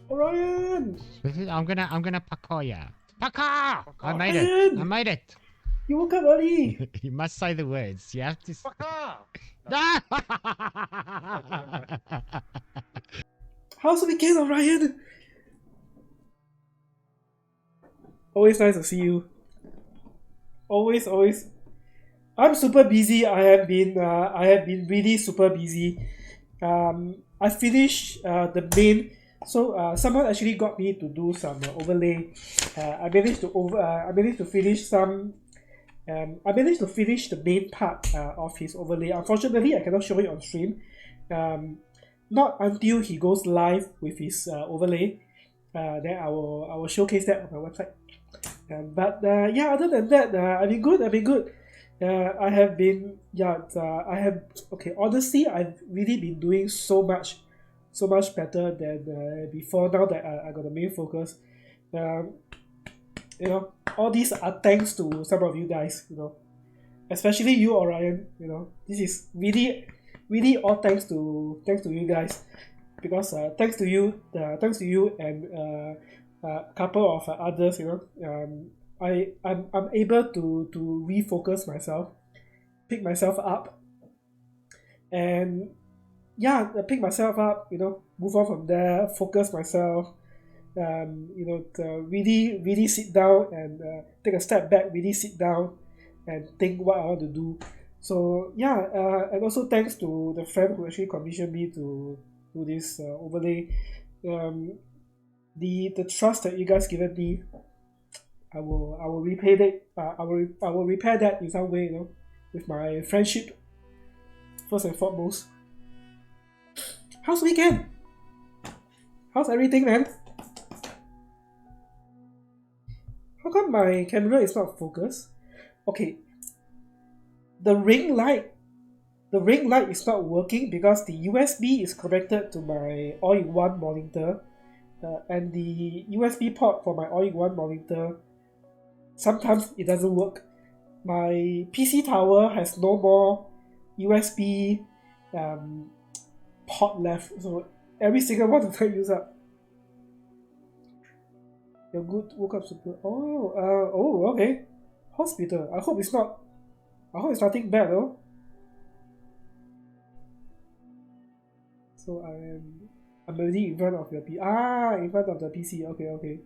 Ryan! I'm gonna parkour ya. Parkour! I made Ryan! it. I made it. You woke up early! You must say the words. You have to. How's the weekend, Ryan? Always nice to see you. Always, always. I'm super busy. I have been really super busy. I finished the main. So someone actually got me to do some overlay. I managed to finish some. I managed to finish the main part of his overlay. Unfortunately, I cannot show it on stream. Not until he goes live with his overlay. Then I will showcase that on my website. But yeah, other than that, I've been good. I have been honestly, I've really been doing so much better than before. Now that I got the main focus, all these are thanks to some of you guys. Especially you, Orion. This is really all thanks to you guys, because thanks to you and a couple of others, I'm able to refocus myself, pick myself up, and pick myself up, move on from there, focus myself, to really sit down and take a step back, really sit down and think what I want to do. So and also thanks to the friend who actually commissioned me to do this overlay. The trust that you guys given me, I will repay that. I will repair that in some way, with my friendship first and foremost. How's the weekend? How's everything, man? How come my camera is not focused? Okay. The ring light is not working because the USB is connected to my all-in-one monitor, and the USB port for my all-in-one monitor, sometimes it doesn't work. My PC tower has no more USB port left, so every single one of them use up. You're good, woke up super. Okay. Hospital. I hope it's nothing bad though. So I'm already in front of your in front of the PC. Okay. Okay.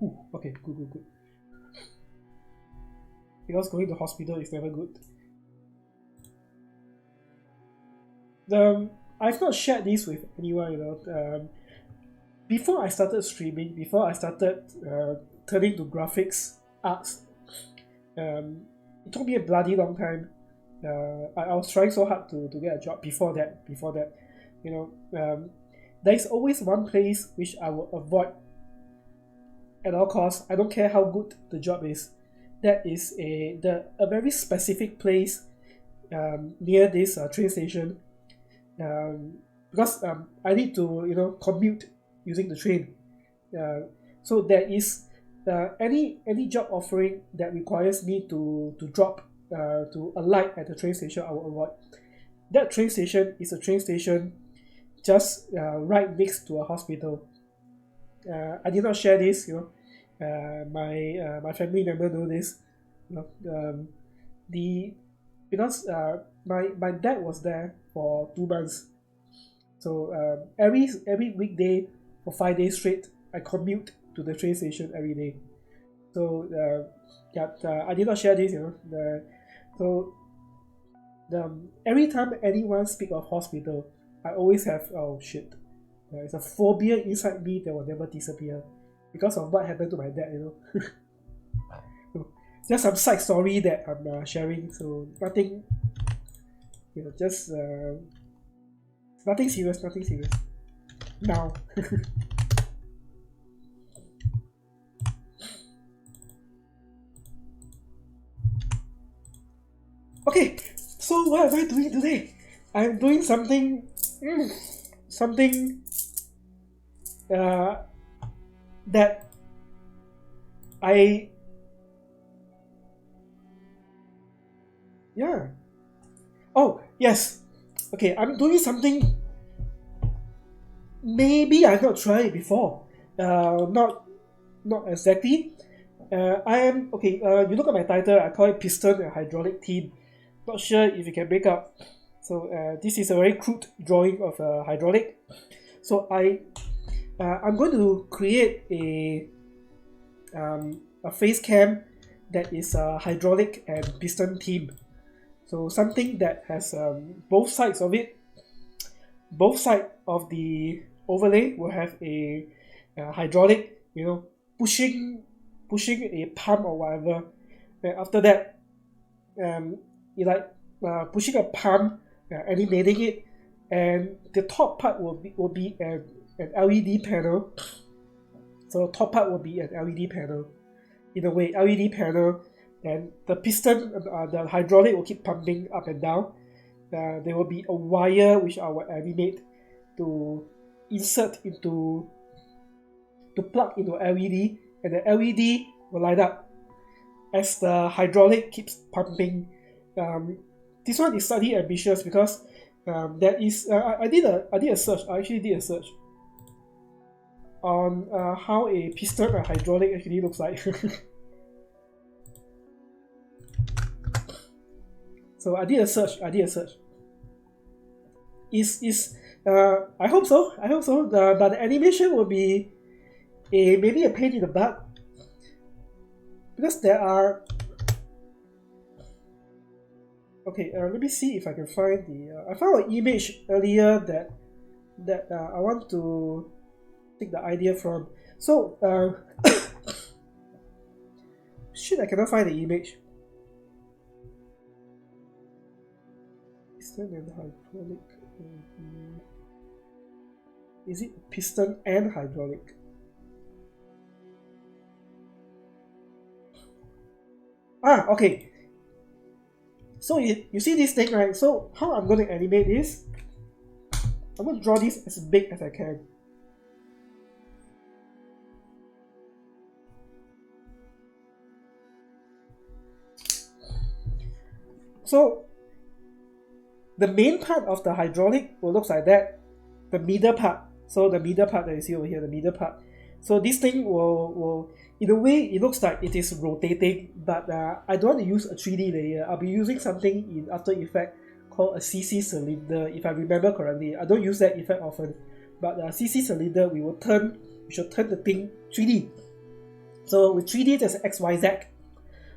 Ooh, okay, good. Because going to hospital is never good. I've not shared this with anyone. Before I started streaming, before I started turning to graphics arts, it took me a bloody long time. I was trying so hard to get a job before that. There's always one place which I will avoid at all costs. I don't care how good the job is. That is a very specific place near this train station, because I need to commute using the train. So there is any job offering that requires me to drop to alight at the train station, I will avoid. That train station is a train station just right next to a hospital. I did not share this. My family member know this. Because my dad was there for 2 months, so every weekday for 5 days straight, I commute to the train station every day. So I did not share this. So every time anyone speak of hospital, I always have, oh shit, there's a phobia inside me that will never disappear because of what happened to my dad. Just some side story that I'm sharing, so nothing, just nothing serious now. Okay, so what am I doing today? I'm doing something that oh yes, okay, I'm doing something maybe I've not tried it before. Not exactly. I am okay. You look at my title. I call it Piston and Hydraulic Team. Not sure if you can make up. So this is a very crude drawing of a hydraulic. So I'm going to create a Facecam that is a hydraulic and piston team. So something that has both sides of it. Both sides of the overlay will have a hydraulic, pushing a pump or whatever. Then after that, pushing a pump, animating it, and the top part will be an LED panel. So top part will be an LED panel. In a way, LED panel, and the piston, the hydraulic will keep pumping up and down. There will be a wire which I will animate to insert to plug into LED, and the LED will light up as the hydraulic keeps pumping. This one is slightly ambitious because there is I did a search. I actually did a search on how a piston and hydraulic actually looks like. So I did a search. I hope so. But the animation will be maybe a pain in the butt, because there are. Okay, let me see if I can find I found an image earlier that I want to take the idea from. So shit, I cannot find the image. Piston and hydraulic. Is it piston and hydraulic? Okay. So you see this thing, right? So how I'm going to animate this? I'm going to draw this as big as I can. So the main part of the hydraulic will look like that. The middle part. So the middle part that you see over here, the middle part. So this thing will in a way, it looks like it is rotating, but I don't want to use a 3D layer. I'll be using something in After Effects called a CC cylinder, if I remember correctly. I don't use that effect often, but CC cylinder, we should turn the thing 3D. So with 3D, there's XYZ.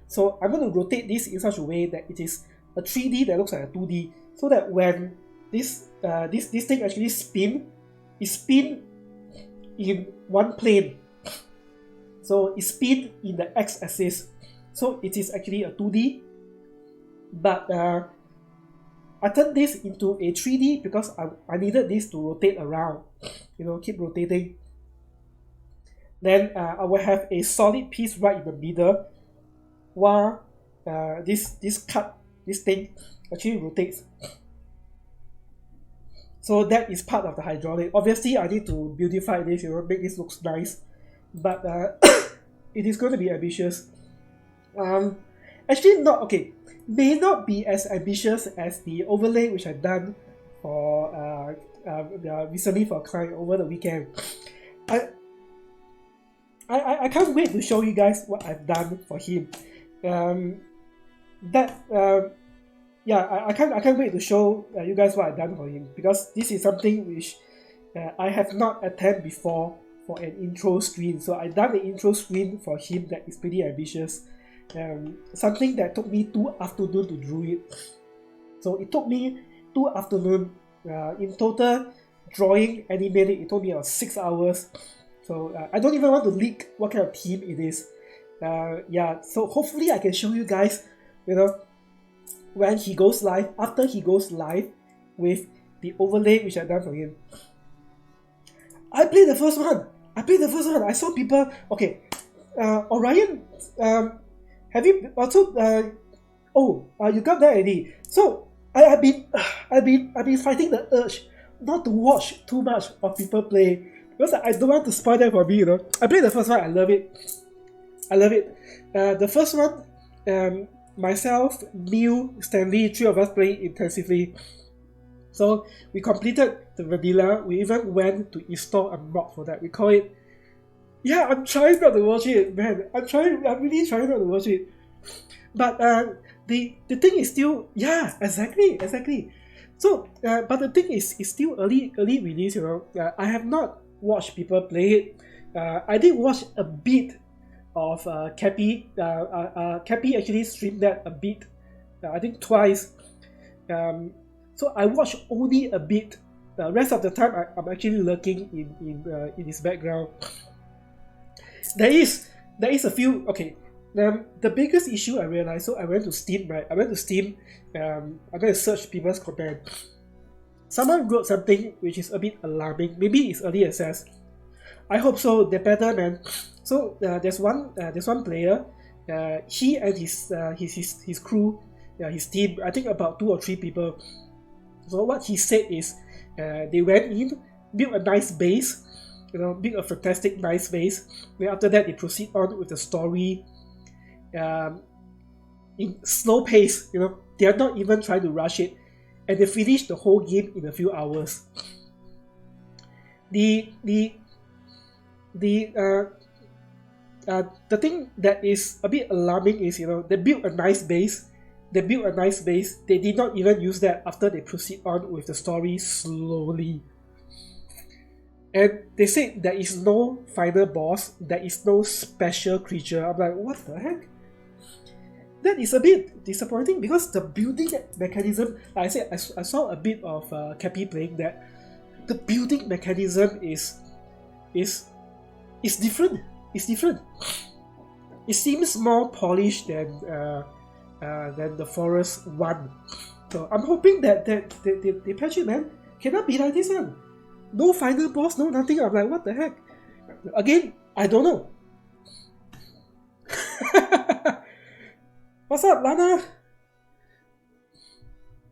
So I'm going to rotate this in such a way that it is a 3D that looks like a 2D, so that when this thing actually it spin in one plane. So it spin in the x-axis. So it is actually a 2D, but I turned this into a 3D because I needed this to rotate around, keep rotating. Then I will have a solid piece right in the middle, while this thing actually rotates. So that is part of the hydraulic. Obviously, I need to beautify this, make this look nice, but it is going to be ambitious. Actually, may not be as ambitious as the overlay which I've done for recently for a client over the weekend. I can't wait to show you guys what I've done for him. I can't wait to show you guys what I've done for him, because this is something which I have not attempted before for an intro screen. So I've done the intro screen for him that is pretty ambitious. Something that took me 2 afternoons to do it. So it took me 2 afternoons. In total, drawing, animating, it took me about 6 hours. So I don't even want to leak what kind of theme it is. So hopefully I can show you guys, when he goes live, after he goes live with the overlay which I've done for him. I played the first one. I saw people. Okay, Orion. Have you also? You got that already. So I've been fighting the urge not to watch too much of people play, because I don't want to spoil that for me. I played the first one. I love it. The first one, myself, Neil, Stanley, 3 of us playing intensively. So we completed the vanilla. We even went to install a mod for that. We call it. Yeah, I'm trying not to watch it, man. I'm really trying not to watch it. But the thing is still, exactly. So but the thing is, it's still early release. I have not watched people play it. I did watch a bit of Cappy. Cappy actually streamed that a bit. I think twice. So I watched only a bit. The rest of the time, I'm actually lurking in his background. There is a few. Okay, the biggest issue I realized. So I went to Steam, right? I'm going to search people's comment. Someone wrote something which is a bit alarming. Maybe it's early access. I hope so. They're better, man. So there's one player. He and his crew, his team. I think about 2 or 3 people. So what he said is, they went in, built a nice base. Build a fantastic nice base. Then after that, they proceed on with the story in slow pace. They are not even trying to rush it, and they finish the whole game in a few hours. The thing that is a bit alarming is, they built a nice base. They did not even use that after they proceed on with the story slowly. And they said there is no final boss, there is no special creature. I'm like, what the heck? That is a bit disappointing, because the building mechanism, like I said, I saw a bit of Cappy playing that. The building mechanism is different. It's different. It seems more polished than the Forest 1. So I'm hoping that they patch it, man. Cannot be like this one. No final boss, no nothing. I'm like, what the heck? Again, I don't know. What's up, Lana?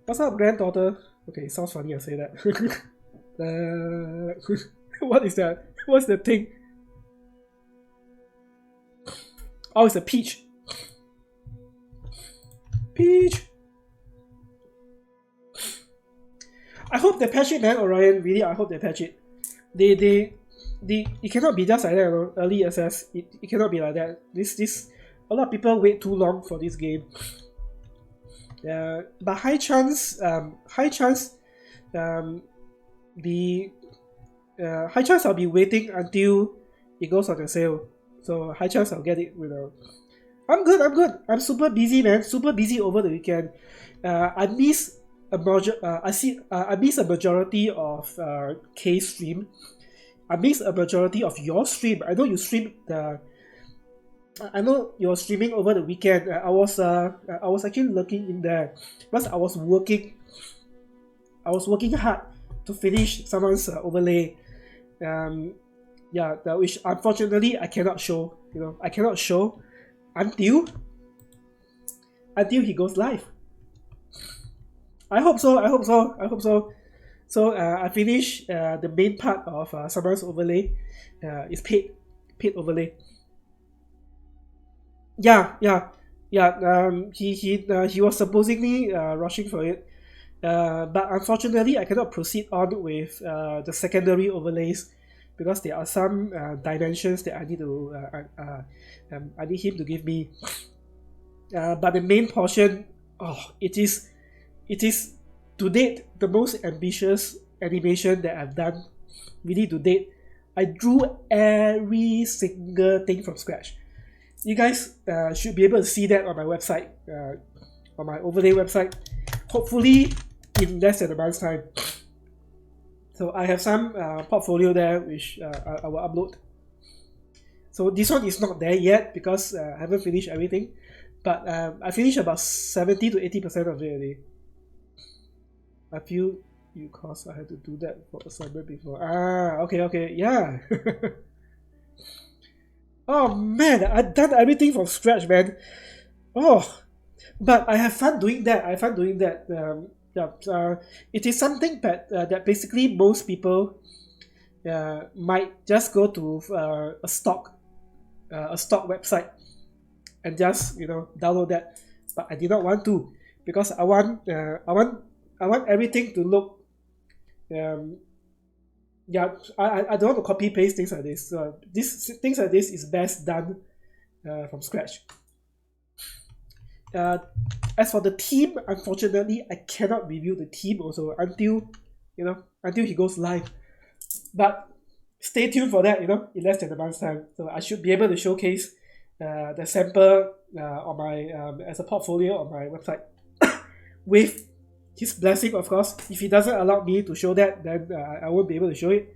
What's up, granddaughter? Okay, sounds funny I say that. What is that? What's the thing? Oh, it's a peach. Peach! I hope they patch it, man, Orion. Really, I hope they patch it. It cannot be just like that, early access. It cannot be like that. A lot of people wait too long for this game. But high chance, the high chance I'll be waiting until it goes on the sale. So high chance I'll get it. I'm good. I'm super busy, man. Super busy over the weekend. I miss a majority of K's stream. I miss a majority of your stream. I know you stream I know you're streaming over the weekend. I was actually looking in there because I was working hard to finish someone's overlay. Which unfortunately I cannot show. I cannot show until he goes live. I hope so. So I finished the main part of someone's overlay. It's paid overlay. Yeah. He was supposedly rushing for it, but unfortunately I cannot proceed on with the secondary overlays because there are some dimensions that I need him to give me. But the main portion, it is to date the most ambitious animation that I've done. Really to date, I drew every single thing from scratch. You guys should be able to see that on my website, on my overlay website, hopefully in less than a month's time. So I have some portfolio there which I will upload. So this one is not there yet because I haven't finished everything, but I finished about 70 to 80% of it already. I feel because I had to do that for assignment before. Okay, yeah. Oh man, I've done everything from scratch, man. But I have fun doing that. It is something that basically most people might just go to a stock website and just download that. But I did not want to because I want everything to look. I don't want to copy paste things like this. Things like this is best done from scratch. As for the theme, unfortunately, I cannot review the theme also until he goes live. But stay tuned for that. In less than a month's time, so I should be able to showcase the sample on my as a portfolio on my website with his blessing, of course. If he doesn't allow me to show that, then I won't be able to show it.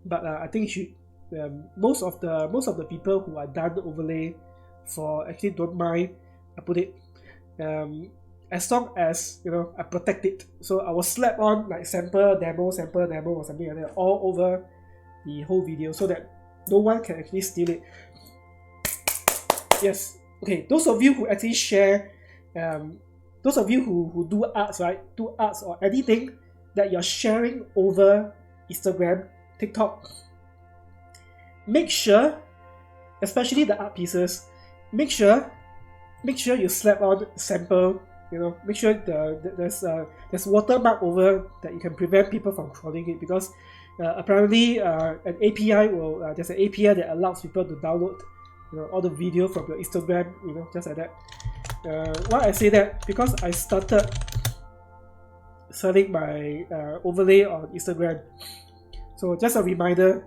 But I think most of the people who are done overlay for actually don't mind I put it as long as I protect it. So I will slap on like sample demo or something like that all over the whole video so that no one can actually steal it. Yes. Okay, those of you who actually share those of you who do arts, right? Do arts or anything that you're sharing over Instagram, TikTok, make sure, especially the art pieces, make sure you slap on sample. Make sure there's watermark over that you can prevent people from crawling it, because apparently there's an API that allows people to download all the video from your Instagram, just like that. Why I say that? Because I started selling my overlay on Instagram. So just a reminder,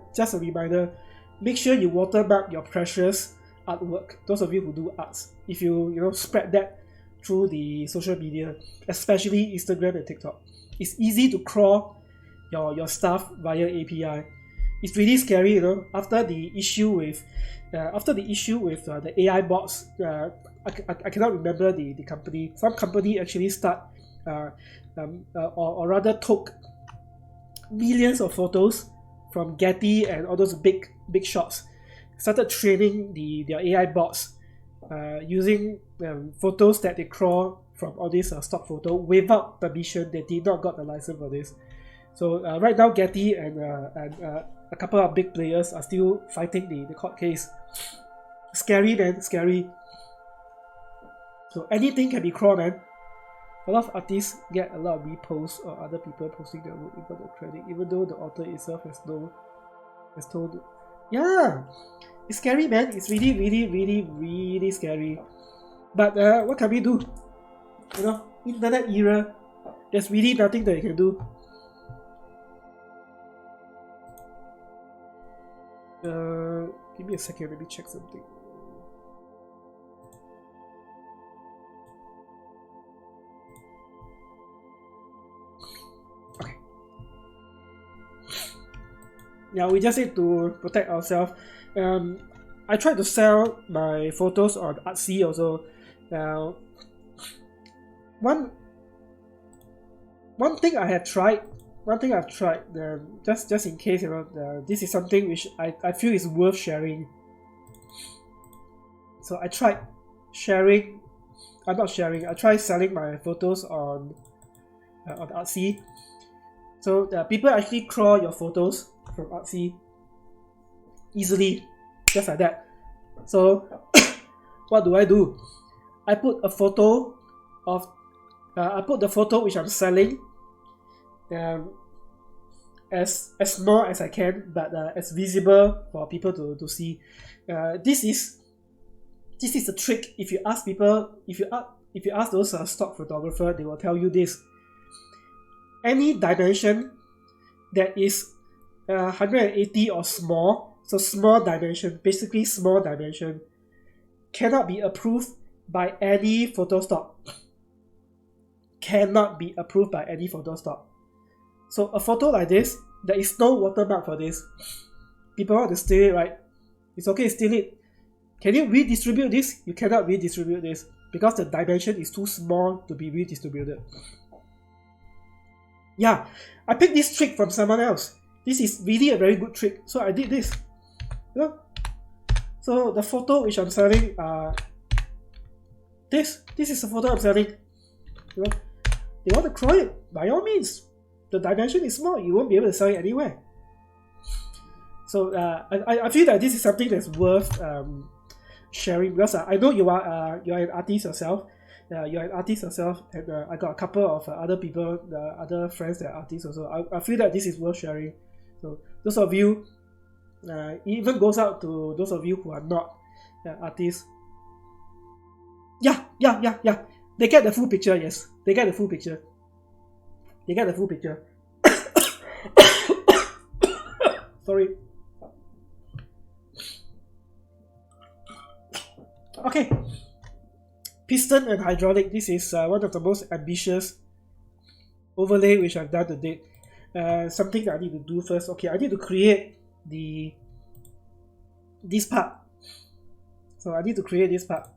make sure you watermark your precious artwork. Those of you who do arts, if you spread that through the social media, especially Instagram and TikTok, it's easy to crawl your stuff via API. It's really scary, after the issue with the AI bots. I cannot remember the company. Some company actually or rather took millions of photos from Getty and all those big shots, started training their AI bots using photos that they crawl from all these stock photo without permission. They did not got the license for this. So right now Getty and a couple of big players are still fighting the court case. Scary, man, scary. So anything can be crawled, man. A lot of artists get a lot of reposts or other people posting their work without the credit, even though the author itself has told. Yeah, it's scary, man. It's really, really, really, really scary. But what can we do? internet era, there's really nothing that you can do. Give me a second, let me check something. Okay. Yeah, we just need to protect ourselves. I tried to sell my photos on Artsy also. Now, one thing I've tried, just in case, you know, this is something which I feel is worth sharing. So I tried sharing, I tried selling my photos on Artsy. So people actually crawl your photos from Artsy easily, just like that. So what do? I put a photo of I put the photo which I'm selling as small as I can, but as visible for people to see. This is the trick. If you ask people, if you ask those stock photographer, they will tell you this. Any dimension that is 180 or small, so small dimension, basically small dimension, cannot be approved by any photo stock. Cannot be approved by any photo stock. So a photo like this, there is no watermark for this. People want to steal it, right? It's okay, steal it. Can you redistribute this? You cannot redistribute this because the dimension is too small to be redistributed. Yeah, I picked this trick from someone else. This is really a very good trick. So I did this. You know? So the photo which I'm selling, this is the photo I'm selling. You know? They want to crawl it, by all means. The dimension is small, you won't be able to sell it anywhere. So I feel that this is something that's worth sharing, because I know you're an artist yourself. You're an artist yourself, and I got a couple of other people, other friends that are artists also. I feel that this is worth sharing. So those of you, it even goes out to those of you who are not artists. Yeah. They get the full picture, yes. They get the full picture. Sorry. Okay. Piston and hydraulic. This is one of the most ambitious overlay which I've done to date. Something that I need to do first. Okay, I need to create this part. So I need to create this part.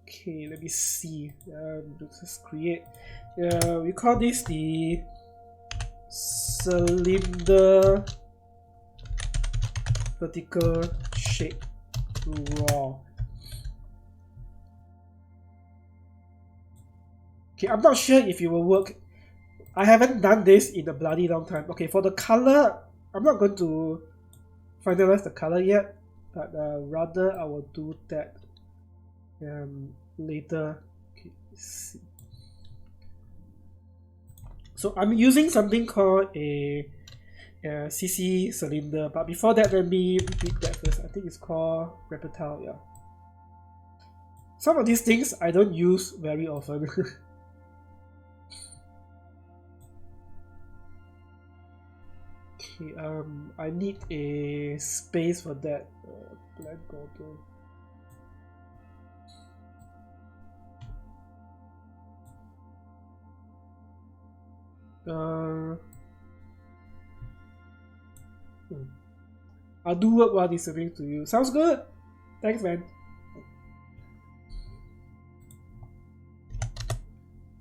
Okay, let me see. Let's create. We call this the cylinder vertical shape raw. Okay, I'm not sure if it will work. I haven't done this in a bloody long time. Okay, for the color, I'm not going to finalize the color yet, but rather I will do that later. Okay, let's see. So I'm using something called a CC cylinder, but before that, let me repeat that first. I think it's called Reptile. Yeah. Some of these things I don't use very often. Okay, I need a space for that. Blank goggle. I'll do work while listening to you. Sounds good. Thanks, man.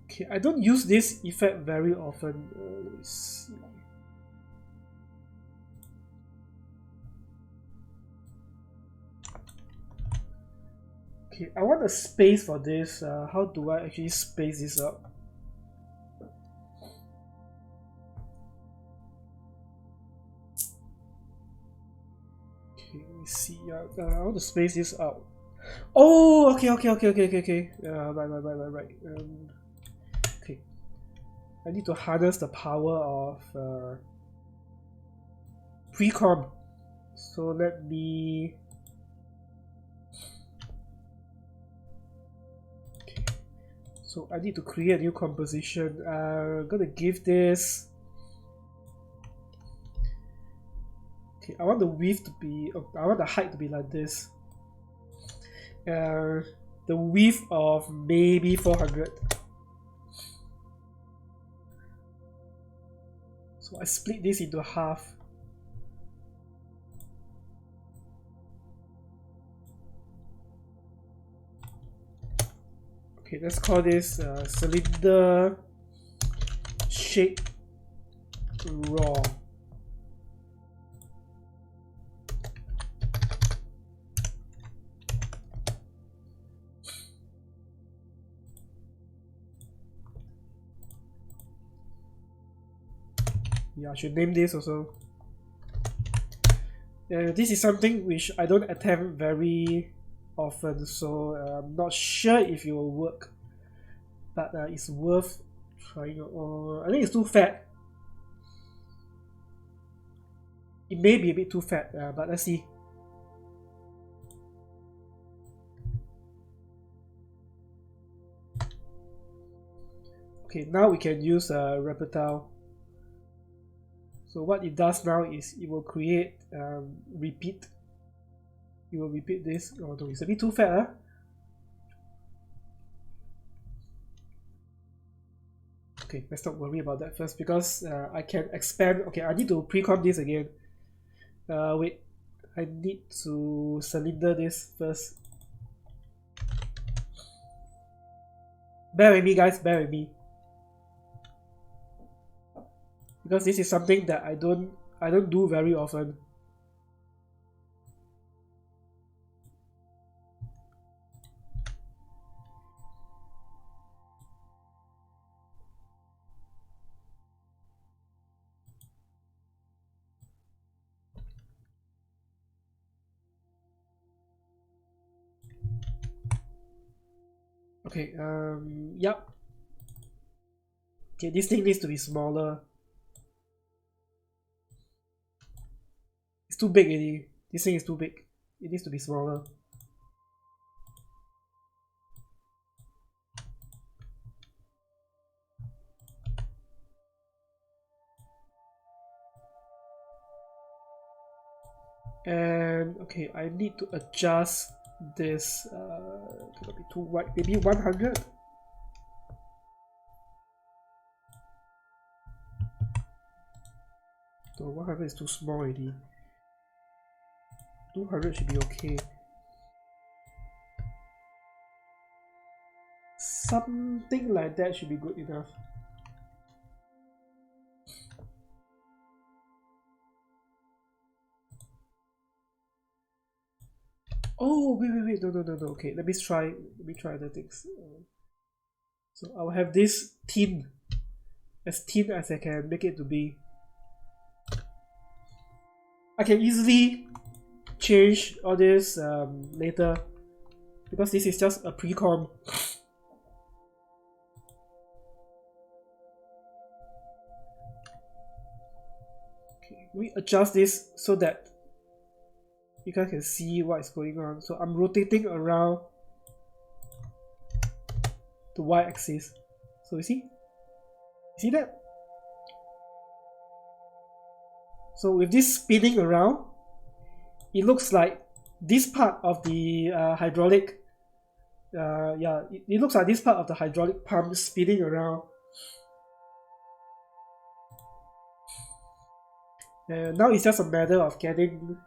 Okay, I don't use this effect very often. Let's see. Okay, I want a space for this. How do I actually space this out? Okay, let me see. I want to space this out. Oh, okay. Right. Okay. I need to harness the power of pre-com. So let me. So So I need to create a new composition. I'm gonna give this. Okay, I want the width to be. I want the height to be like this. The width of maybe 400. So I split this into half. Okay, let's call this cylinder shape raw. Yeah, I should name this also. This is something which I don't attempt very often, so I'm not sure if it will work, but it's worth trying. I think it's too fat. It may be a bit too fat, but let's see. Okay, now we can use a reptile. So what it does now is it will create repeat. It will repeat this. Oh no, it's a bit too fat, huh? Okay, let's not worry about that first because I can expand. Okay, I need to pre-comp this again. Wait, I need to cylinder this first. Bear with me, guys. Bear with me. Because this is something that I don't do very often. Okay, yep. Okay, this thing needs to be smaller. It's too big already. This thing is too big. It needs to be smaller. And okay, I need to adjust this. Cannot be too wide. Maybe 100. So 100 is too small already. 200 should be okay. Something like that should be good enough. Oh, wait, no. Okay, let me try other things. So I'll have this thin as I can make it to be. I can easily change all this later because this is just a pre-com. Okay, we adjust this so that you guys can see what is going on. So I'm rotating around the y-axis. So you see that? So with this spinning around, it looks like this part of the hydraulic, it looks like this part of the hydraulic pump spinning around. And now it's just a matter of getting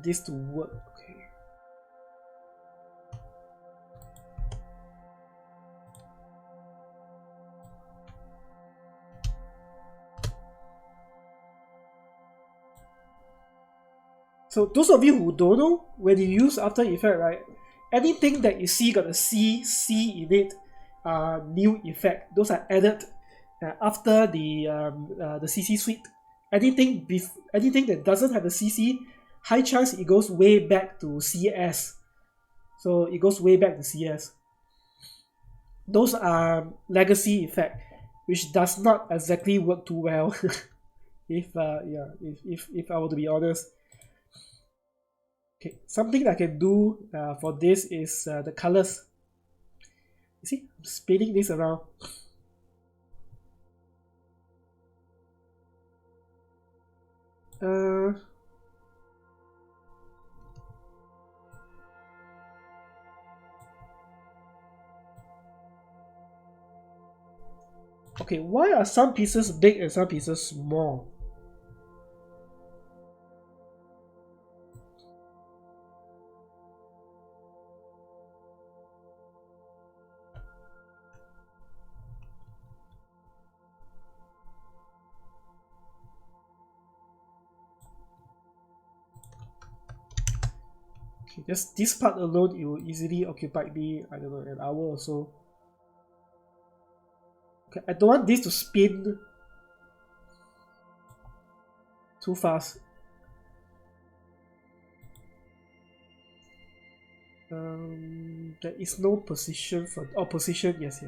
this to work. Okay. So those of you who don't know, when you use After Effects, right, anything that you see got a C in it, new effect. Those are added after the CC suite. Anything that doesn't have a CC, high chance it goes way back to CS. So it goes way back to CS. Those are legacy effect, which does not exactly work too well. if I were to be honest. Okay, something I can do for this is the colors. You see, I'm spinning this around. Okay, why are some pieces big and some pieces small? Okay, just this part alone, it will easily occupy me, I don't know, an hour or so. Okay, I don't want this to spin too fast. There is no position for position. Yes.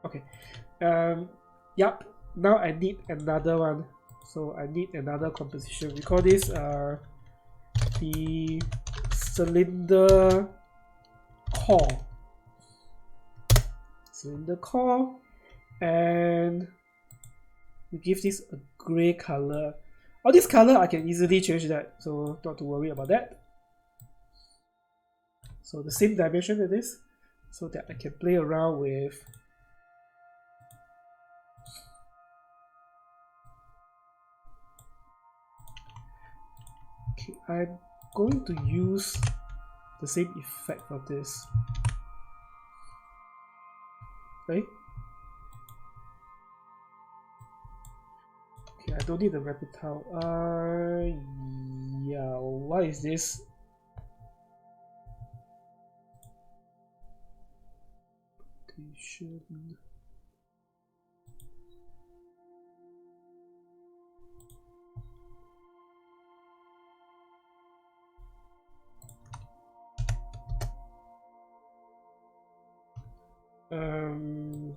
Okay. Yep. Now I need another one. So I need another composition. We call this the cylinder core. Cylinder core, and we give this a gray color. All this color I can easily change that, so not to worry about that. So the same dimension as this, so that I can play around with okay, I'm going to use the same effect for this. Okay. Okay, I don't need the reptile. Yeah, what is this?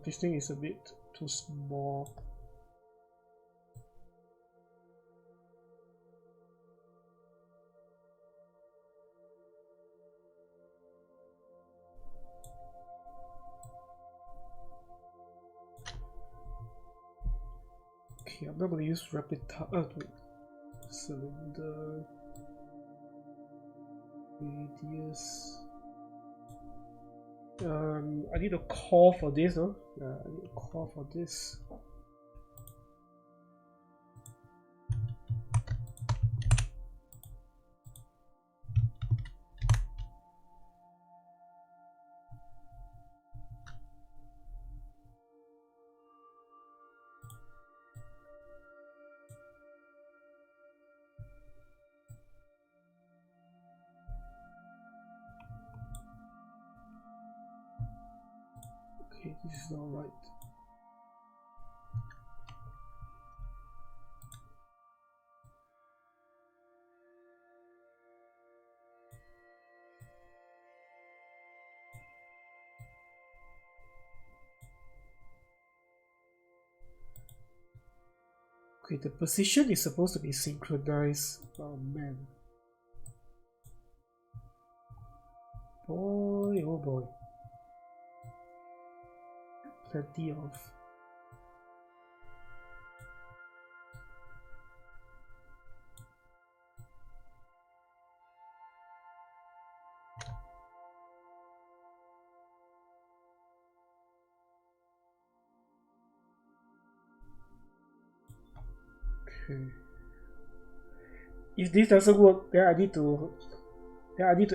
This thing is a bit too small. Okay, I'm not going to use reptile. Cylinder radius. I need a core for this, no? Yeah, I need a core for this. Okay, this is not right. Okay, the position is supposed to be synchronized. Oh man. Boy, oh boy. Plenty of. Okay. If this doesn't work, then I need to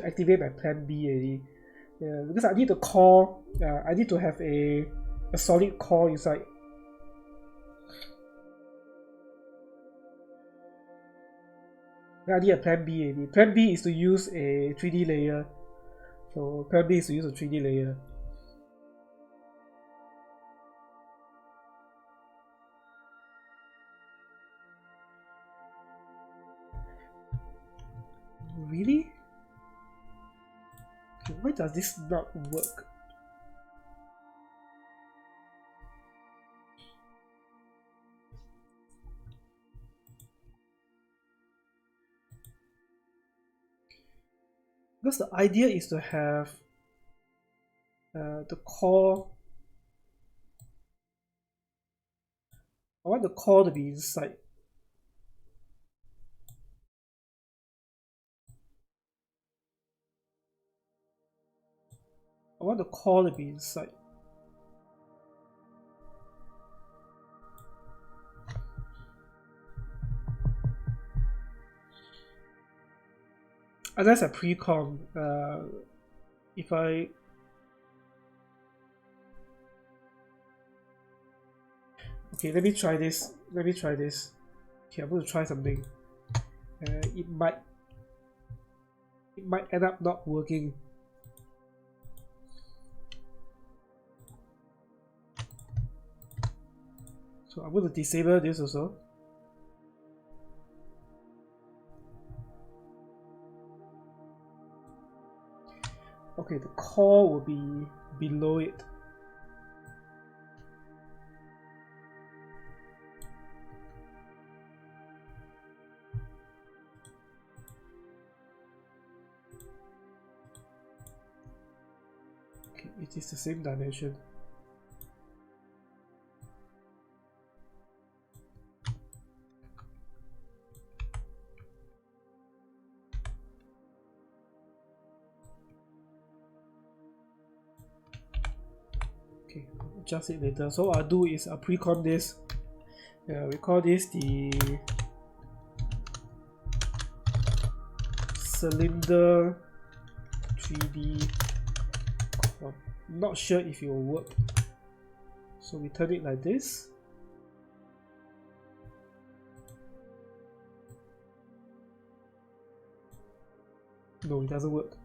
activate my plan B already. Yeah, because I need a core. I need to have a solid core inside. Then I need a plan B already. Plan B is to use a 3D layer. So plan B is to use a 3D layer. Really? Okay, why does this not work? Because the idea is to have the core. I want the core to be inside. I want the core to be inside. Unless I pre-com, if I okay, let me try this. Okay, I'm going to try something. It might end up not working. So I'm going to disable this also. Okay, the core will be below it. Okay, it is the same dimension. Okay, adjust it later. So what I'll do is I'll pre-com this. We call this the cylinder 3D. I'm not sure if it will work. So we turn it like this. No, it doesn't work.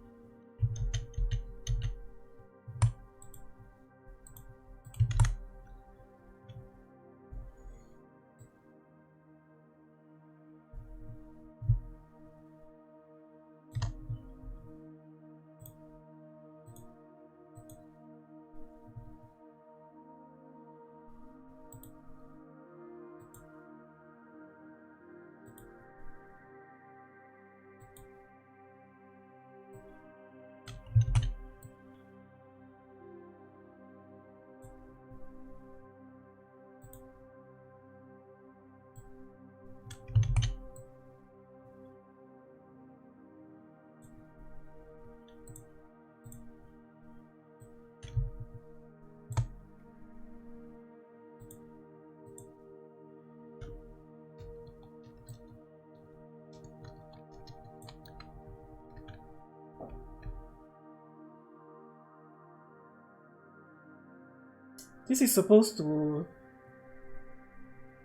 This is supposed to...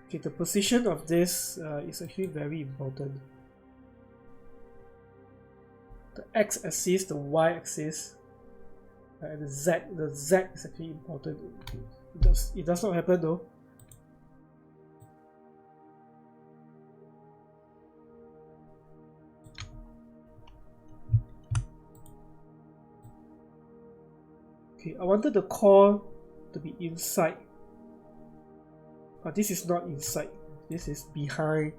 Okay, the position of this is actually very important. The x-axis, the y-axis, and the z is actually important. It does not happen though. Okay, I wanted the core to be inside, but this is not inside, this is behind.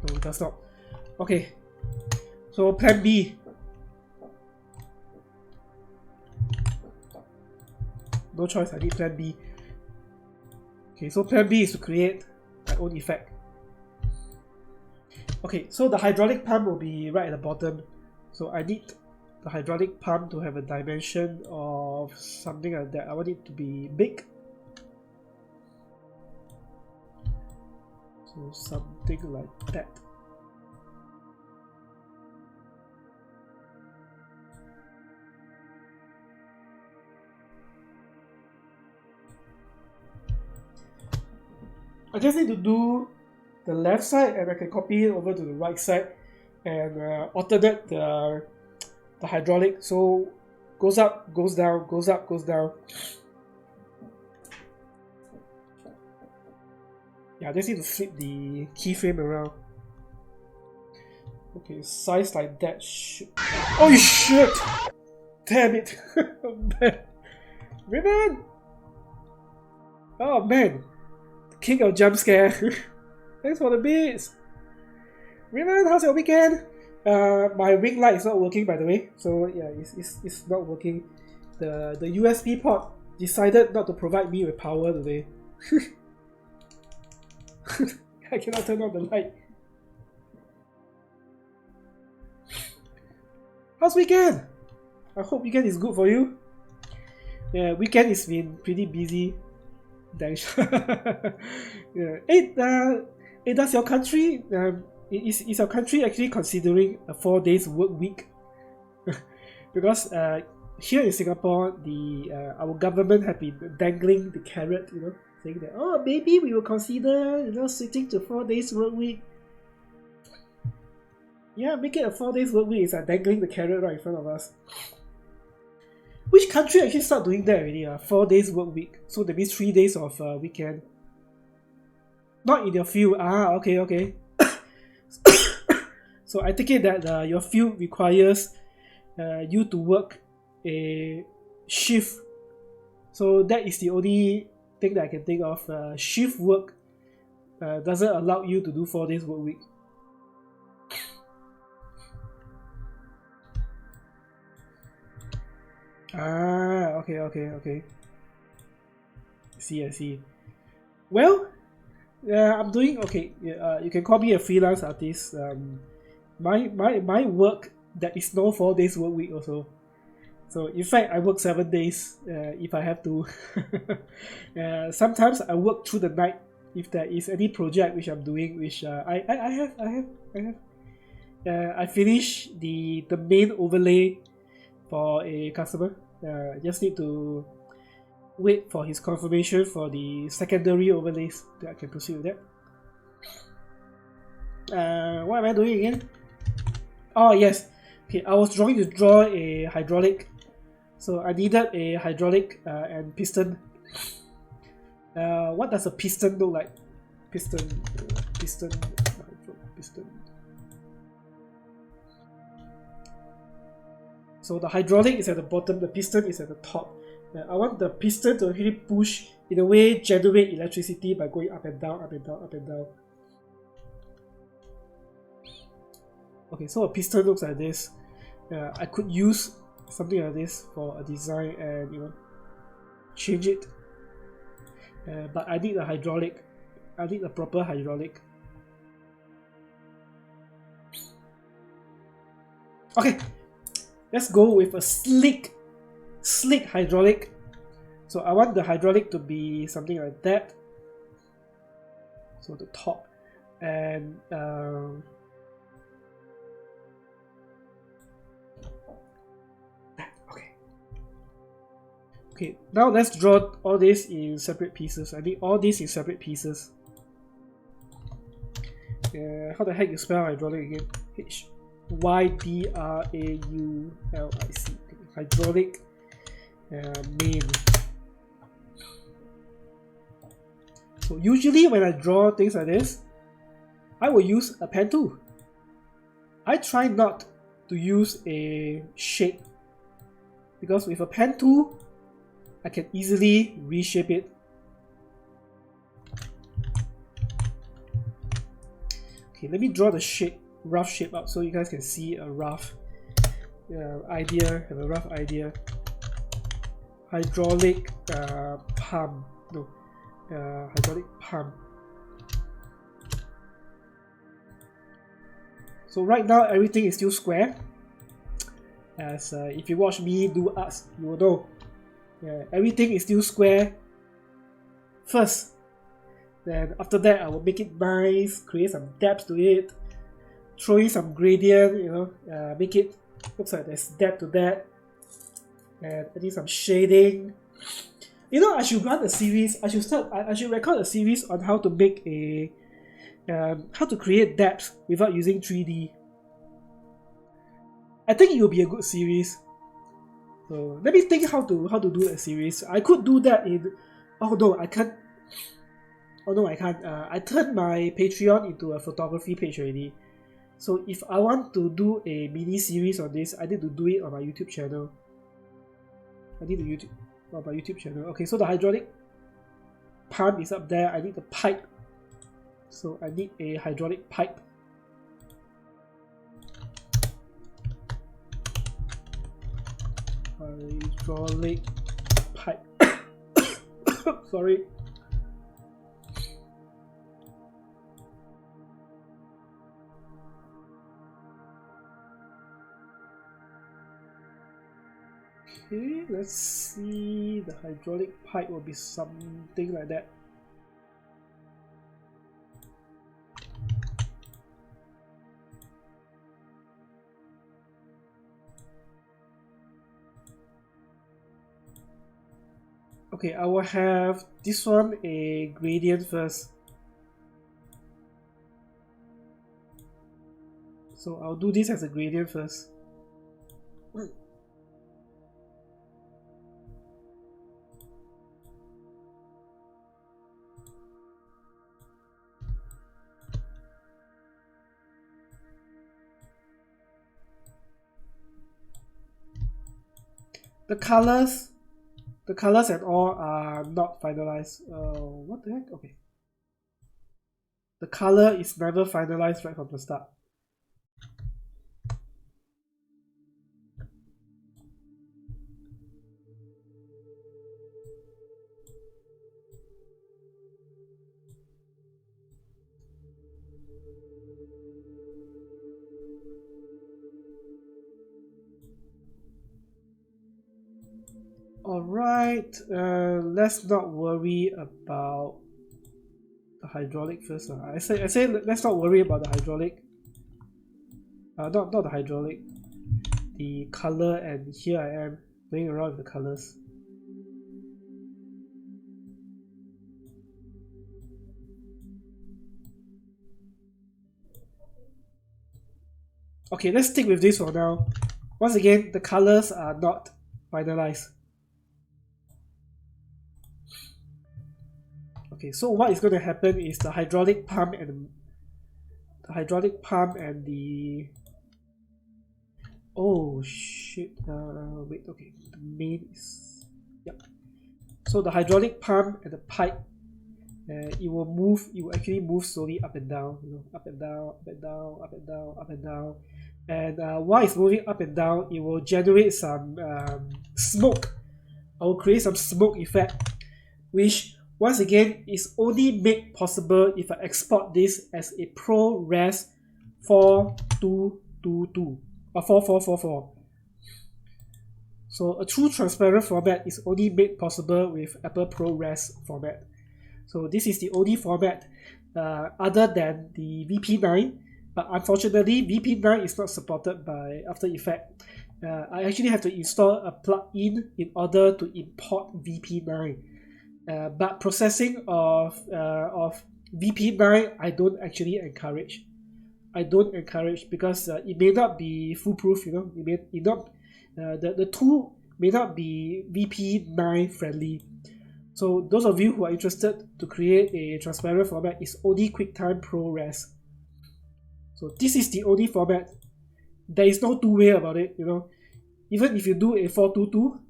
No, it does not. Okay, so plan B. No choice, I need plan B. Okay, so plan B is to create my own effect. Okay, so the hydraulic pump will be right at the bottom. So I need the hydraulic pump to have a dimension of something like that. I want it to be big. So something like that. I just need to do the left side and I can copy it over to the right side and alternate the hydraulic. So goes up, goes down, goes up, goes down. Yeah, I just need to flip the keyframe around. Okay, size like that. Oh shit! Damn it! Ribbon! Oh man, king of jump scare. Thanks for the bits. Raymond, how's your weekend? My ring light is not working, by the way. So yeah, it's not working. The USB port decided not to provide me with power today. I cannot turn on the light. How's weekend? I hope weekend is good for you. Yeah, weekend has been pretty busy. Thanks. Yeah. Hey, does your country is your country actually considering a 4 days work week? Because here in Singapore, our government have been dangling the carrot, saying that maybe we will consider switching to 4 days work week. Yeah, make it a 4 days work week is like dangling the carrot right in front of us. Which country actually start doing that already? 4 days work week. So that means 3 days of weekend. Not in your field. Okay. So I take it that your field requires you to work a shift. So that is the only thing that I can think of. Shift work doesn't allow you to do 4 days work week. Okay. I see. Well, I'm doing okay. You can call me a freelance artist. My work that is no 4 days work week also. So in fact, I work 7 days if I have to. Sometimes I work through the night if there is any project which I'm doing, which I have. I finish the main overlay for a customer. Just need to wait for his confirmation for the secondary overlays that I can proceed with that. What am I doing again? Oh yes, okay. I was trying to draw a hydraulic, so I needed a hydraulic and piston. What does a piston look like? Piston. So the hydraulic is at the bottom, the piston is at the top. I want the piston to really push, in a way, generate electricity by going up and down. Okay, so a piston looks like this. I could use something like this for a design and change it. But I need a hydraulic. I need a proper hydraulic. Okay, let's go with a slick hydraulic. So I want the hydraulic to be something like that. So the top and okay. Now let's draw all this in separate pieces. I need all this in separate pieces. How the heck you spell hydraulic again? HYDRAULIC. Hydraulic main. So usually when I draw things like this, I will use a pen tool. I try not to use a shape because with a pen tool, I can easily reshape it. Okay, let me draw the shape, rough shape up so you guys can see a rough idea, have a rough idea. Hydraulic pump. No. Hydraulic pump. So right now everything is still square. As if you watch me do arts, you will know. Everything is still square first. Then after that I will make it nice, create some depth to it, throw in some gradient, make it looks like there's depth to that. And I need some shading. I should run a series. I should record a series on how to make how to create depth without using 3D. I think it will be a good series. So let me think how to do a series. I could do that in. Oh no, I can't. I turned my Patreon into a photography page already. So if I want to do a mini series on this, I need to do it on my YouTube channel. My YouTube channel. Okay, so the hydraulic pump is up there. I need the pipe. So I need a hydraulic pipe. Hydraulic pipe. Sorry. Okay, let's see. The hydraulic pipe will be something like that. Okay, I will have this one a gradient first. So I'll do this as a gradient first. The colors and all are not finalized. What the heck? Okay. The color is never finalized right from the start. Alright, let's not worry about the hydraulic first. I say let's not worry about the hydraulic. Not the hydraulic. The color, and here I am playing around with the colors. Okay, let's stick with this for now. Once again, the colors are not finalized. Okay, so what is going to happen is the hydraulic pump and the oh shit, wait, okay, the main is, yep. So the hydraulic pump and the pipe, it will actually move slowly up and down, you know, up and down, up and down, up and down, up and down. And while it's moving up and down, it will generate some smoke. I will create some smoke effect, which once again is only made possible if I export this as a ProRes 4222 or 4444. So a true transparent format is only made possible with Apple ProRes format. So this is the only format other than the VP9, but unfortunately VP9 is not supported by After Effects. I actually have to install a plugin in order to import VP9. But processing of VP9 I don't actually encourage. I don't encourage because it may not be foolproof, you know. The tool may not be VP9 friendly. So those of you who are interested to create a transparent format is only QuickTime ProRes. So this is the only format. There is no two way about it, you know. Even if you do a 422,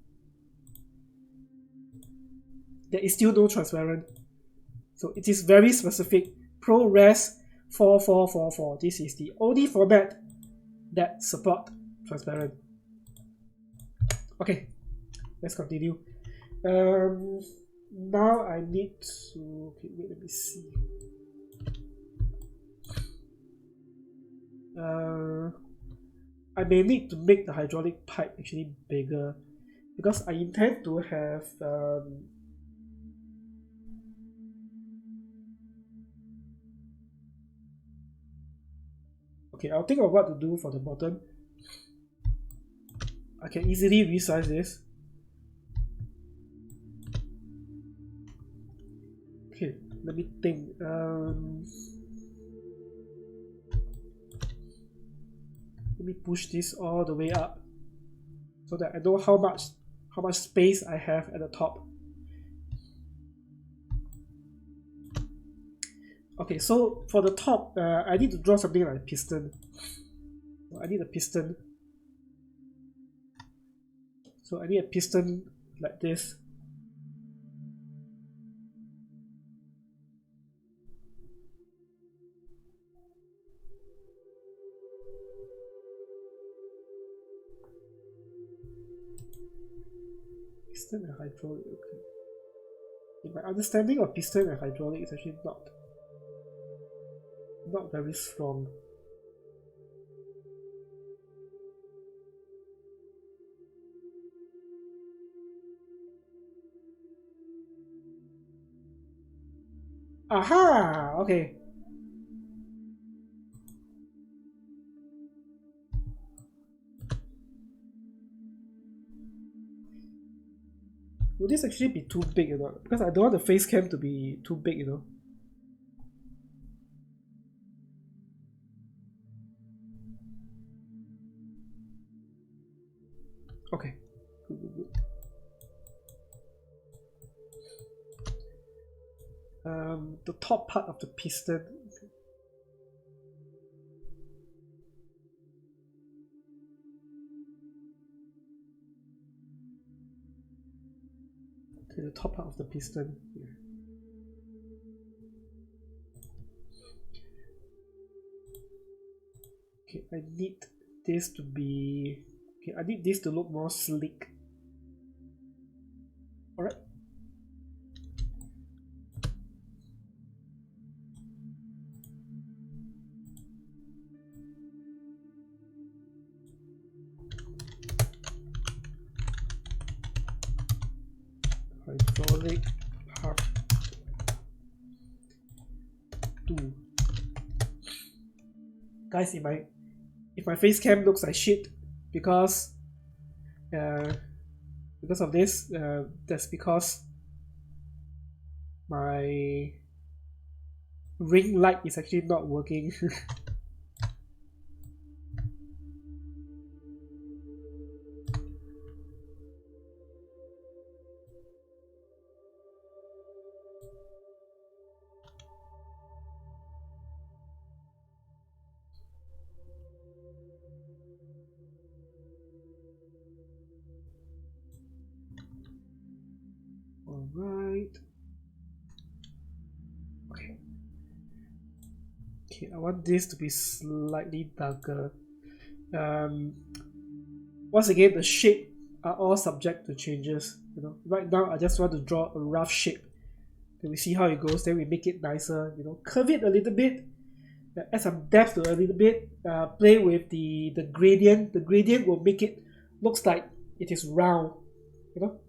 there is still no transparent. So it is very specific. ProRes 4444. This is the only format that support transparent. Okay, let's continue. Now I need to, okay, wait, let me see. I may need to make the hydraulic pipe actually bigger because I intend to have okay, I'll think of what to do for the bottom. I can easily resize this. Okay, let me think. Let me push this all the way up so that I know how much space I have at the top. Okay, so for the top, I need to draw something like a piston. I need a piston. So I need a piston like this. Piston and hydraulic, okay. My understanding of piston and hydraulic is actually not very strong. Aha! Okay. Would this actually be too big or not? Because I don't want the face cam to be too big, you know. Okay. Good. The top part of the piston. Okay, the top part of the piston. Yeah. Okay, I need this to be. Okay, I need this to look more sleek. Alright. Hydraulic part 2. Guys, if my face cam looks like shit because of this, that's because my ring light is actually not working. Alright. Okay, I want this to be slightly darker. Once again, the shape are all subject to changes. You know, right now I just want to draw a rough shape. Then we see how it goes. Then we make it nicer. You know, curve it a little bit, add some depth to it a little bit. Play with the gradient. The gradient will make it looks like it is round. You know,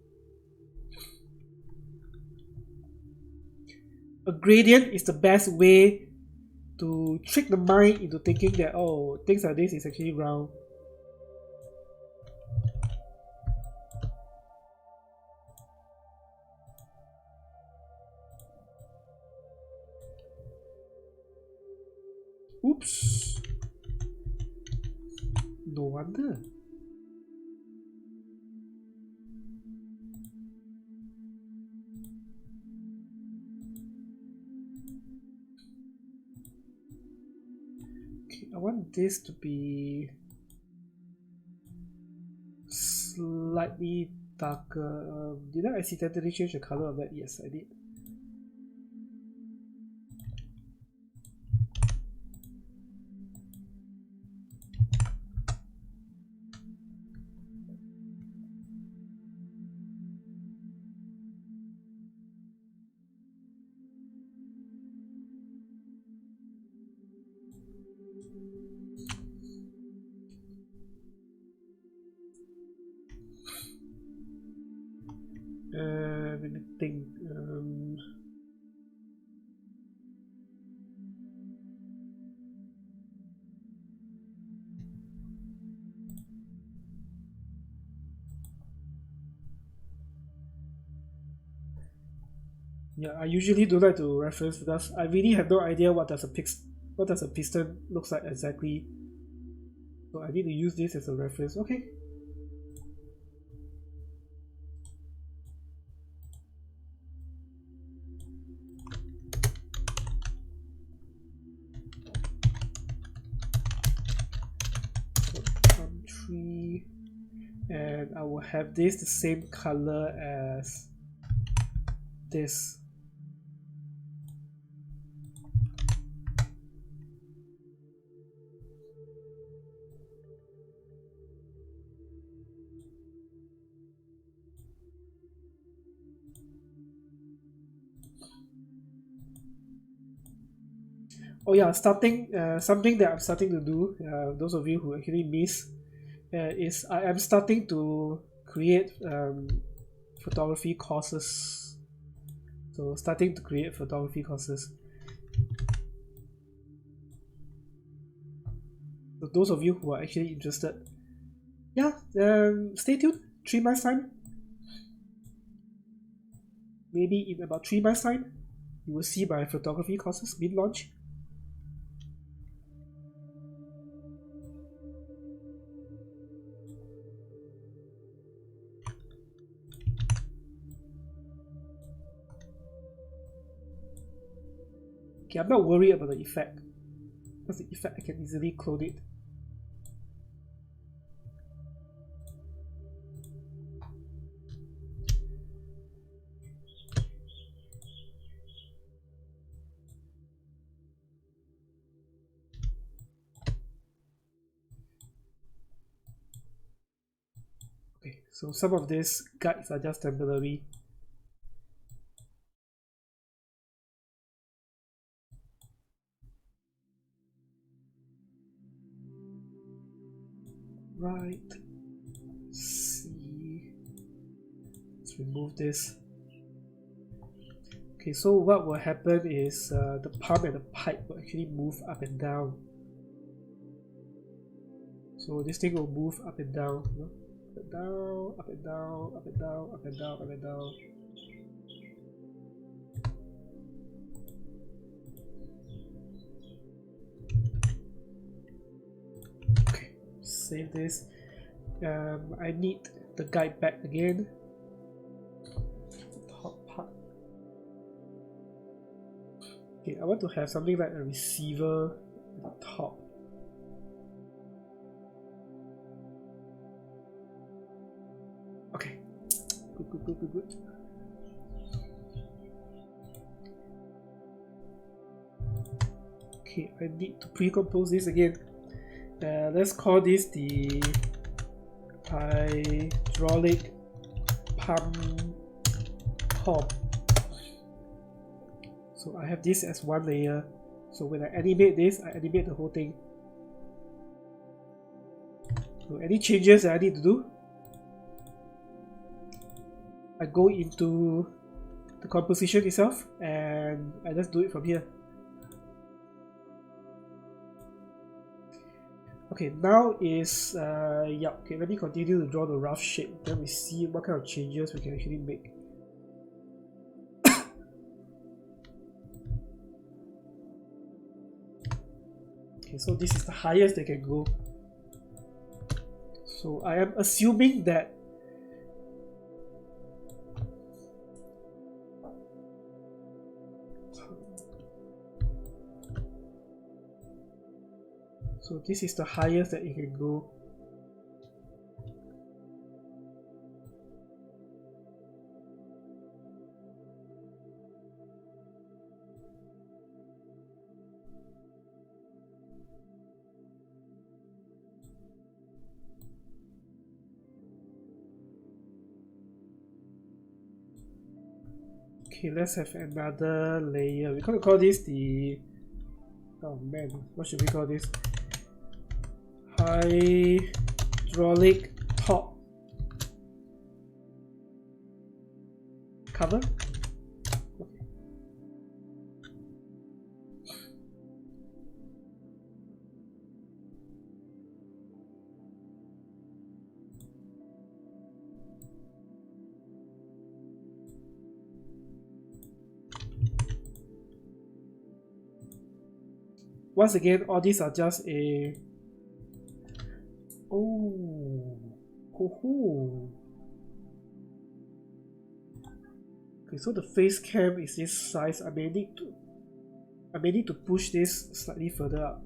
a gradient is the best way to trick the mind into thinking that, oh, things like this is actually round. Oops. No wonder. Okay, I want this to be slightly darker. Did I accidentally change the color of that? Yes, I did. Let me think. Yeah, I usually don't like to reference because I really have no idea what does a piston looks like exactly. So I need to use this as a reference. Okay. Country, and I will have this the same color as this. Oh yeah, starting something that I'm starting to do. Those of you who actually miss is I am starting to create photography courses. So starting to create photography courses. So those of you who are actually interested, yeah, stay tuned. 3 months time, maybe in about 3 months time, you will see my photography courses being launched. Okay, I'm not worried about the effect, because the effect I can easily clone it. Okay, so some of these guides are just temporary. Right. Let's see. Let's remove this. Okay, so what will happen is the pump and the pipe will actually move up and down. So this thing will move up and down, you know? Up and down, up and down, up and down, up and down, up and down. Okay, save this. I need the guide back again. Top part. Okay, I want to have something like a receiver at the top. Okay, good, good, good, good, good. Okay, I need to pre-compose this again. Let's call this the hydraulic pump top. So I have this as one layer. So when I animate this, I animate the whole thing. So any changes that I need to do, I go into the composition itself and I just do it from here. Okay, now is yeah, okay, let me continue to draw the rough shape, then we see what kind of changes we can actually make. Okay, so this is the highest they can go. So I am assuming that so this is the highest that it can go. Okay, let's have another layer. We're gonna call this the, oh man, what should we call this? Hydraulic top cover. Okay. Once again, all these are just a, oh, ho. Okay, so the face cam is this size. I may need to push this slightly further up.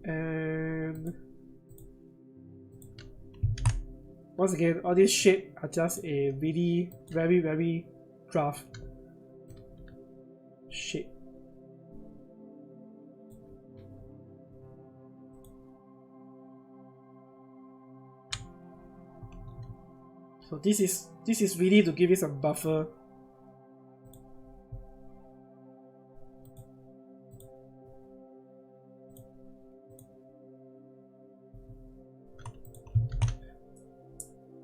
And once again, all these shapes are just a really very rough shape. So this is really to give it some buffer.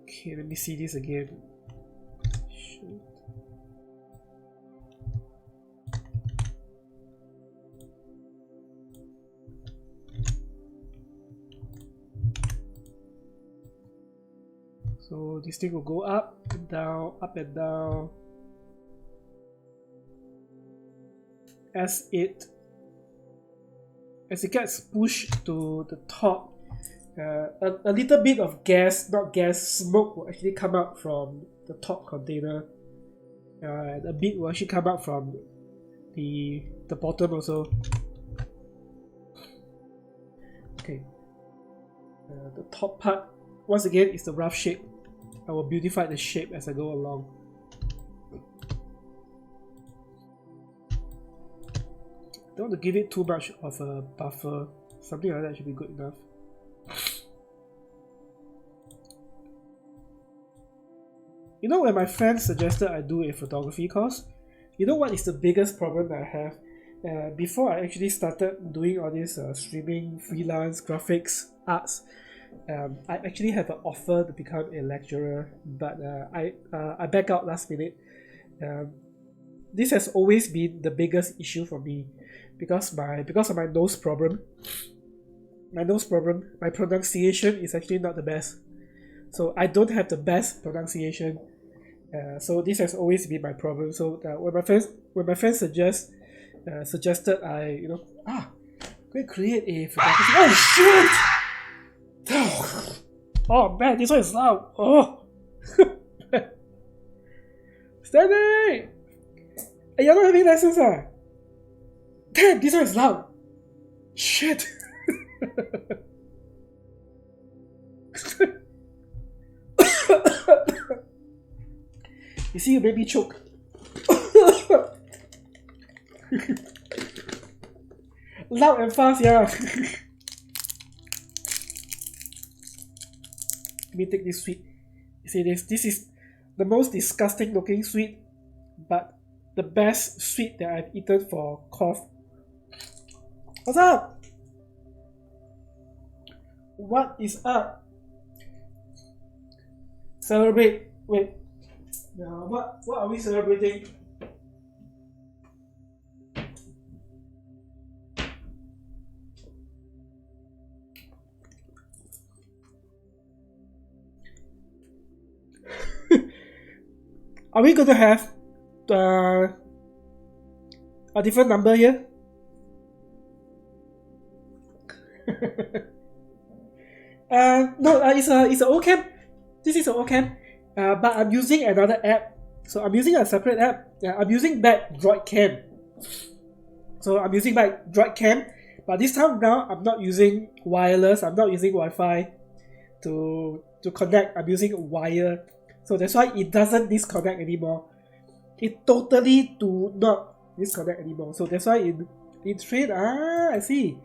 Okay, let me see this again. Shoot. So this thing will go up and down, up and down as it gets pushed to the top. A little bit of gas, not gas, smoke will actually come out from the top container, and a bit will actually come out from the bottom also. Okay, the top part once again is the rough shape. I will beautify the shape as I go along. Don't want to give it too much of a buffer. Something like that should be good enough. You know, when my friend suggested I do a photography course, you know what is the biggest problem that I have? Before I actually started doing all this streaming, freelance, graphics, arts, I actually have an offer to become a lecturer, but I back out last minute. This has always been the biggest issue for me because of my nose problem. My pronunciation is actually not the best. So I don't have the best pronunciation. So this has always been my problem. So when my friends suggested I go and create a photography. Oh shit! Oh man, this one is loud. Oh, Stanley! Hey, you're not having lessons, ah? Damn, this one is loud. Shit. You see, you made me choke. Loud and fast, yeah. Let me take this sweet. You see this? This is the most disgusting looking sweet, but the best sweet that I've eaten for cough. What's up? What is up? Celebrate. Wait. What are we celebrating? Are we going to have a different number here? No, it's a Ocam. This is an Ocam. But I'm using another app. So I'm using a separate app. I'm using back DroidCam. So I'm using back DroidCam. But this time now, I'm not using wireless. I'm not using Wi-Fi to connect. I'm using wire. So that's why it doesn't disconnect anymore. It totally do not disconnect anymore. So that's why in train, I see.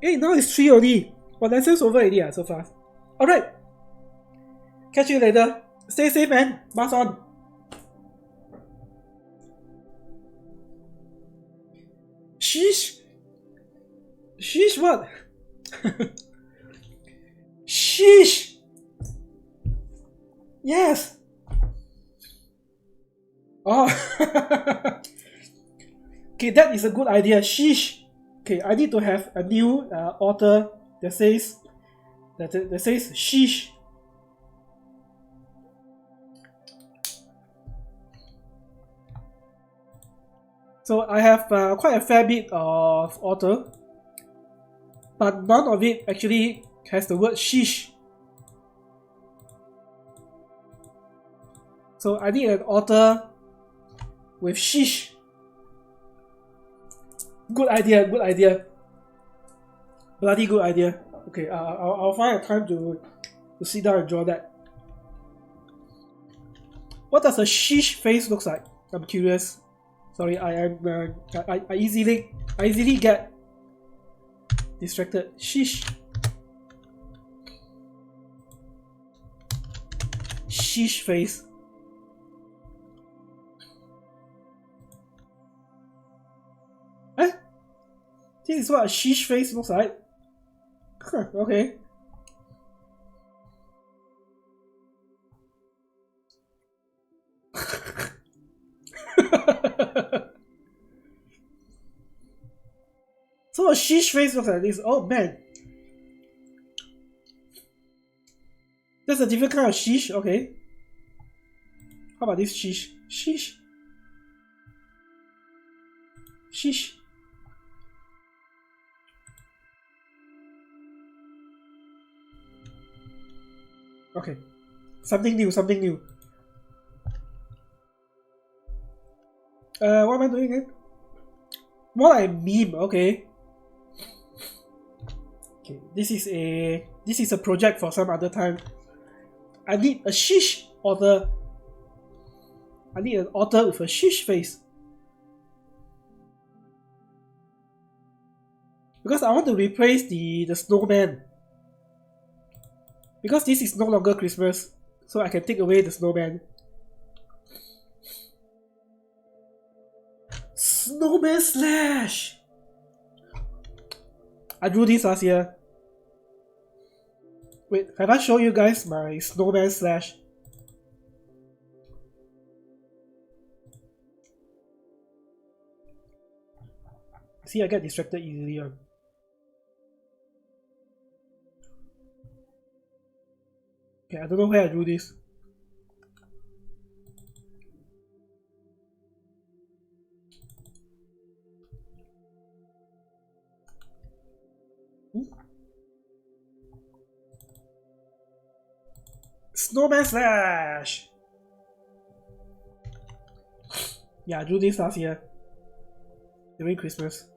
Hey, now it's 3 only. Well, lessons over already so fast. Alright. Catch you later. Stay safe, man. Mask on. Sheesh. Sheesh what? Sheesh. Yes. Oh. Okay, that is a good idea. Sheesh. Okay, I need to have a new author that says sheesh. So I have quite a fair bit of author, but none of it actually has the word sheesh. So I need an author with sheesh. Good idea, good idea. Bloody good idea. Okay, I'll find a time to to sit down and draw that. What does a sheesh face looks like? I'm curious. Sorry, I easily get distracted. Sheesh. Sheesh face. Eh? This is what a sheesh face looks like. Huh, okay. So a sheesh face looks like this. Oh man. That's a different kind of sheesh, okay. How about this sheesh? Sheesh. Sheesh. Okay. Something new, something new. What am I doing again? More like a meme, okay. Okay, this is a project for some other time. I need a sheesh author. I need an author with a sheesh face. Because I want to replace the snowman. Because this is no longer Christmas, so I can take away the snowman. Snowman slash! I drew this last year. Wait, have I shown you guys my snowman slash? See, I get distracted easily. Okay, I don't know where I drew this. Snowman slash! Yeah, I drew this last year during Christmas.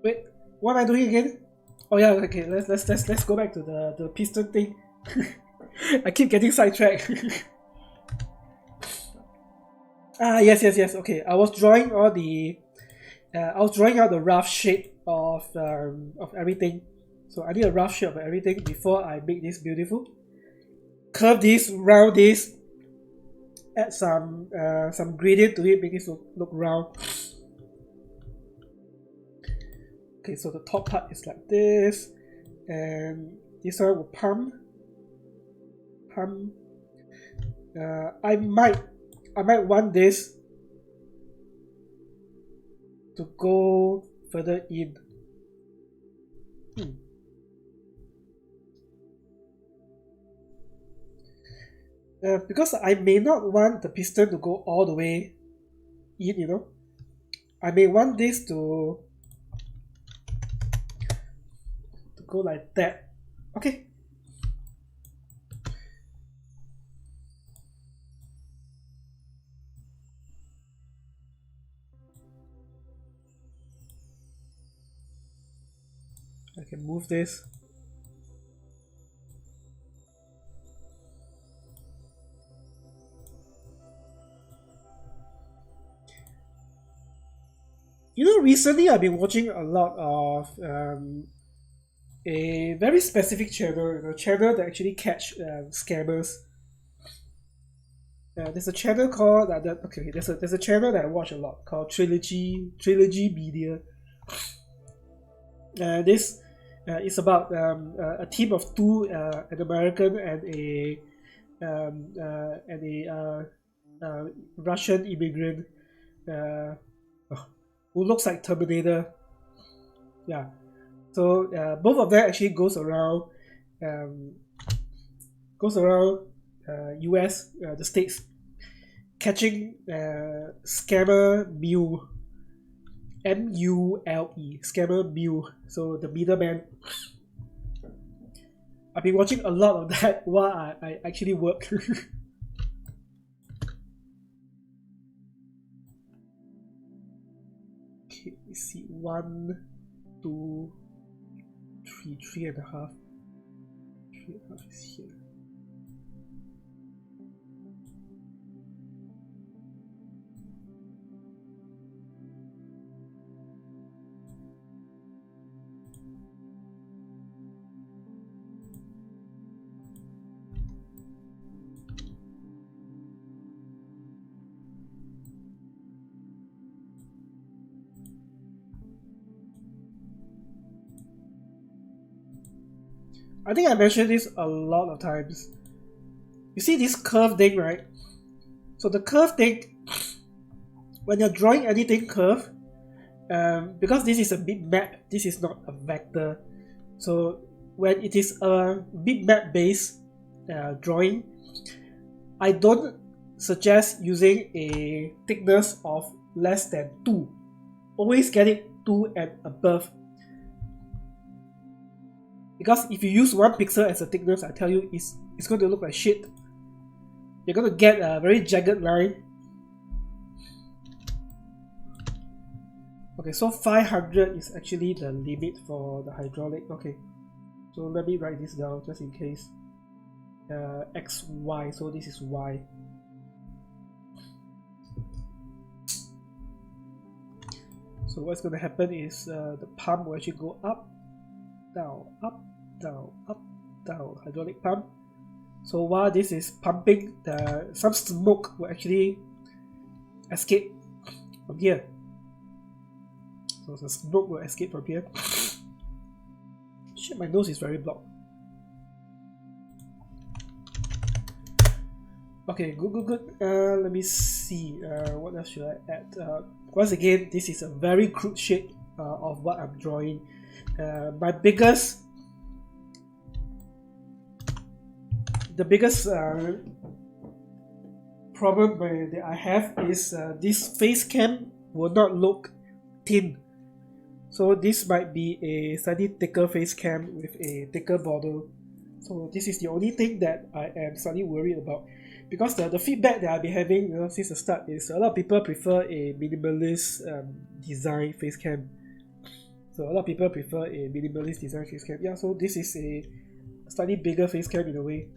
Wait, what am I doing again? Oh yeah, okay. Let's go back to the piston thing. I keep getting sidetracked. Yes. Okay, I was drawing all the. I was drawing out the rough shape of everything. So I need a rough shape of everything before I make this beautiful. Curve this, round this. Add some gradient to it, make it look round. Okay, so the top part is like this, and this one will pump. I might want this to go further in. Because I may not want the piston to go all the way in, you know. I may want this to go like that. Okay. I can move this. You know, recently I've been watching a lot of a very specific channel, a channel that actually catch scammers. There's a channel called there's a channel that I watch a lot called Trilogy Media. This is about a team of two, an American and a Russian immigrant who looks like Terminator. Yeah. So both of them actually goes around US, the States, catching scammer mule, MULE, scammer mule. So the middleman. I've been watching a lot of that while I actually work. Okay, let's see. 1, 2, 3. be 3.5. 3.5 is here. I think I mentioned this a lot of times. You see this curve thing, right? So the curve thing, when you're drawing anything curve, because this is a bitmap, this is not a vector. So when it is a bitmap based drawing, I don't suggest using a thickness of less than 2. Always get it 2 and above. Because if you use 1 pixel as a thickness, I tell you, it's going to look like shit. You're going to get a very jagged line. Okay, so 500 is actually the limit for the hydraulic. Okay, so let me write this down just in case. X, Y, so this is Y. So what's going to happen is the pump will actually go up, down, up, down, up, down, hydraulic pump. So while this is pumping, some smoke will actually escape from here. So the smoke will escape from here. Shit, my nose is very blocked. Okay, good. Let me see. What else should I add? Once again, this is a very crude shape of what I'm drawing. The biggest problem that I have is this face cam will not look thin. So this might be a slightly thicker face cam with a thicker border. So this is the only thing that I am slightly worried about. Because the feedback that I've been having since the start is a lot of people prefer a minimalist design face cam. So a lot of people prefer a minimalist design face cam. Yeah, so this is a slightly bigger face cam in a way.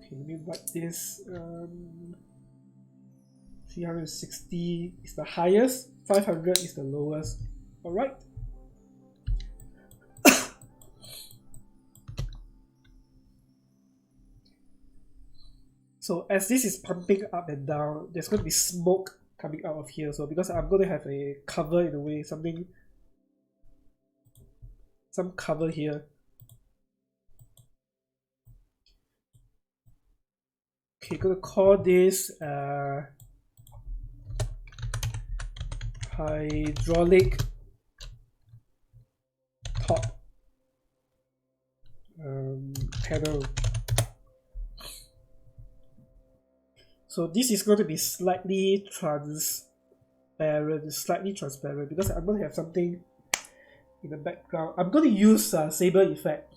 Okay, let me write this. 360 is the highest, 500 is the lowest. Alright. So as this is pumping up and down, there's going to be smoke coming out of here. So because I'm going to have a cover in a way, some cover here. Okay, going to call this hydraulic top panel. So this is going to be slightly transparent because I'm going to have something in the background. I'm going to use saber effect.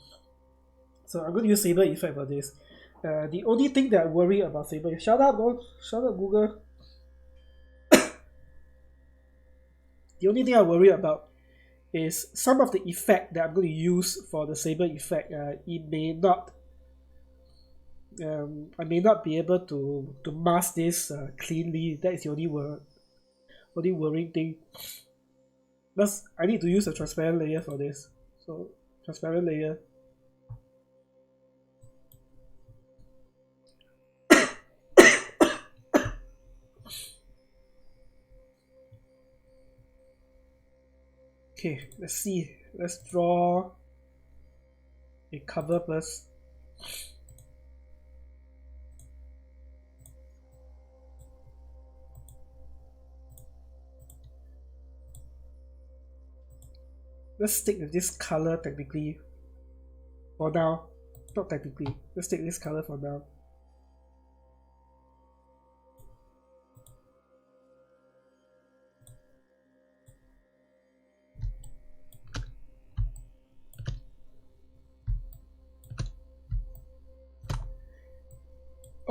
So I'm going to use saber effect for this. The only thing that I worry about saber is shut up Google. The only thing I worry about is some of the effect that I'm going to use for the saber effect. It may not. I may not be able to mask this cleanly. That is the only worrying thing. Plus, I need to use a transparent layer for this. So, transparent layer. Okay, let's see. Let's draw a cover first. Let's stick with this color technically for now. Not technically. Let's take this color for now.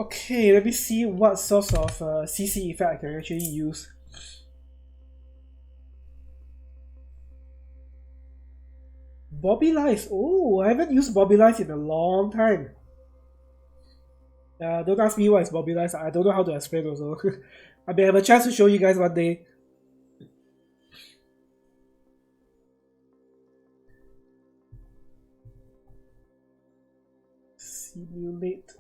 Okay, let me see what sorts of CC effect I can actually use. Bobby lights. Oh, I haven't used Bobby lights in a long time. Don't ask me what is Bobby lights. I don't know how to explain also. I may have a chance to show you guys one day. Simulate.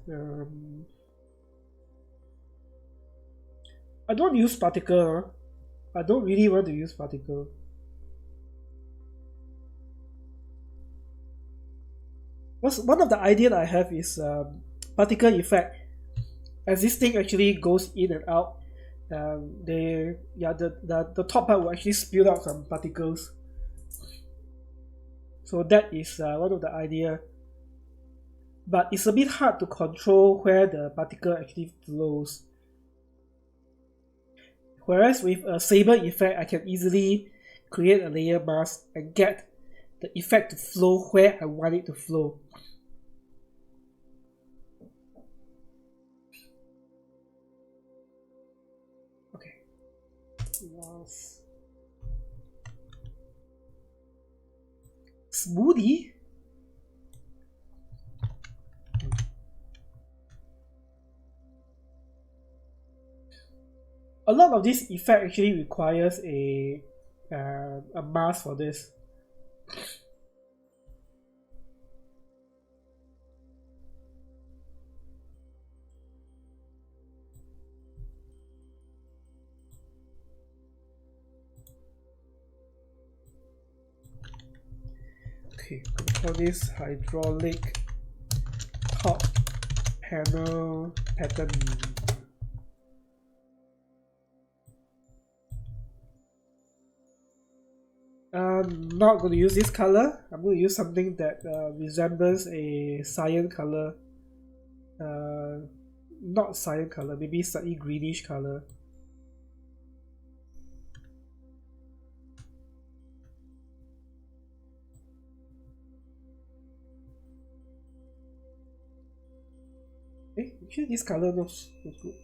I don't use particle. Huh? I don't really want to use particle. One of the ideas I have is particle effect. As this thing actually goes in and out, the top part will actually spew out some particles. So that is one of the idea. But it's a bit hard to control where the particle actually flows. Whereas with a saber effect, I can easily create a layer mask and get the effect to flow where I want it to flow. Okay. Smoothie? A lot of this effect actually requires a mask for this. Okay, call this hydraulic top panel pattern. I'm not going to use this color. I'm going to use something that resembles a cyan color. Not cyan color, maybe slightly greenish color. Actually this color looks good.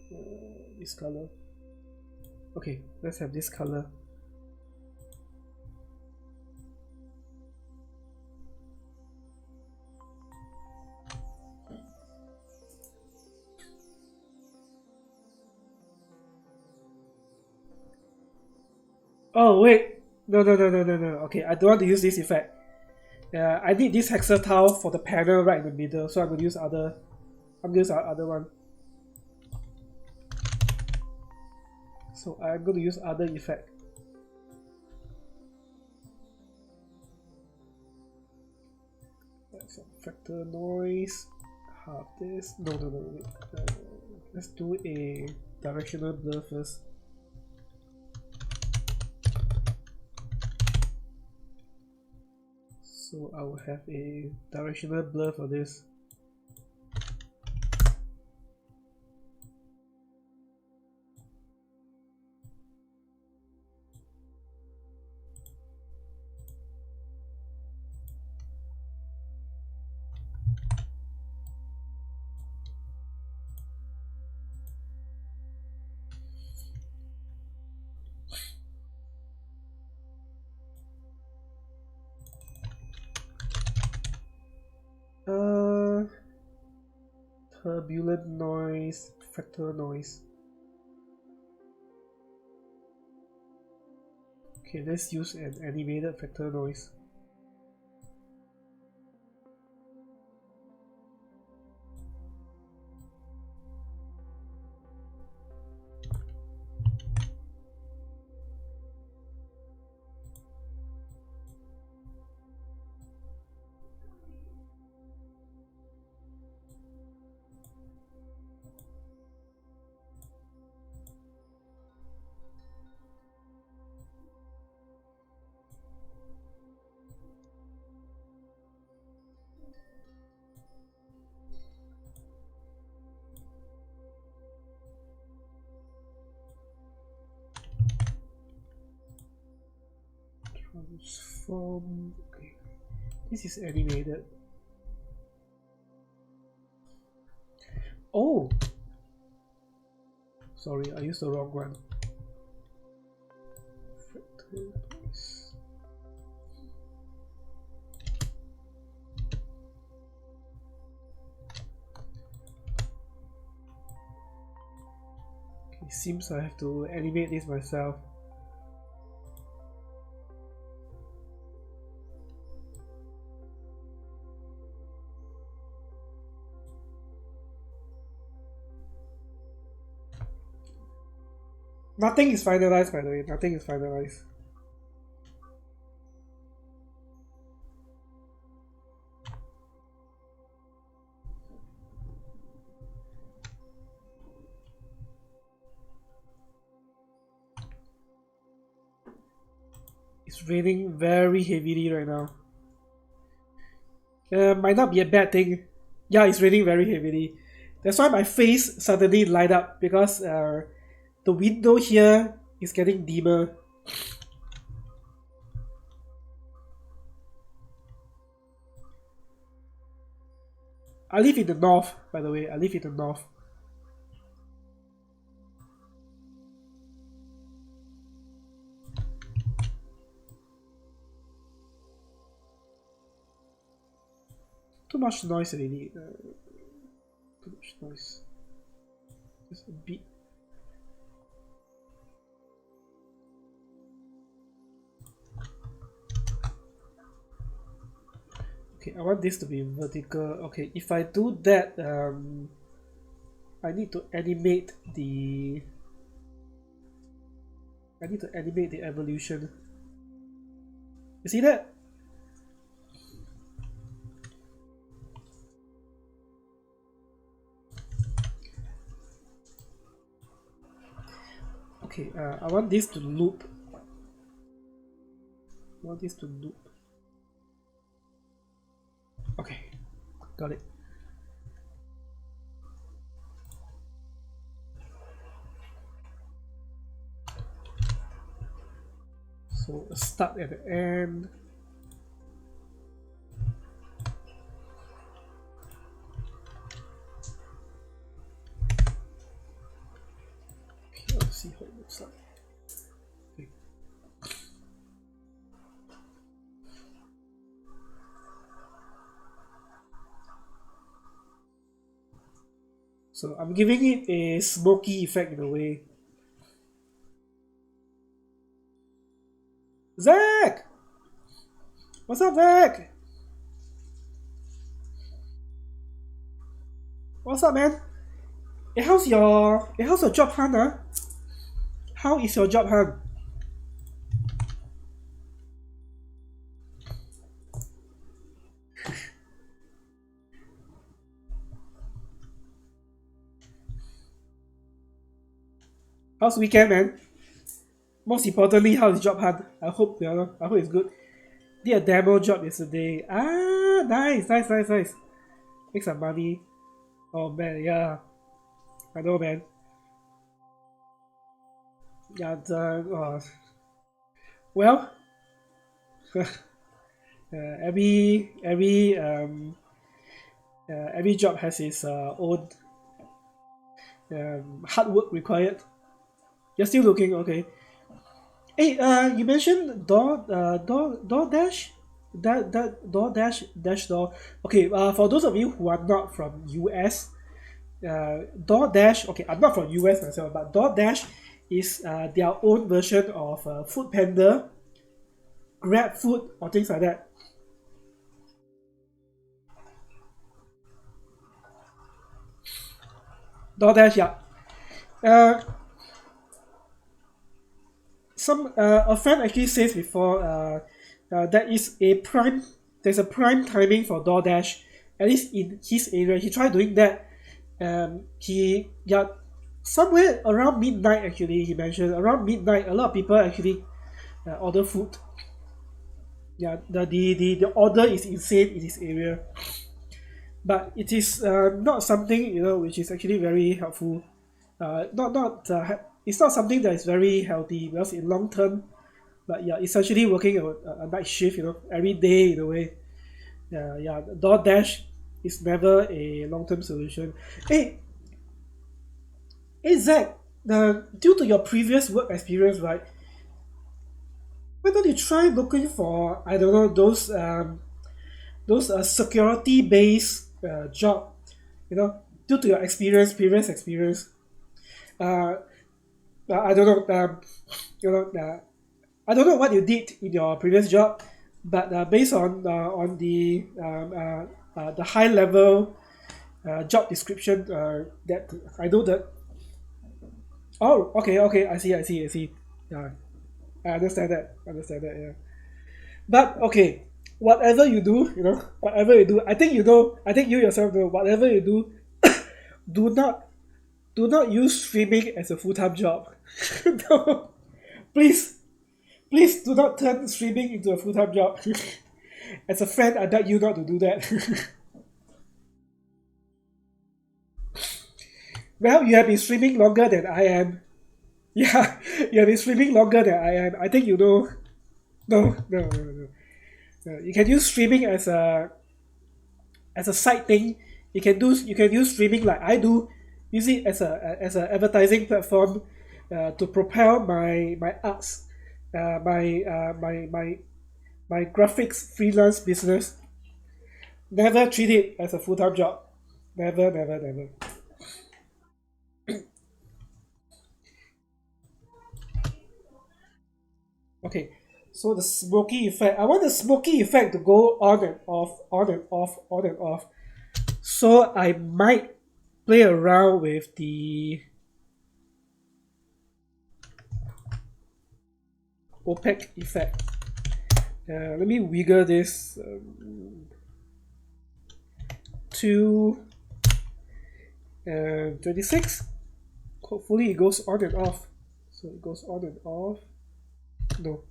This color. Okay, let's have this color. Oh wait, no. Okay, I don't want to use this effect. I need this hexa tile for the panel right in the middle, so I'm going to use other. I'm going to use our other one. So I'm going to use other effect. That's a factor noise. Half this. No, wait. Let's do a directional blur first. So I will have a directional blur for this. Turbulent noise, factor noise. Okay, let's use an animated factor noise. Transform. Okay, this is animated. Oh, Sorry, I used the wrong one. It seems I have to animate this myself. Nothing is finalized, by the way. Nothing is finalized. It's raining very heavily right now. Might not be a bad thing. Yeah, it's raining very heavily. That's why my face suddenly light up because the window here is getting dimmer. I live in the north, by the way. I live in the north. Too much noise already. Too much noise. Just a bit. Okay, I want this to be vertical. Okay, if I do that, I need to animate the evolution. You see that? Okay, I want this to loop. Okay, got it. So start at the end. Okay, let's see how it looks like. Okay. So I'm giving it a smoky effect in a way. Zach! What's up, Zach? What's up, man? Hey, how's your job hunt, huh? How is your job hunt? How's weekend, man? Most importantly, how's job hunt? I hope it's good. Did a demo job yesterday. Ah, nice. Make some money. Oh man, yeah. I know, man. Yeah, well, every job has its own hard work required. You're still looking, okay. Hey, you mentioned DoorDash? Dash Door. Okay, for those of you who are not from US, DoorDash, okay, I'm not from US myself, but DoorDash is their own version of Food Panda, Grab Food, or things like that. DoorDash, yeah. A friend actually says before there's a prime timing for DoorDash, at least in his area. He tried doing that. He got somewhere around midnight. Actually, he mentioned around midnight. A lot of people actually order food. Yeah, the order is insane in this area, but it is not something which is actually very helpful. It's not something that is very healthy because in long term, but yeah, essentially working a night shift, every day in a way. Yeah, DoorDash is never a long term solution. Hey, Zach, due to your previous work experience, right? Why don't you try looking for, I don't know, those security based job, you know, due to your experience, previous experience. Uh, I don't know, you know, I don't know what you did in your previous job, but based on the high level job description that I know that. Oh, okay, okay, I see. Yeah, I understand that. Understand that. Yeah. But okay, whatever you do, you know, whatever you do, I think you know. I think you yourself know. Whatever you do, do not use streaming as a full time job. No, please, please do not turn streaming into a full time job. As a friend, I beg you not to do that. Well, you have been streaming longer than I am. Yeah, you have been streaming longer than I am. I think you know. No. You can use streaming as a side thing. You can use streaming like I do. Use it as a advertising platform to propel my arts, my graphics freelance business. Never treat it as a full time job. Never. Okay, so the smoky effect. I want the smoky effect to go on and off, on and off, on and off. So I might play around with the opaque effect. Let me wiggle this to 26. Hopefully it goes on and off. So it goes on and off. No.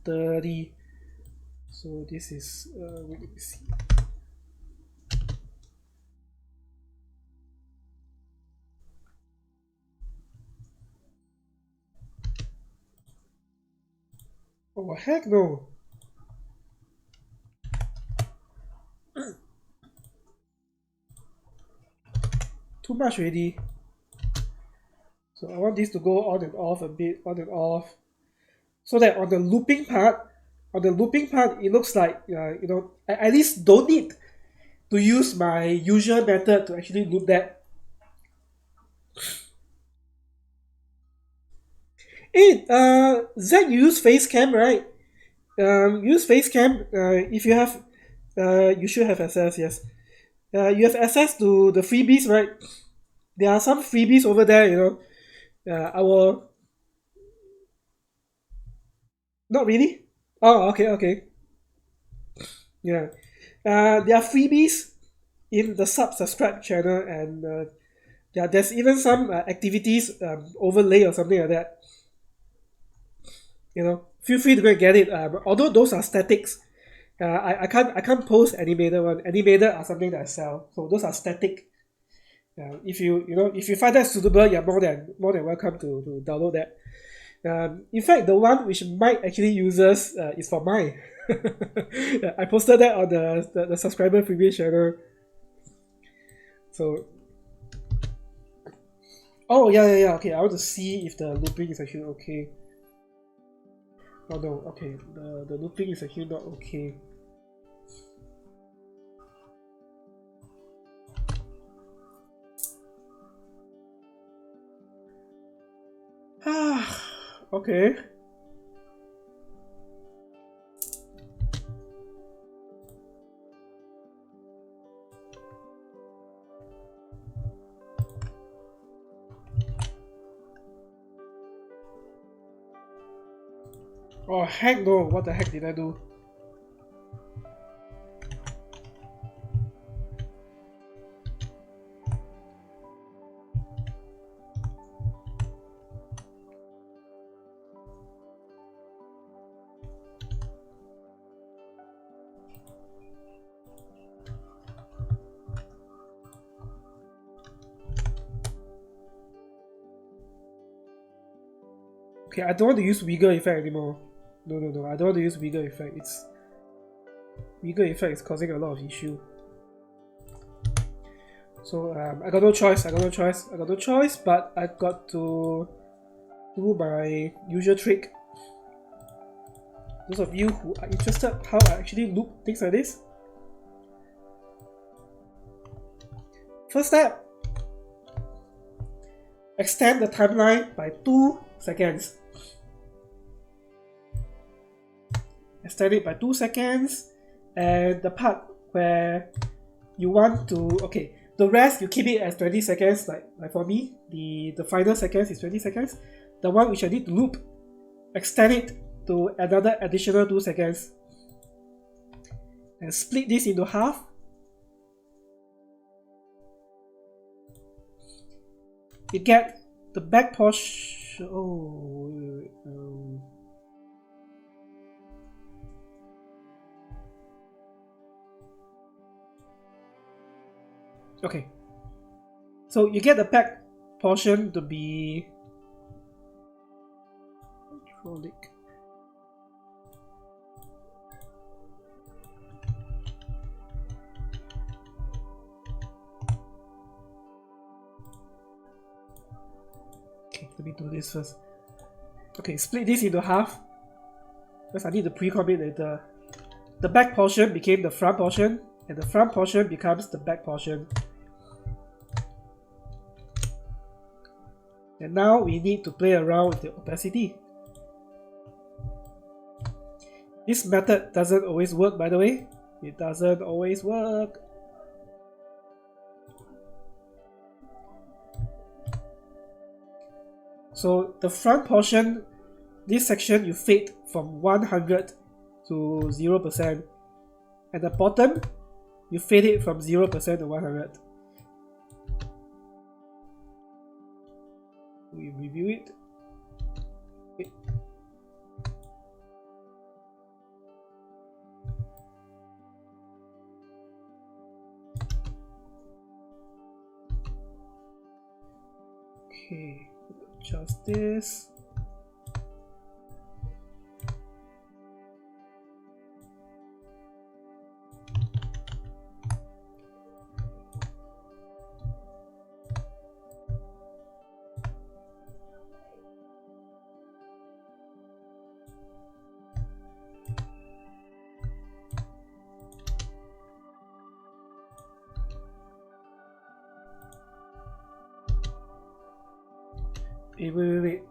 $30. So this is wait, let me see. Oh heck no. Too much already. So I want this to go on and off a bit, on and off. So that on the looping part, it looks like you know, I at least don't need to use my usual method to actually loop that. Hey, Zach, you use Facecam, right? Use Facecam. If you have, you should have access. Yes. You have access to the freebies, right? There are some freebies over there. You know, I will. Not really. Oh, okay. Yeah. There are freebies in the subscribe channel, and yeah, there's even some activities overlay or something like that. You know, feel free to go and get it. Although those are statics, I can't post animated one. Animated are something that I sell, so those are static. If you find that suitable, you're more than welcome to download that. In fact, the one which Mike actually uses is for mine. I posted that on the subscriber preview channel. So, oh yeah. Okay, I want to see if the looping is actually okay. Oh no, okay, the looping is actually not okay. Okay. Oh heck no, what the heck did I do? Okay, I don't want to use wiggle effect anymore. No, I don't want to use wiggle effect. Wiggle effect is causing a lot of issue. So I got no choice. But I got to do my usual trick. Those of you who are interested how I actually loop things like this. First step, extend the timeline by 2 seconds. Extend it by 2 seconds, and the part where you want to, okay, the rest you keep it as 20 seconds, like for me, the final seconds is 20 seconds. The one which I need to loop, extend it to another additional 2 seconds. And split this into half. You get the back portion. Oh, wait. Okay. So you get the back portion to be hydraulic. Okay, let me do this first. Okay, split this into half because I need to pre-comp it later. The back portion became the front portion, and the front portion becomes the back portion. And now we need to play around with the opacity. This method doesn't always work, by the way. It doesn't always work. So the front portion, this section you fade from 100 to 0%, and the bottom you fade it from 0% to 100. We review it. Wait. Okay, adjust this. Wait.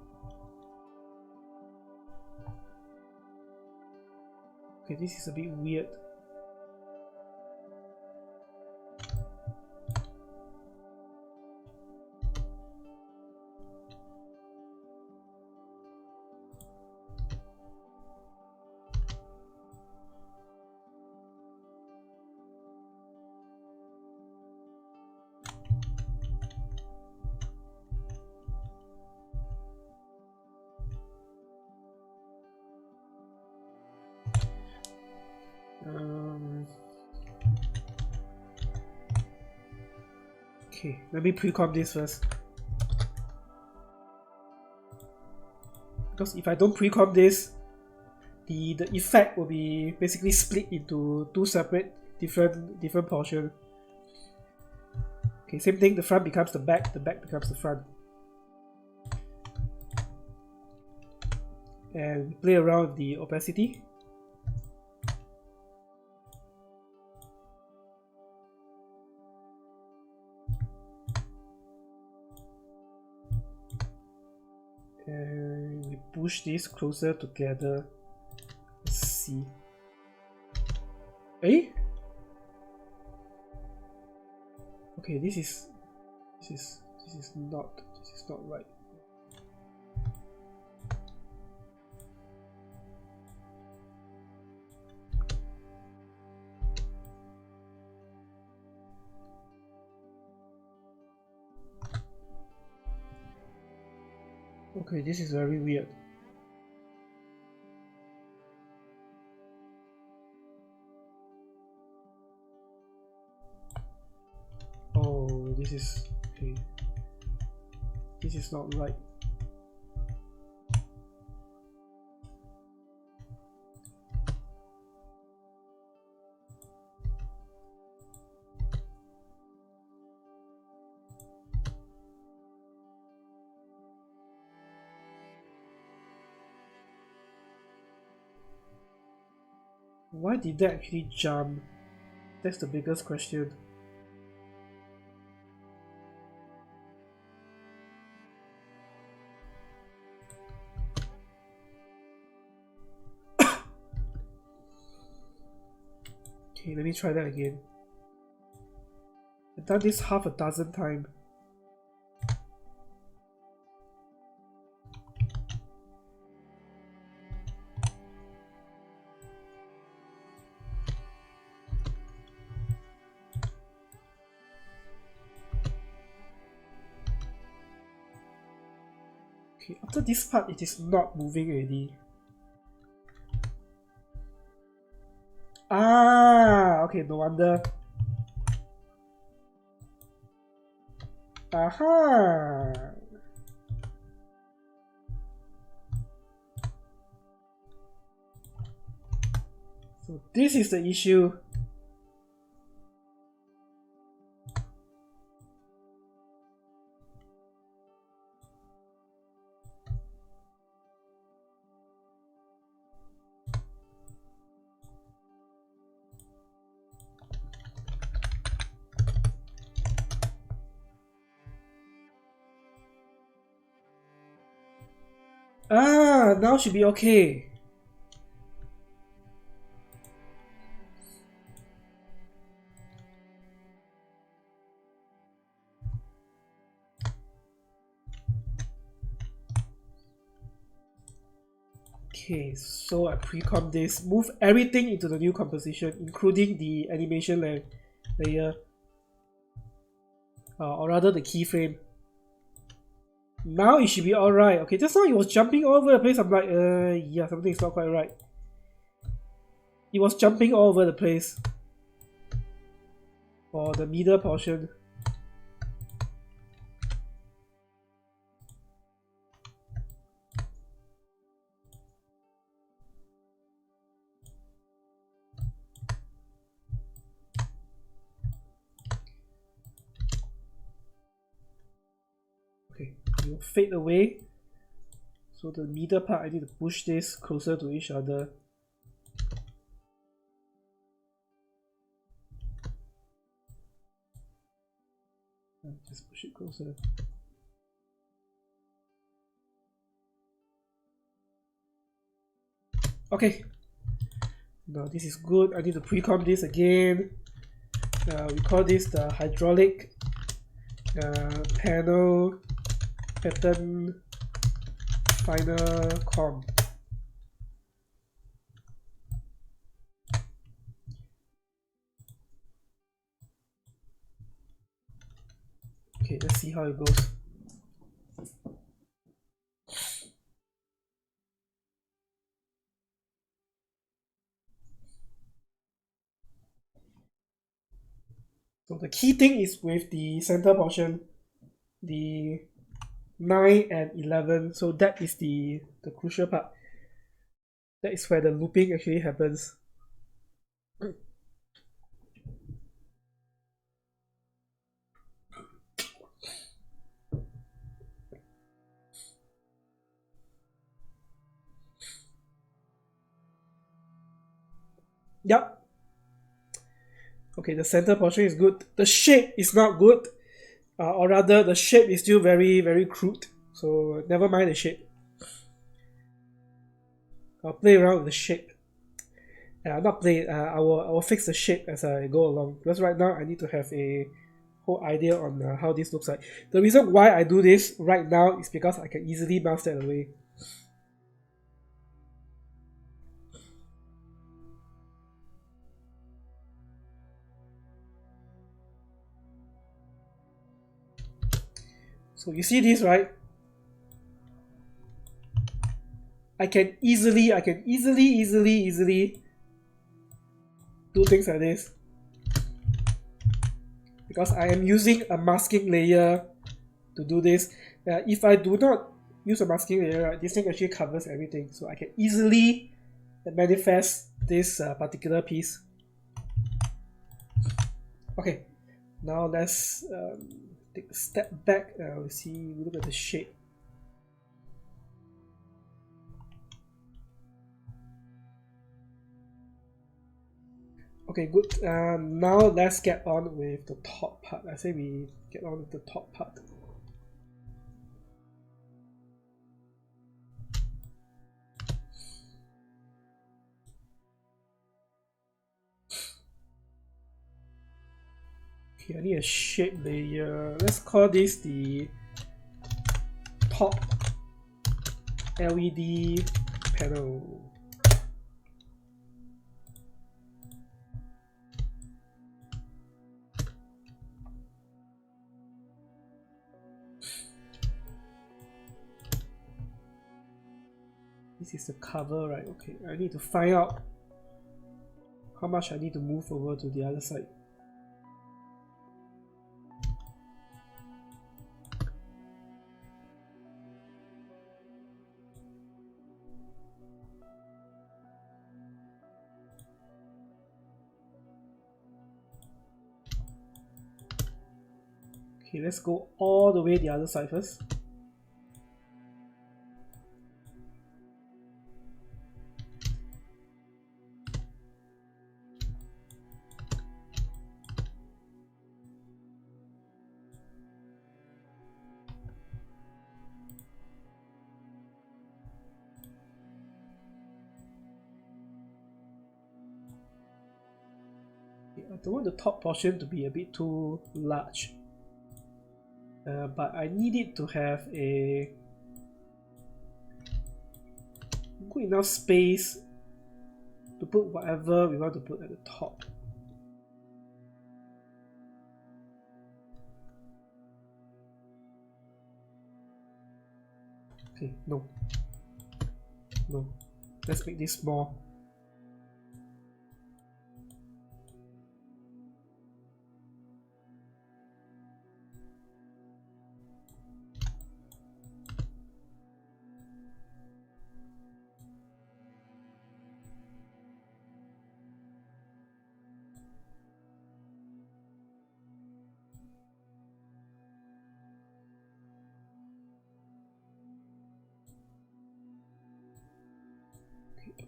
Okay, this is a bit weird. Okay, let me pre-comp this first. Because if I don't pre-comp this, the effect will be basically split into two separate different portions. Okay, same thing, the front becomes the back becomes the front. And play around with the opacity. And we push this closer together. Let's see. Eh? Okay, this is not right. Okay, this is very weird. Oh, this is okay. This is not right. Why did that actually jump? That's the biggest question. Okay, let me try that again. I've done this half a dozen times. Okay, after this part, it is not moving already. Ah, okay, no wonder. Aha! So this is the issue. Ah, now should be okay. Okay, so I pre-comp this, move everything into the new composition, including the animation layer, or rather the keyframe. Now it should be alright. Okay, just now it was jumping all over the place. I'm like, yeah, something is not quite right. It was jumping all over the place for the middle portion. Okay, it will fade away. So the middle part, I need to push this closer to each other. Just push it closer. Okay. Now this is good. I need to pre-comp this again. We call this the hydraulic panel pattern final comp. Okay, let's see how it goes. So the key thing is with the center portion, the 9 and 11. So that is the crucial part. That is where the looping actually happens. Yep. Okay, the center portion is good. The shape is not good. Or rather, the shape is still very, very crude. So never mind the shape. I'll play around with the shape. Not play, I will fix the shape as I go along. Because right now I need to have a whole idea on how this looks like. The reason why I do this right now is because I can easily mouse that away. So you see this, right? I can easily do things like this because I am using a masking layer to do this. If I do not use a masking layer, right, this thing actually covers everything, so I can easily manifest this particular piece. Okay, now let's take a step back. We see, we look at the shape. Okay, good. Now let's get on with the top part. I say we get on with the top part. Okay, I need a shape layer. Let's call this the top LED panel. This is the cover, right? Okay, I need to find out how much I need to move over to the other side. Okay, let's go all the way the other side first. I don't want the top portion to be a bit too large, but I need it to have a good enough space to put whatever we want to put at the top. Okay, no, let's make this small.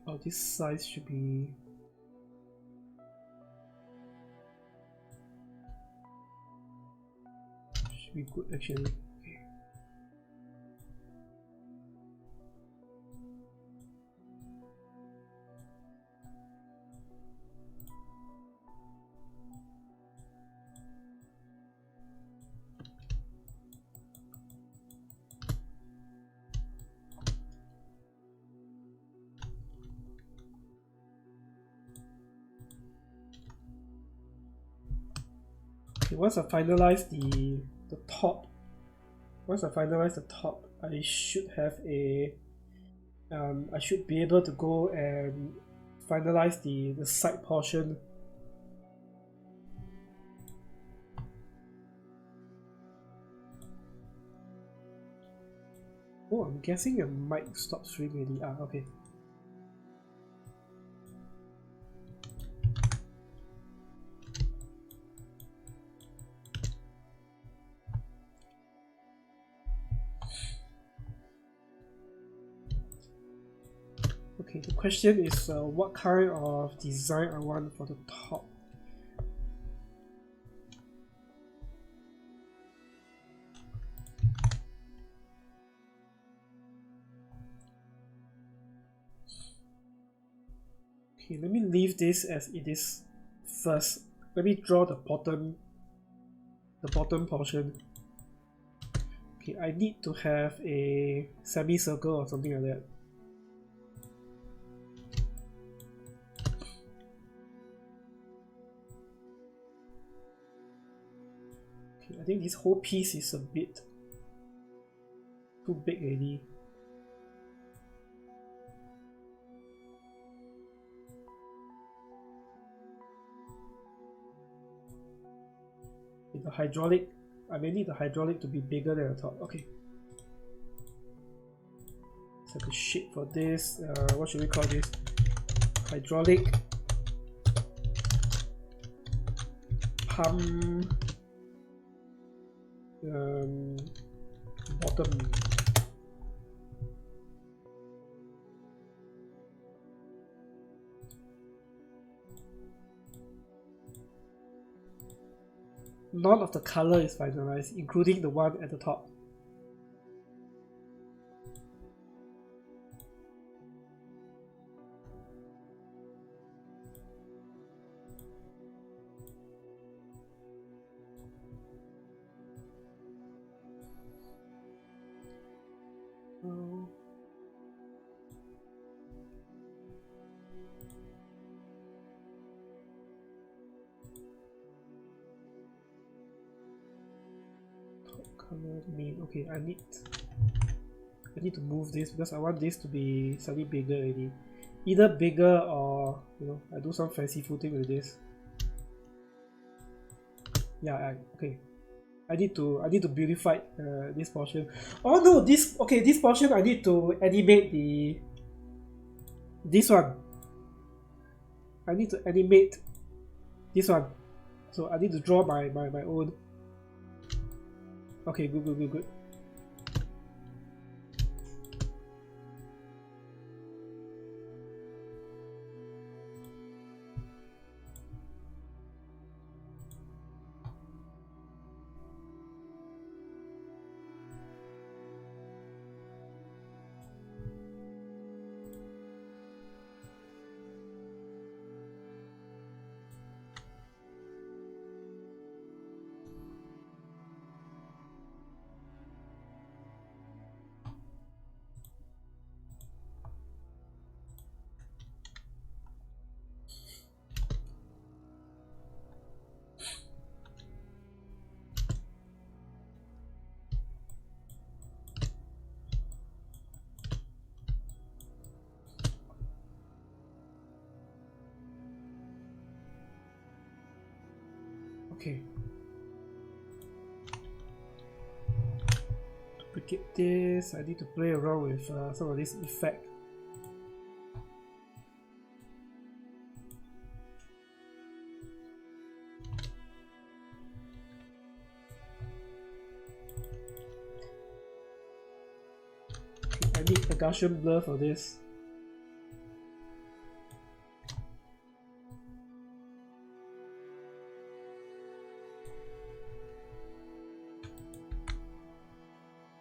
About this size should be good actually. Okay. Okay, once I finalize the top, I should have a I should be able to go and finalize the side portion. Oh, I'm guessing your mic stopped streaming already. Okay. Okay, the question is what kind of design I want for the top. Okay, let me leave this as it is first. Let me draw the bottom portion. Okay, I need to have a semicircle or something like that. I think this whole piece is a bit too big already. The hydraulic, I may need the hydraulic to be bigger than the top. Okay. It's like a shape for this. What should we call this? Hydraulic pump bottom. none of the color is finalized, including the one at the top. Color main. Okay, I need to move this because I want this to be slightly bigger already. Either bigger or I do some fanciful thing with this. Yeah, okay. I need to beautify this portion. Oh no, this portion I need to animate this one. I need to animate this one. So I need to draw my own. Okay, good. Okay. To duplicate this, I need to play around with some of this effect. Okay, I need a Gaussian blur for this.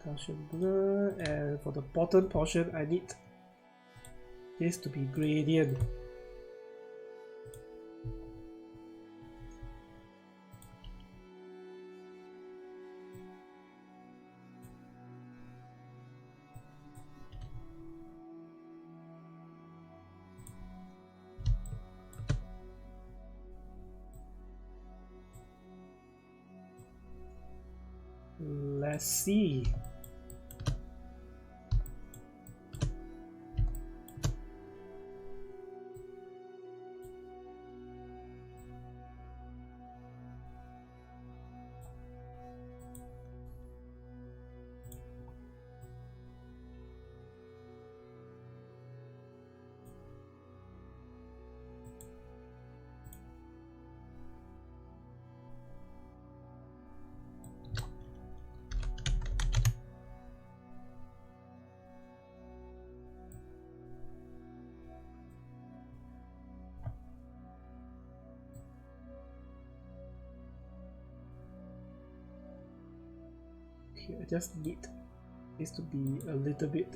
Gaussian blur, and for the bottom portion I need this to be gradient. Let's see. I just need this to be a little bit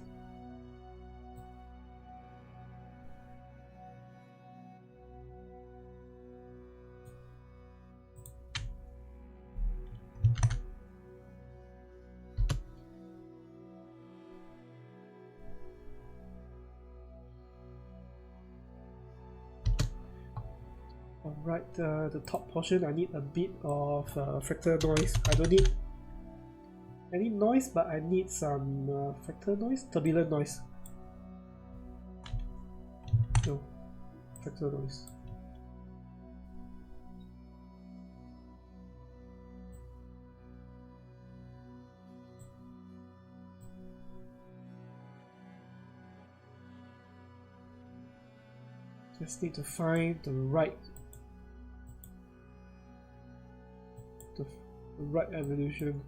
alright. The top portion I need a bit of fractal noise. I don't need any noise, but I need some fractal noise, turbulent noise. No, fractal noise. Just need to find the right evolution.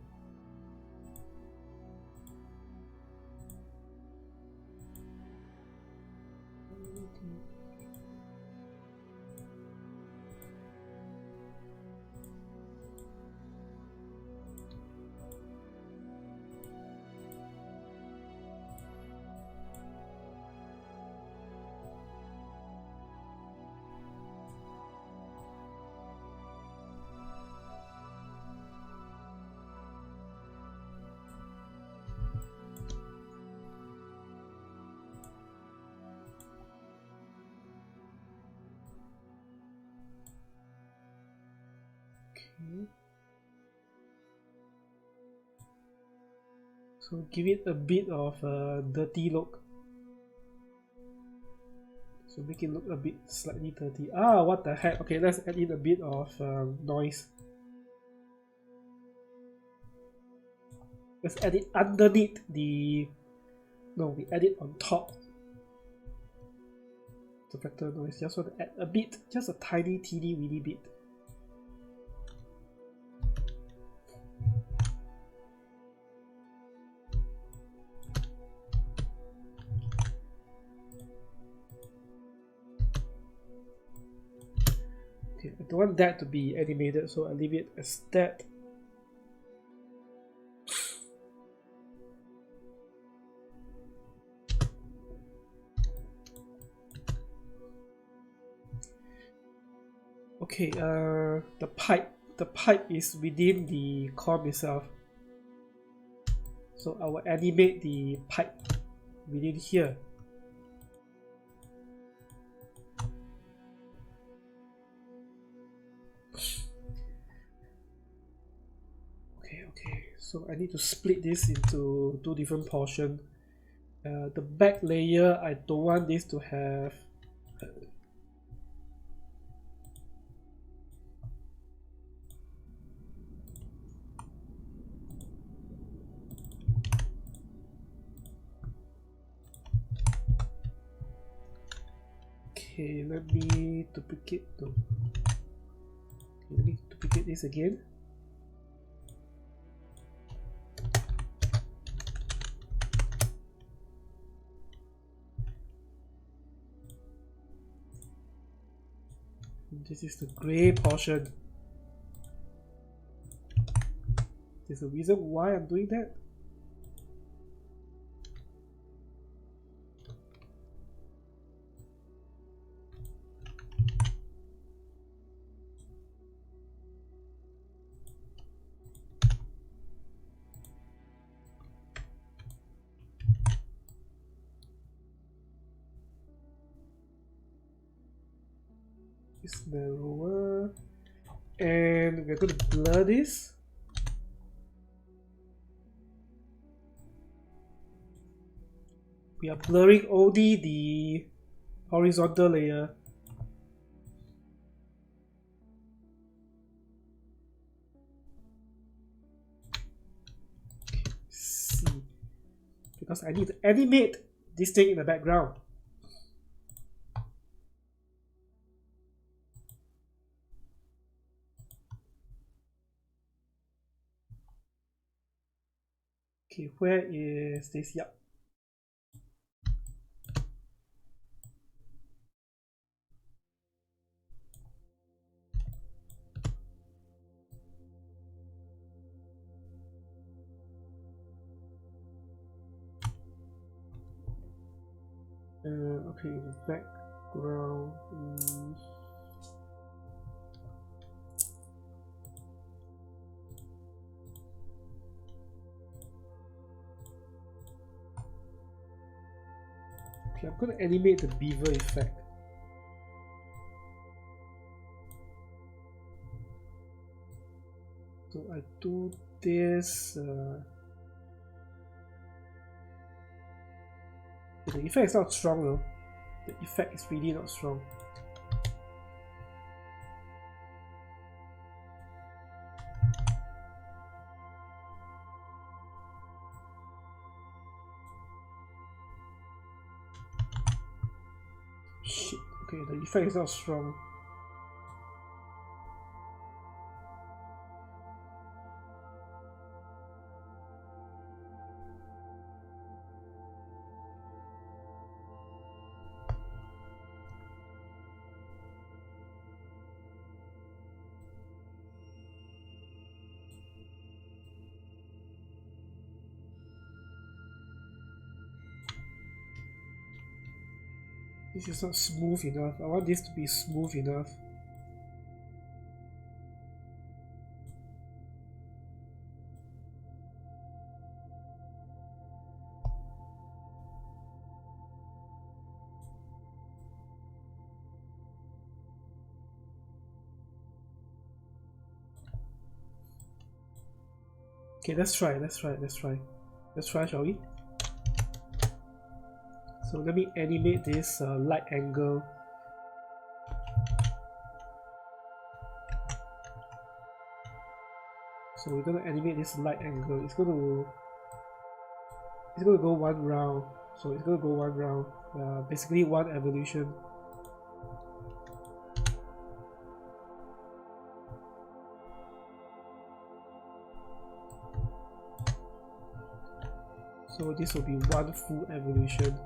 So give it a bit of a dirty look. So make it look a bit slightly dirty. Ah, what the heck? Okay, let's add in a bit of noise. Let's add it underneath the... No, we add it on top. The vector noise. Just want to add a bit, just a tiny, teeny, weeny bit. Okay, I don't want that to be animated, so I leave it as that. Okay, the pipe is within the com itself. So I will animate the pipe within here. Okay, so I need to split this into two different portions. The back layer, I don't want this to have okay, let me duplicate this again. This is the gray portion. There's a reason why I'm doing that. It's narrower, and we're going to blur this. We are blurring only the horizontal layer. See, because I need to animate this thing in the background. Okay, where is this? Yep. Okay, the background. Okay, I'm going to animate the beaver effect. So I do this. The effect is not strong though. The effect is really not strong. Shit. Okay, the effect is not strong. This is not smooth enough. I want this to be smooth enough. Okay, let's try, shall we? So let me animate this light angle. So we're gonna animate this light angle. It's gonna go one round. So it's gonna go one round. Basically one evolution. So this will be one full evolution.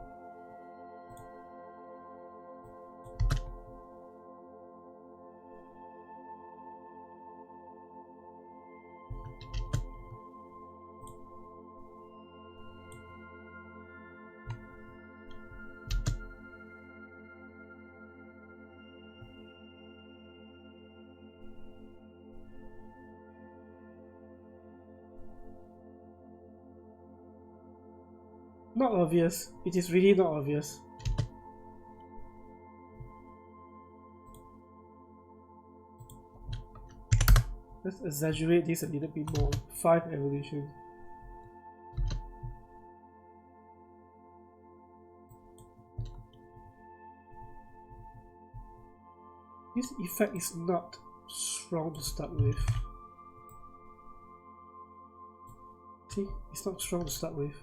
Not obvious. It is really not obvious. Let's exaggerate this a little bit more. 5 evolution. This effect is not strong to start with. See, it's not strong to start with.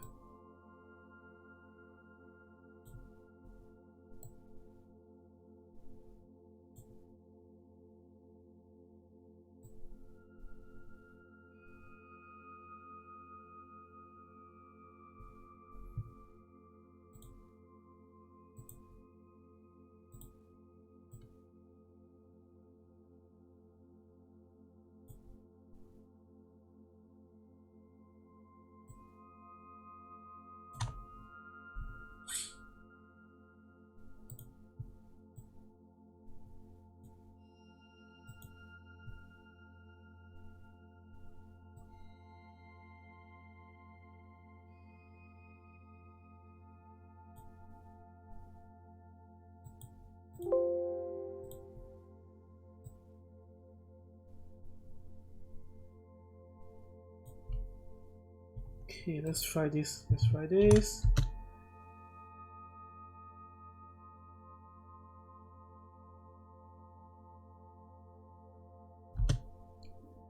Okay, let's try this.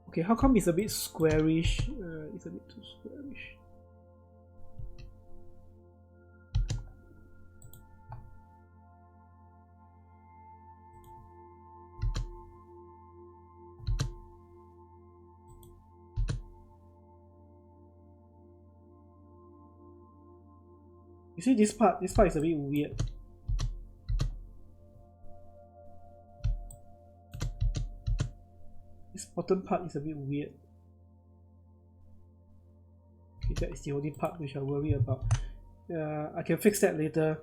Okay, how come it's a bit squarish? It's a bit too squarish. You see this part is a bit weird. This bottom part is a bit weird. Okay, that is the only part which I worry about. I can fix that later.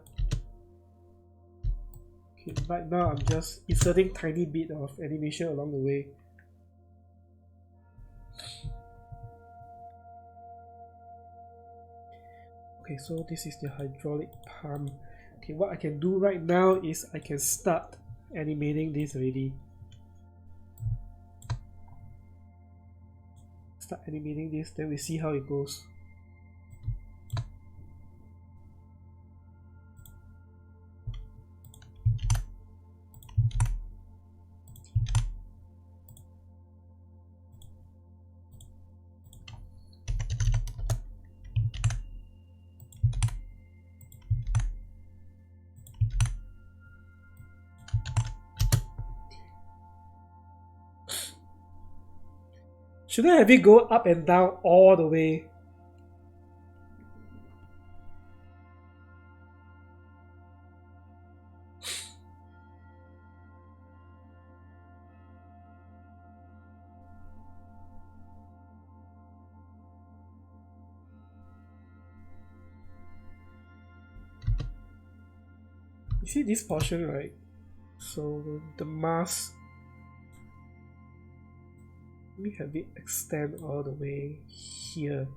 Okay, right now I'm just inserting tiny bit of animation along the way. Okay, so this is the hydraulic pump. Okay, what I can do right now is I can start animating this already. Start animating this, then we see how it goes. Should I have it go up and down all the way? You see this portion, right? So the mask, let me have it extend all the way here.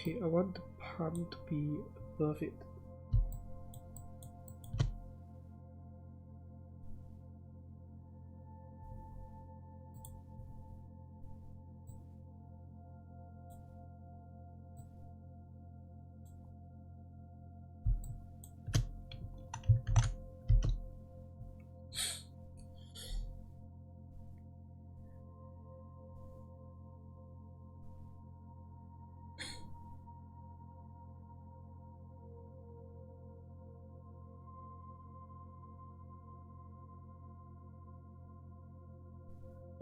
Okay, I want the palm to be above it.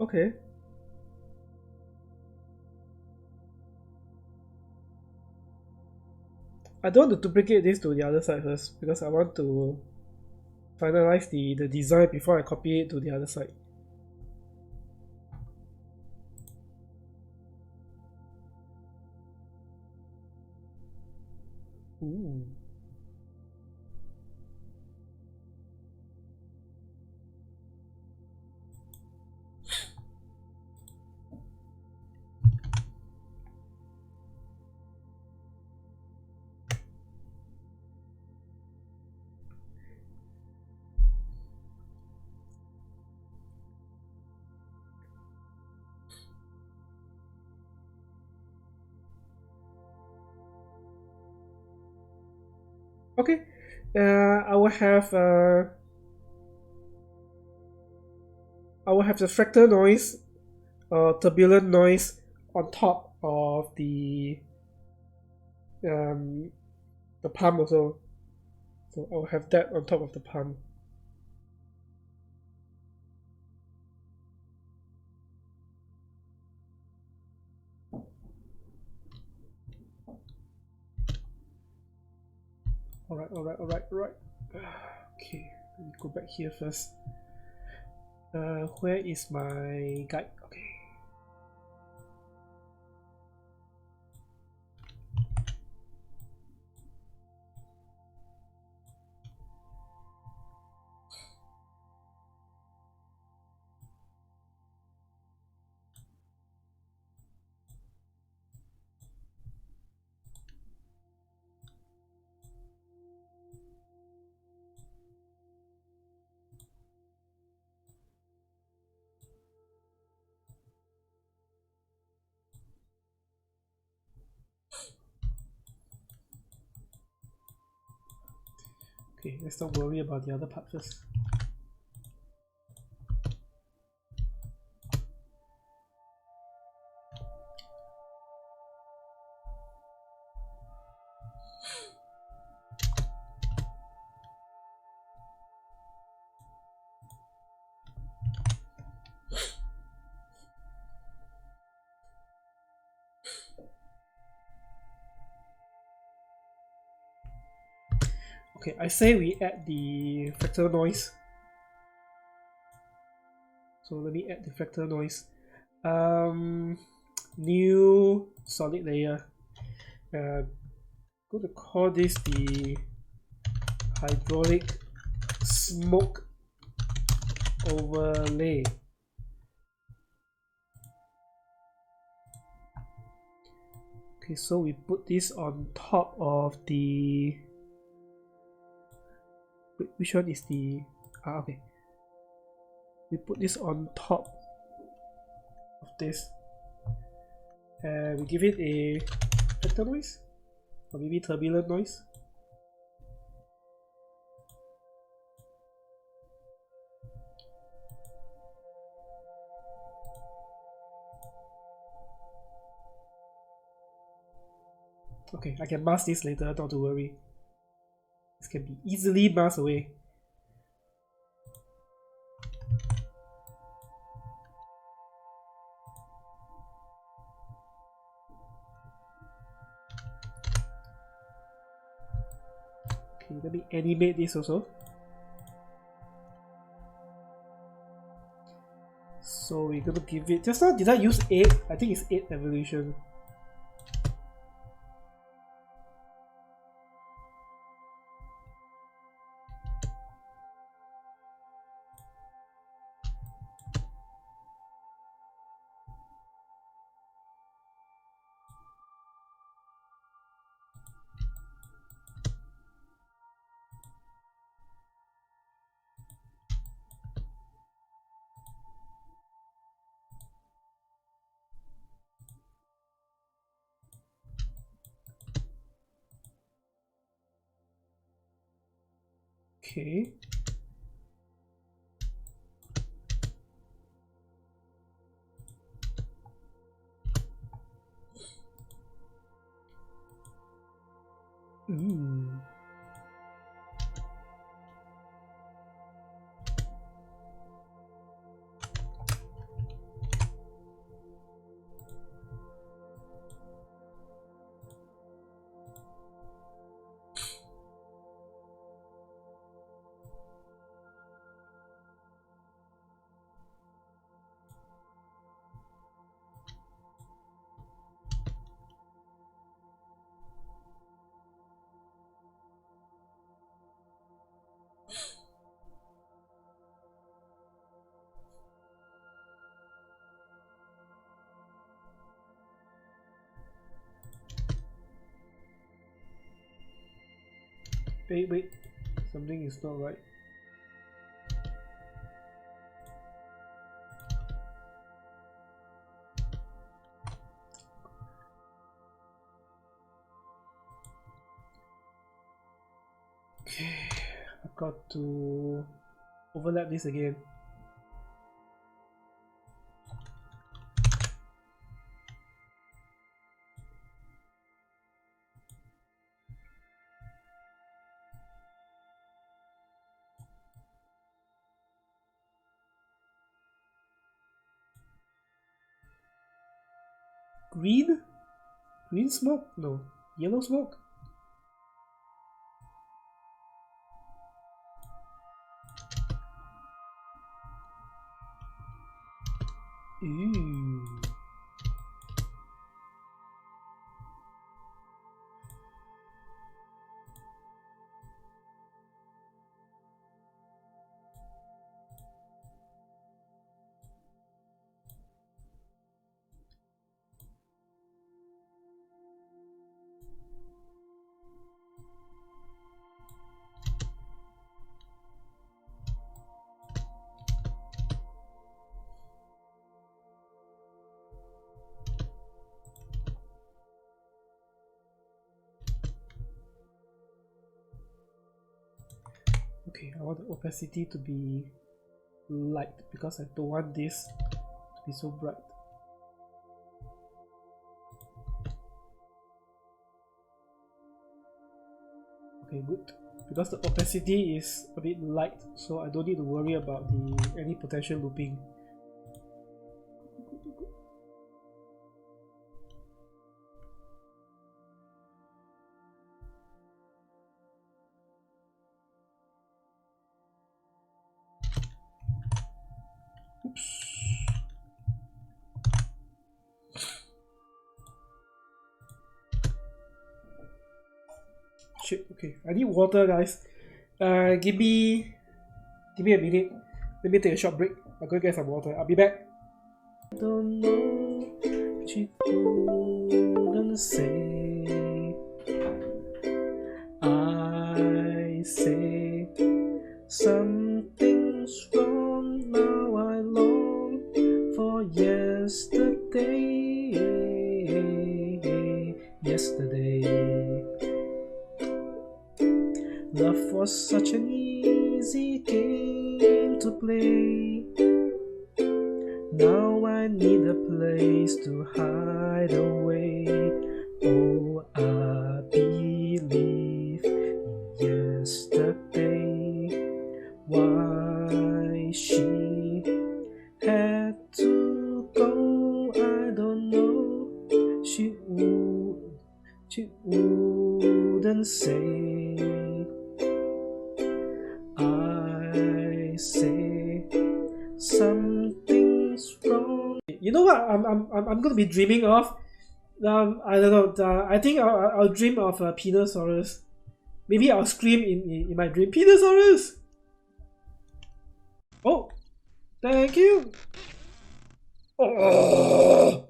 Okay. I don't want to duplicate this to the other side first because I want to finalize the design before I copy it to the other side. Ooh. Okay. I will have the fractal noise, turbulent noise on top of um, the palm also. So I'll have that on top of the palm. Alright. Okay, let me go back here first. Where is my guide? Okay. Okay, let's not worry about the other part first. Okay, I say we add the fractal noise. So let me add the fractal noise. New solid layer. Going to call this the hydraulic smoke overlay. Okay, so we put this on top of the. Which one is the? Okay. We put this on top of this, and we give it a vector noise, or maybe turbulent noise. Okay, I can mask this later, not to worry. This can be easily masked away. Okay, let me animate this also. So we're gonna give it. Just now, did I use 8? I think it's 8 evolution. Okay. Ooh. Wait. Something is not right. Okay, I've got to overlap this again. Green? Green smoke? No. Yellow smoke? Ooh. Okay, I want the opacity to be light because I don't want this to be so bright. Okay, good. Because the opacity is a bit light, so I don't need to worry about any potential looping. Oops. Shit, okay. I need water, guys. Give me a minute. Let me take a short break. I'll go get some water. I'll be back. Don't know what you couldn't say. I say something's wrong. Now I long for yesterday. Love was such an easy game to play. Now I need a place to hide away. Oh, I believe in yesterday. Why she had to go, I don't know. She wouldn't say. I say something's wrong. You know what? I'm gonna be dreaming of. I don't know. I think I'll dream of a Pinosaurus. Maybe I'll scream in my dream, Pinosaurus. Oh, thank you. Oh.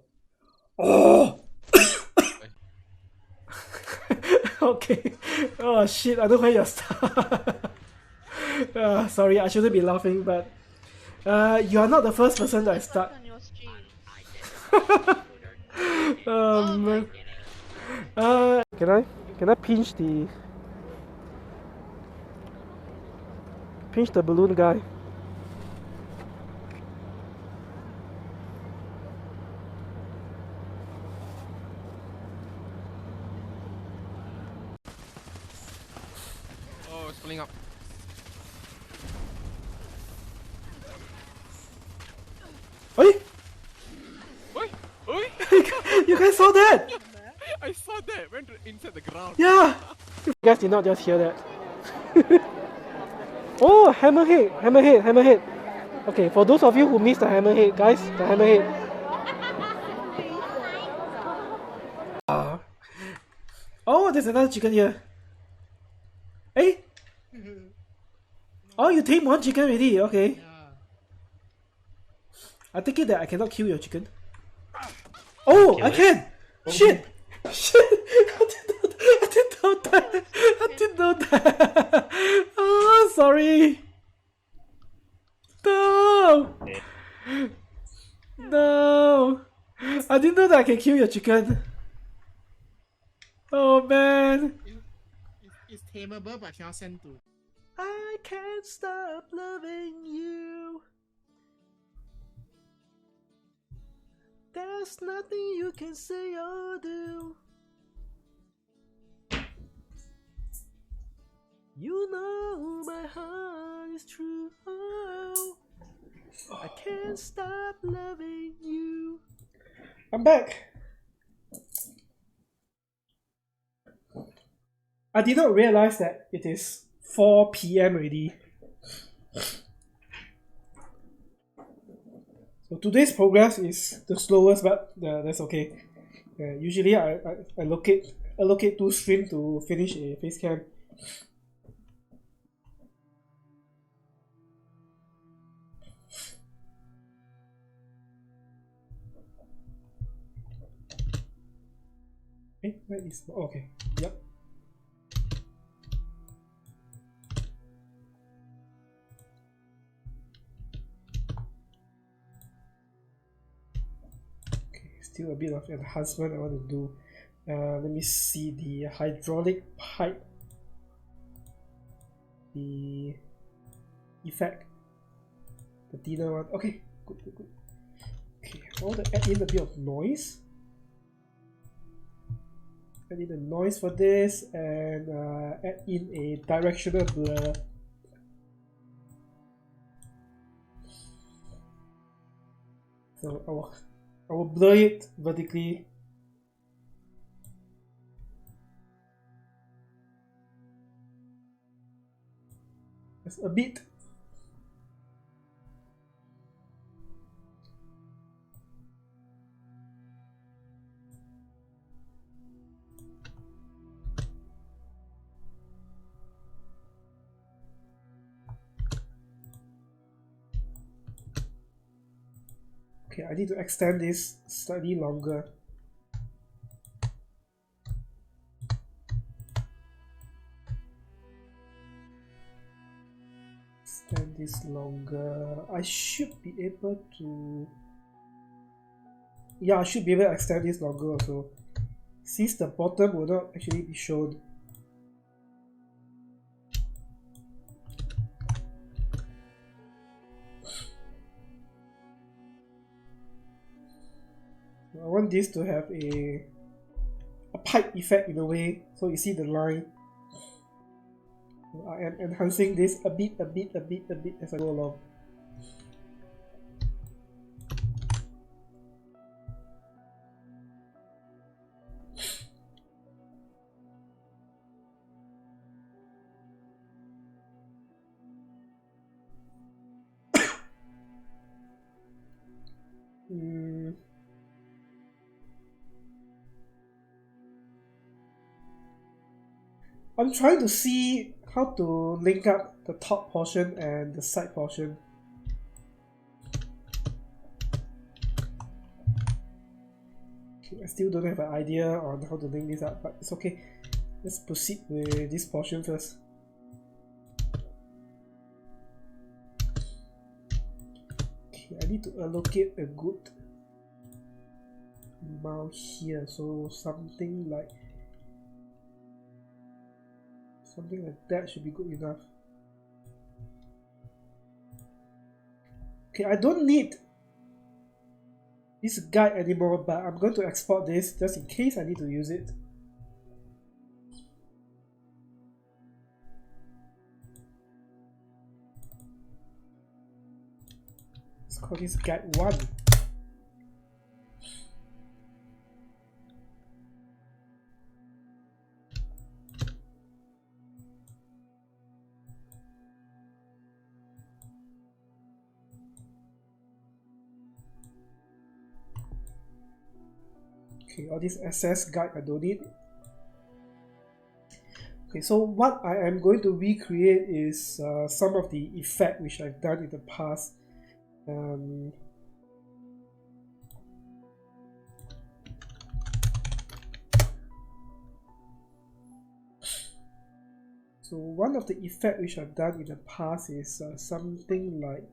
Okay. Oh shit! I don't know where you're stuck. Sorry, I shouldn't be laughing, but you are not the first person that I start. Can I pinch the? Pinch the balloon guy. Oh, it's pulling up. Oi! Oi! Oi! You guys saw that? I saw that. Went inside the ground. Yeah! You guys did not just hear that. Oh, hammerhead, hammerhead, hammerhead. Okay, for those of you who missed the hammerhead, guys, the hammerhead. Oh, there's another chicken here. Hey! Oh, you tamed one chicken already, okay. I take it that I cannot kill your chicken. Oh, I can! Shit! Shit! I didn't know that! I didn't know that! Oh, sorry! No! No! I didn't know that I can kill your chicken. Oh man! It's tameable but cannot send to. I can't stop loving you. There's nothing you can say or do. You know my heart is true. Oh, I can't stop loving you. I'm back. I did not realize that it is 4 p.m. already. So today's progress is the slowest, but that's okay. Usually I allocate 2 streams to finish a Facecam. Hey, where is? Oh, okay. Yep. Still a bit of enhancement I want to do. Let me see the hydraulic pipe. The effect. The thinner one. Okay, good. Okay, I want to add in a bit of noise. Add in a noise for this and add in a directional blur. So I will blur it vertically. Just a bit. Okay, I need to extend this slightly longer. Extend this longer. I should be able to... Yeah, I should be able to extend this longer also. Since the bottom will not actually be shown. I want this to have a pipe effect in a way, so you see the line. I am enhancing this a bit as I go along. I'm trying to see how to link up the top portion and the side portion. Okay, I still don't have an idea on how to link this up, but it's okay. Let's proceed with this portion first. Okay, I need to allocate a good amount here, so something like that should be good enough. Okay, I don't need this guide anymore, but I'm going to export this just in case I need to use it. Let's call this guide 1. Okay, all this SS guide I don't need. Okay, so what I am going to recreate is some of the effect which I've done in the past. So one of the effect which I've done in the past is something like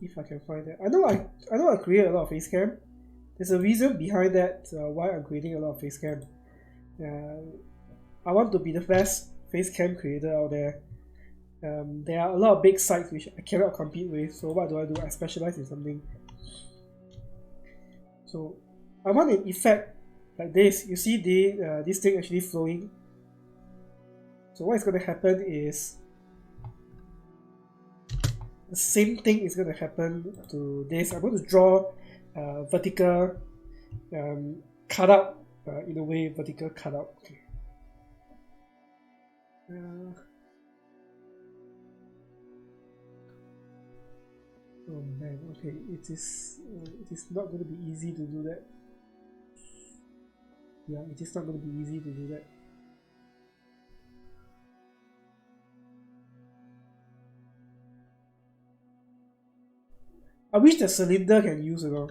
if I can find that. I know I create a lot of Facecam. There's a reason behind that why I'm creating a lot of Facecam. I want to be the best Facecam creator out there. There are a lot of big sites which I cannot compete with, so what do? I specialize in something. So I want an effect like this. You see this thing actually flowing. So what is going to happen is the same thing is going to happen to this. I'm going to draw vertical cutout, in a way, vertical cutout. Okay. Oh man, okay, it is not going to be easy to do that. Yeah, it is not going to be easy to do that. I wish the cylinder can use, you know.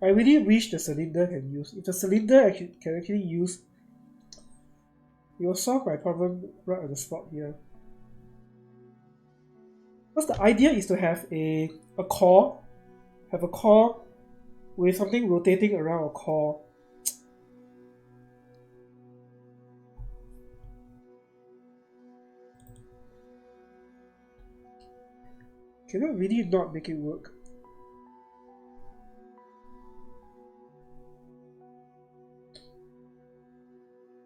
I really wish the cylinder can use. If the cylinder can actually use, it will solve my problem right on the spot here. Because the idea is to have a core, with something rotating around a core. Can I really not make it work?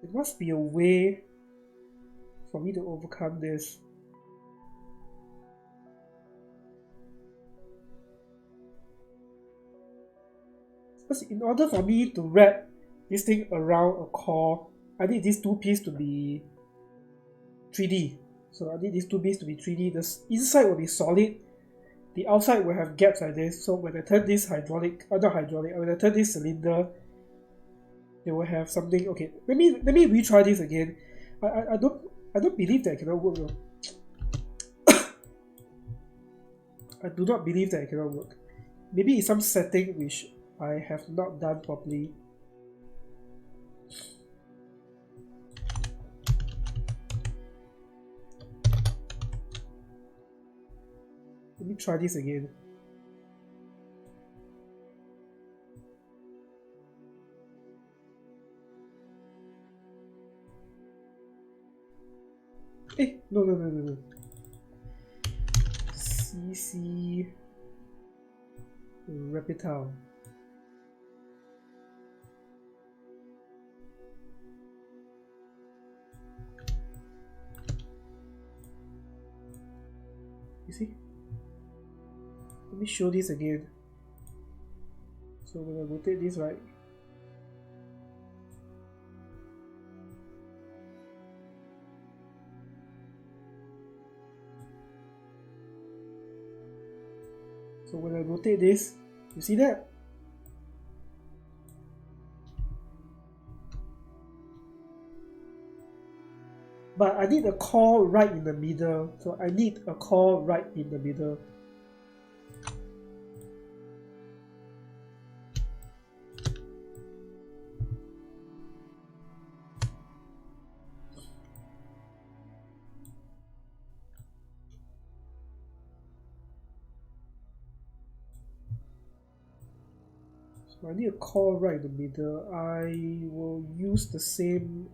There must be a way for me to overcome this. Because in order for me to wrap this thing around a core, I need these two pieces to be 3D. So I need these two pieces to be 3D. The inside will be solid. The outside will have gaps like this. So when I turn this when I turn this cylinder, they will have something. Okay, let me retry this again. I don't believe that it cannot work. I do not believe that it cannot work. Maybe it's some setting which I have not done properly. Let me try this again. No. CC Repetal. You see? Let me show this again. So when I rotate this right, so when I rotate this, you see that? But I need a core right in the middle. So I need a core right in the middle. So I need a core right in the middle. I will use the same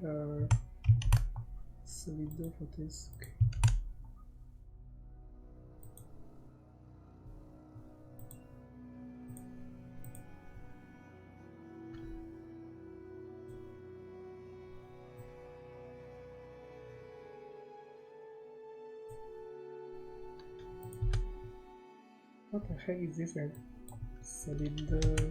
cylinder for this. Okay. What the heck is this, man? Cylinder.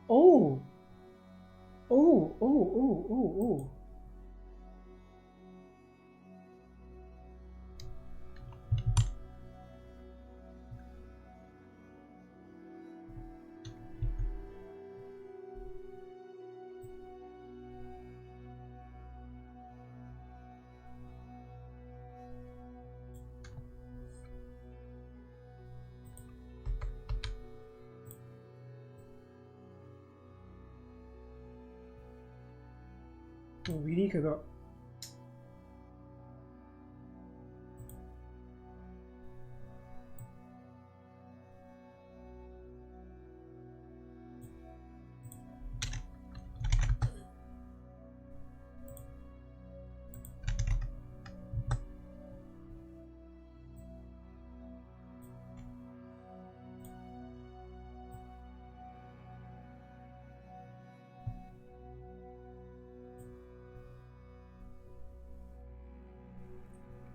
Oh! Oh! Oh, really cannot.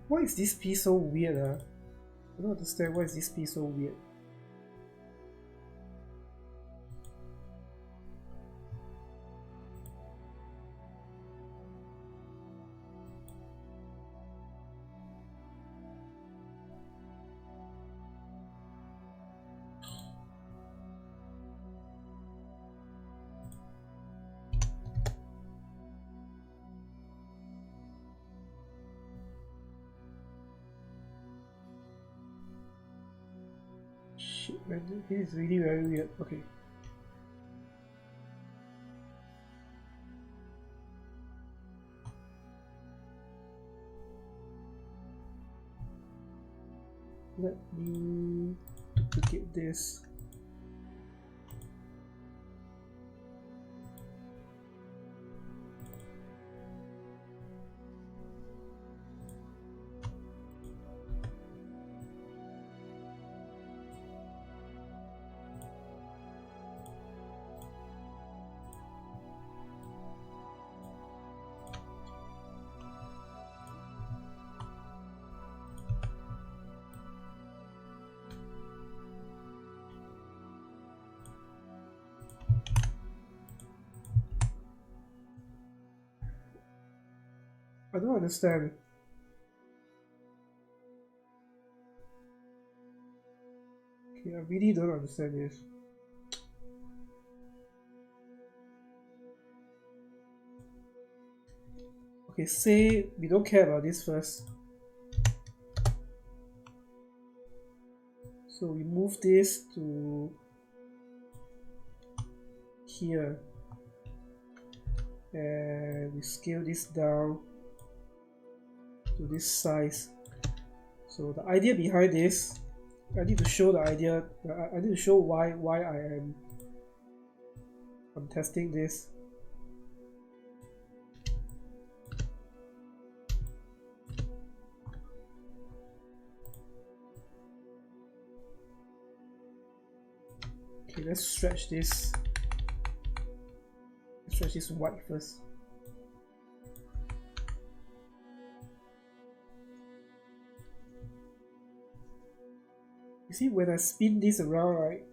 Why is this piece so weird? I don't understand why is this piece so weird. Shit, man, this is really very weird. Okay. Let me duplicate this. I don't understand. Okay, I really don't understand this. Okay, say we don't care about this first. So we move this to here. And we scale this down to this size. So the idea behind this, I need to show the idea. I need to show why I'm testing this. Okay, let's stretch this. Let's stretch this white first. You see, when I spin this around, right?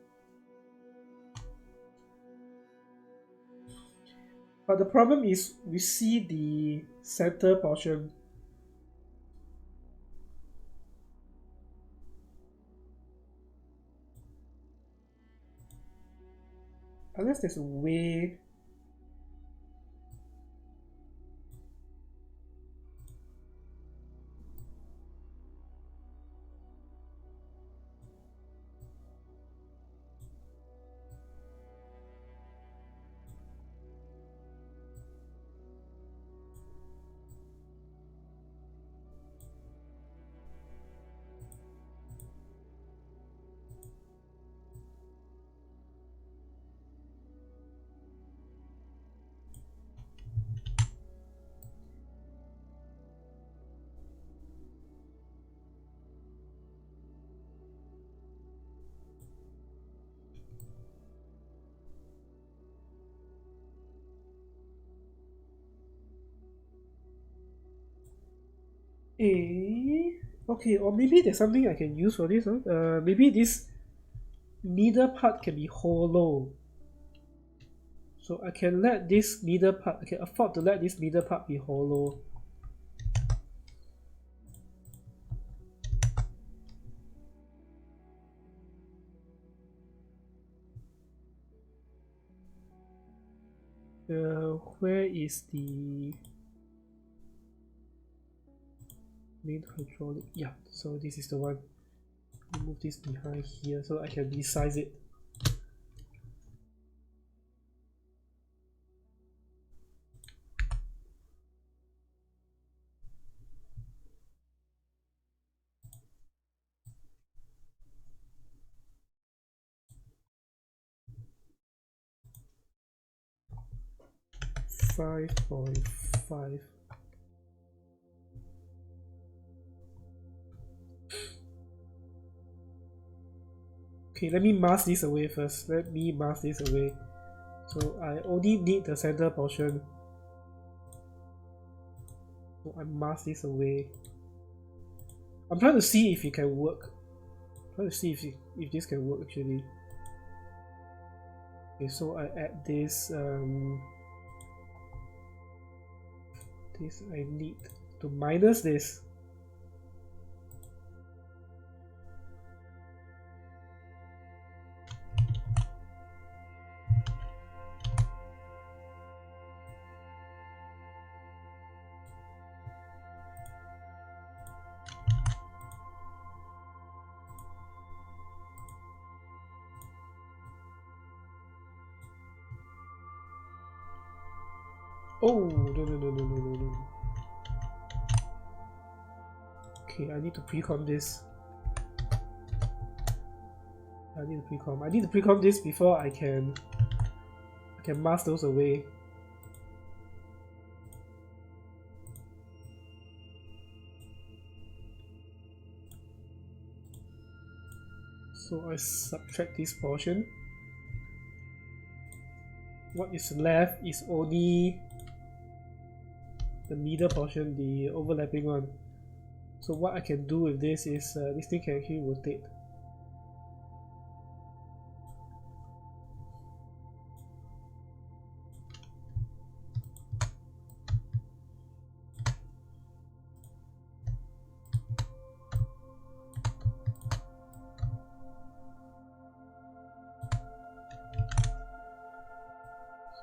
But the problem is, we see the center portion. Unless there's a way. Okay, or maybe there's something I can use for this, huh? Maybe this middle part can be hollow. So I can let this middle part, I can afford to let this middle part be hollow. Where is the main hydraulic? Yeah, so this is the one. Move this behind here so I can resize it. $5.5. Okay, let me mask this away first. Let me mask this away. So I only need the center portion. So I mask this away. I'm trying to see if it can work. I'm trying to see if this can work actually. Okay, so I add this. This I need to minus this. Oh, no. Okay, I need to pre-com this. I need to pre-com this before I can mask those away. So I subtract this portion. What is left is only the middle portion, the overlapping one. So what I can do with this is this thing can actually rotate.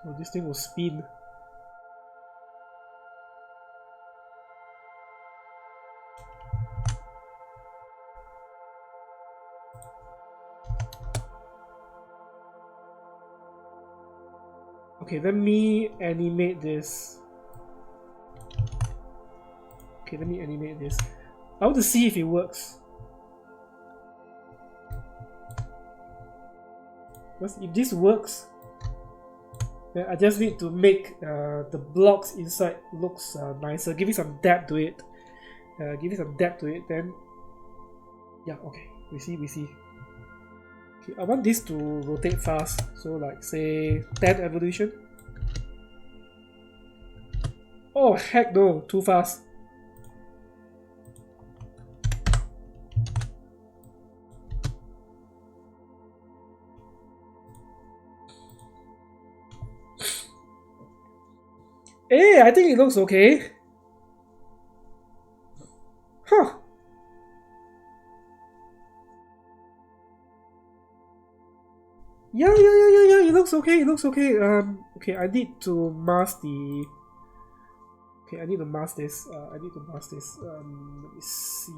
So this thing will spin. Okay, let me animate this. Okay, let me animate this. I want to see if it works. Because if this works, then I just need to make the blocks inside looks nicer. Give it some depth to it. Then yeah, okay. We see. Okay, I want this to rotate fast. So like say 10 evolution. Oh heck no, too fast. Hey, I think it looks okay. Huh. Yeah, it looks okay, okay, I need to mask the... Okay, I need to mask this, let me see.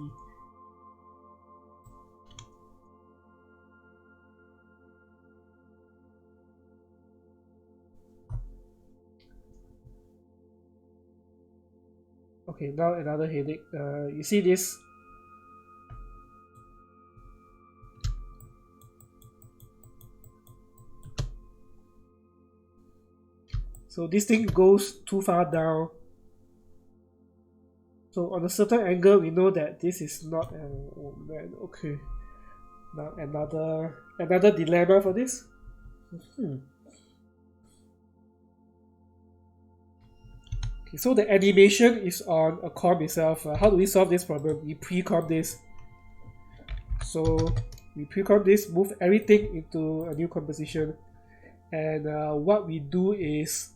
Okay, now another headache. You see this? So this thing goes too far down. So on a certain angle, we know that this is not an... Oh man, okay. Now another dilemma for this. Okay, so the animation is on a comp itself. How do we solve this problem? We pre-comp this. So we pre-comp this, move everything into a new composition, and what we do is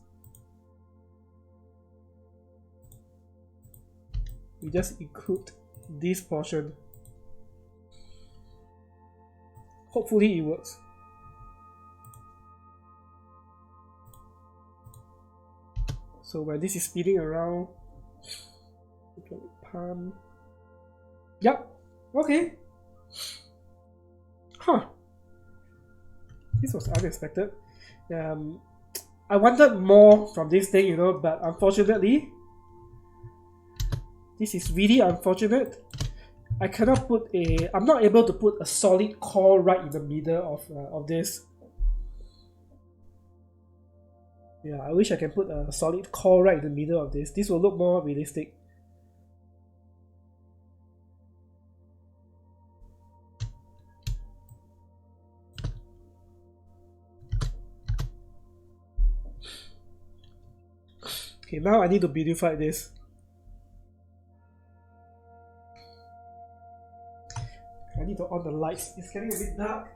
we just include this portion. Hopefully it works. So when this is spinning around, palm. Yep. Okay. Huh. This was unexpected. I wanted more from this thing, you know, but unfortunately, this is really unfortunate. I cannot put a. I'm not able to put a solid core right in the middle of this. Yeah, I wish I can put a solid core right in the middle of this. This will look more realistic. Okay, now I need to beautify this. I need to on the lights. It's getting a bit dark.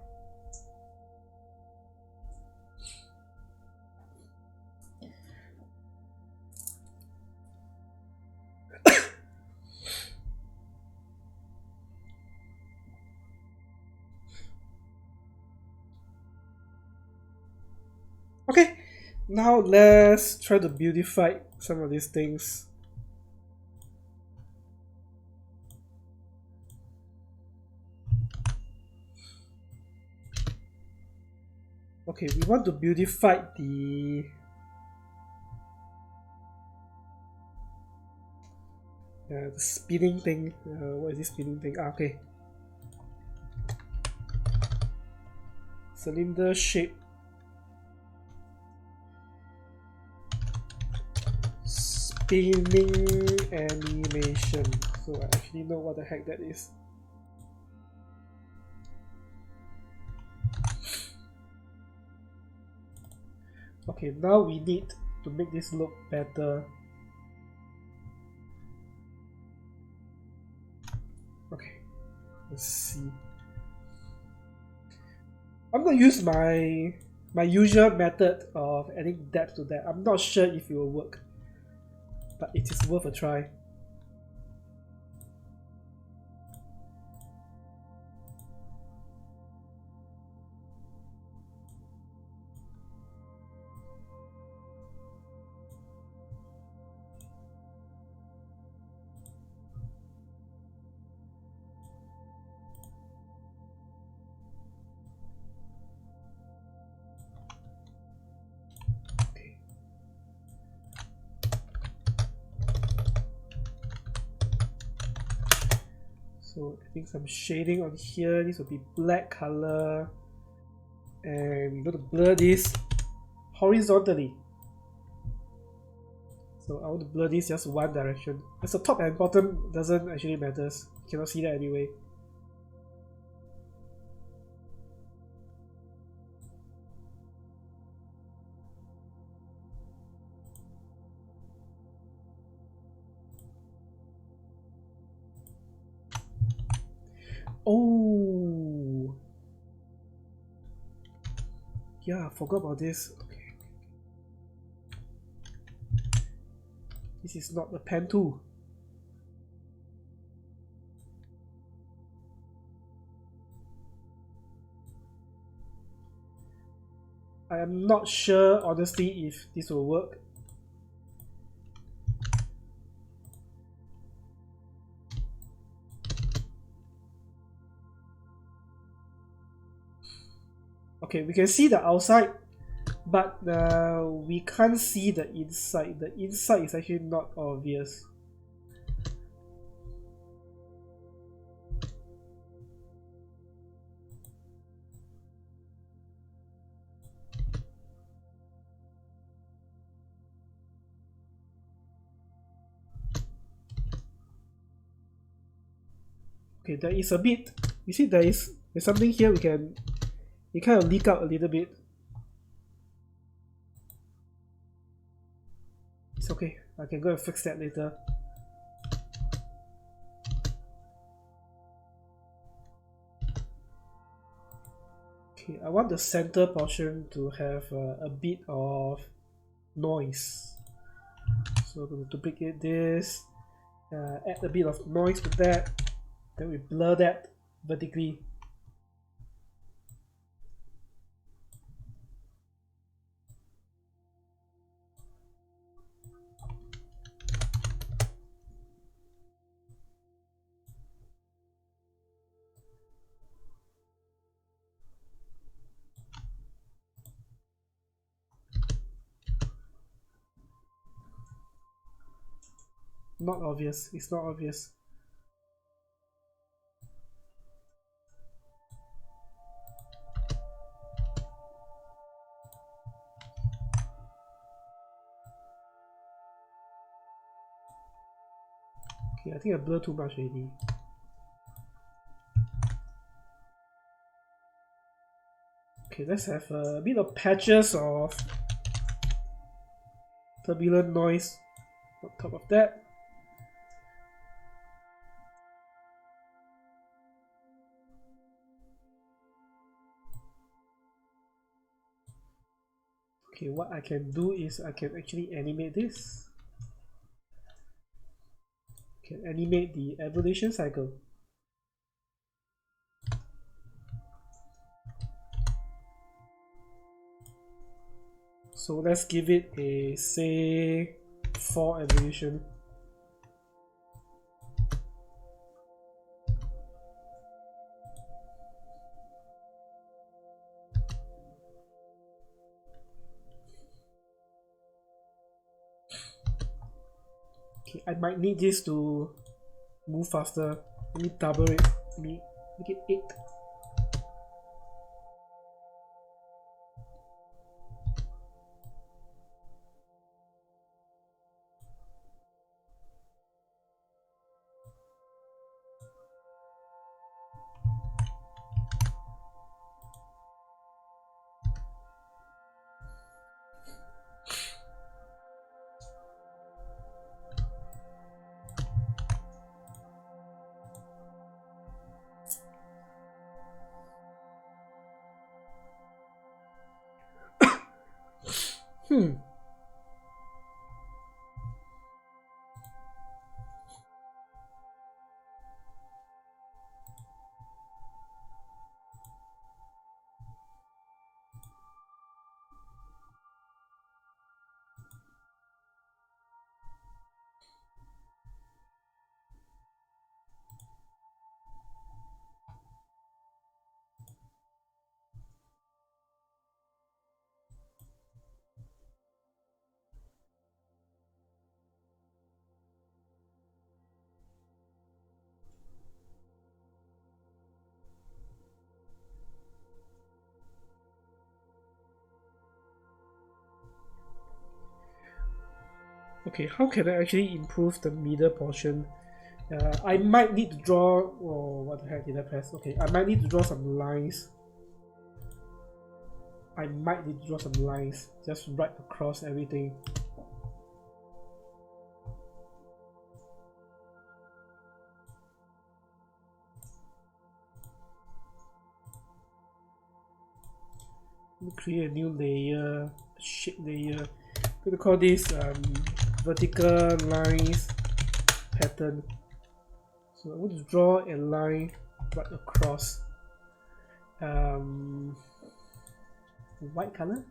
Okay, now let's try to beautify some of these things. Okay, we want to beautify the spinning thing. What is this spinning thing? Ah, okay. Cylinder shape. Spinning animation. So I actually know what the heck that is. Okay, now we need to make this look better. Okay, let's see. I'm gonna use my usual method of adding depth to that. I'm not sure if it will work, but it is worth a try. So I think some shading on here. This will be black color, and we're going to blur this horizontally. So I want to blur this just one direction. As the top and bottom doesn't actually matters. You cannot see that anyway. Oh, yeah, I forgot about this. Okay, this is not a pen tool. I am not sure, honestly, if this will work. Okay, we can see the outside, but we can't see the inside. The inside is actually not obvious. Okay, there is a bit. You see, there's something here we can. It kind of leak out a little bit. It's okay, I can go and fix that later. Okay, I want the center portion to have a bit of noise. So I'm going to duplicate this, add a bit of noise to that, then we blur that vertically. Not obvious, it's not obvious. Okay, I think I blur too much already. Okay, let's have a bit of patches of turbulent noise on top of that. Okay, what I can do is I can actually animate this. I can animate the evolution cycle. So let's give it a, say, 4 evolution. Okay, I might need this to move faster. Let me double it. Let me make it 8. Okay, how can I actually improve the middle portion? I might need to draw. Oh, what the heck did I press? Okay, I might need to draw some lines. I might need to draw some lines just right across everything. Let me create a new layer, shape layer. I'm going to call this vertical lines pattern. So I want to draw a line right across. White color.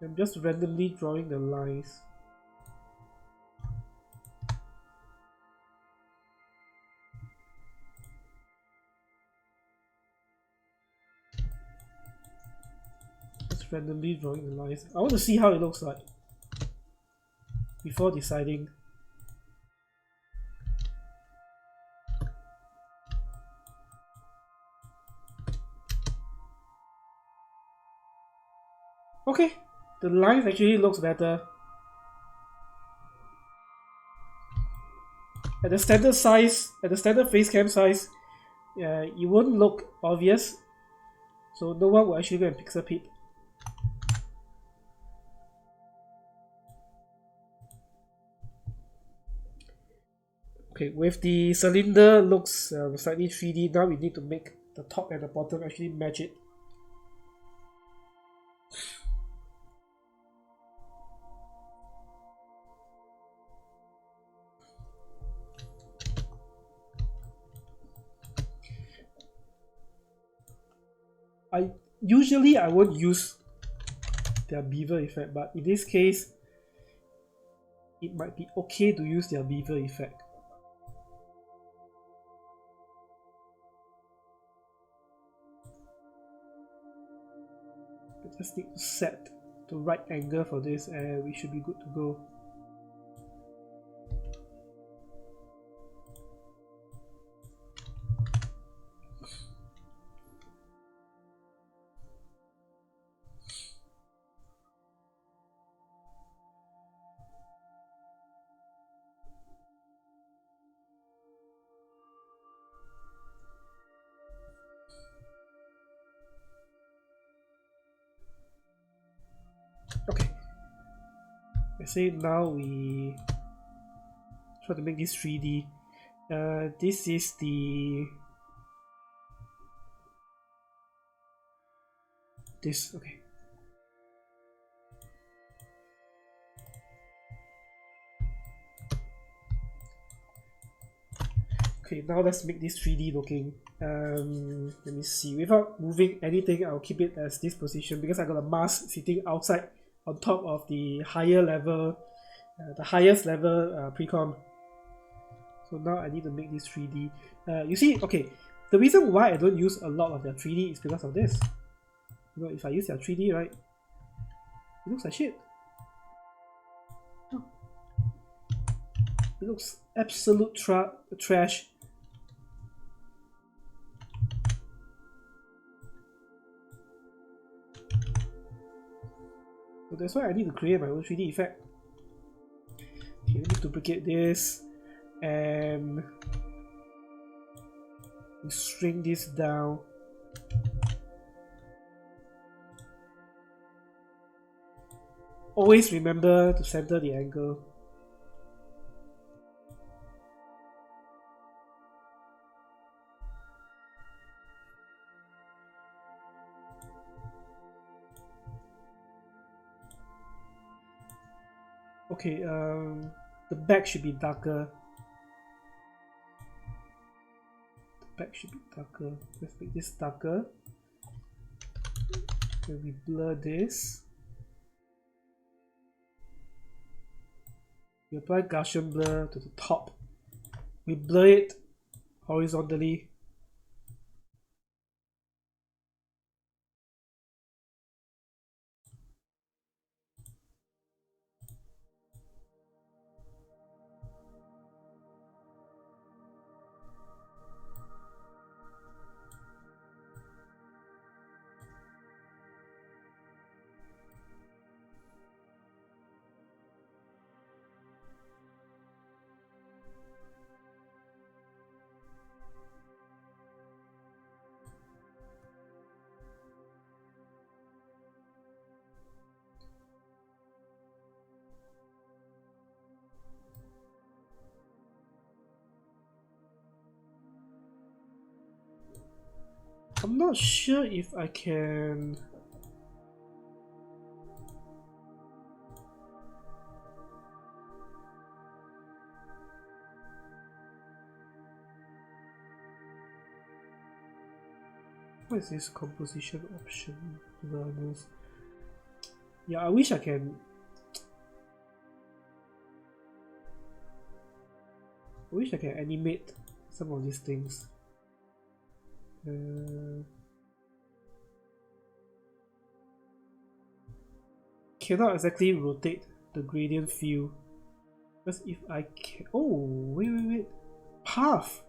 I'm just randomly drawing the lines. Just randomly drawing the lines. I want to see how it looks like before deciding. Okay, the lines actually looks better. At the standard size, at the standard face cam size, it won't look obvious, so no one will actually go and pixel peep. Okay, with the cylinder looks slightly 3D, now we need to make the top and the bottom actually match it. Usually I won't use their beaver effect, but in this case it might be okay to use their beaver effect. We just need to set the right angle for this and we should be good to go. Okay, I say now we try to make this 3D. This is this, okay. Okay, now let's make this 3D looking. Let me see. Without moving anything, I'll keep it as this position because I got a mask sitting outside on top of the higher level, the highest level precom. So now I need to make this 3D. You see, okay, the reason why I don't use a lot of their 3D is because of this. You know, if I use their 3D, right, it looks like shit. Oh. It looks absolute trash. So that's why I need to create my own 3D effect. Okay, let me duplicate this and we string this down. Always remember to center the angle. Okay, the back should be darker. The back should be darker. Let's make this darker. Then we blur this. We apply Gaussian blur to the top. We blur it horizontally. I'm not sure if I can. What is this composition option learners? Yeah, I wish I can. I wish I can animate some of these things. Cannot exactly rotate the gradient field. Because if I can. Oh, wait. Path!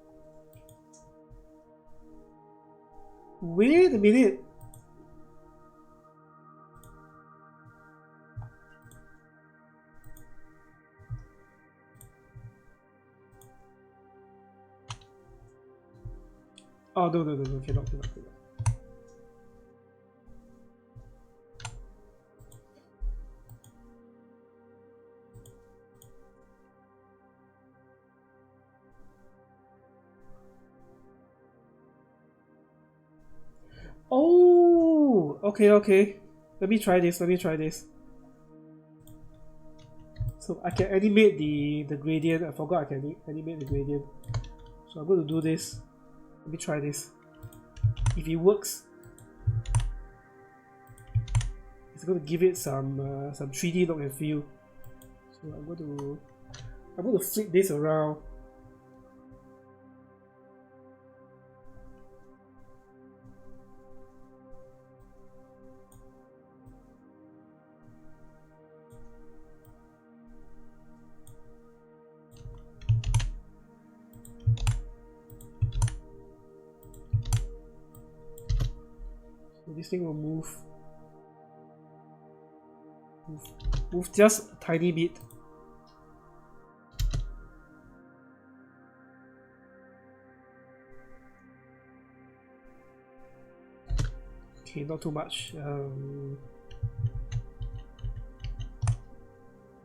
Wait a minute. Oh no, cannot. Oh, okay. Let me try this. So I can animate the gradient. I forgot I can animate the gradient. So I'm going to do this. Let me try this. If it works, it's going to give it some 3D look and feel. So I'm going to flip this around. This thing will move just a tiny bit. Okay, not too much.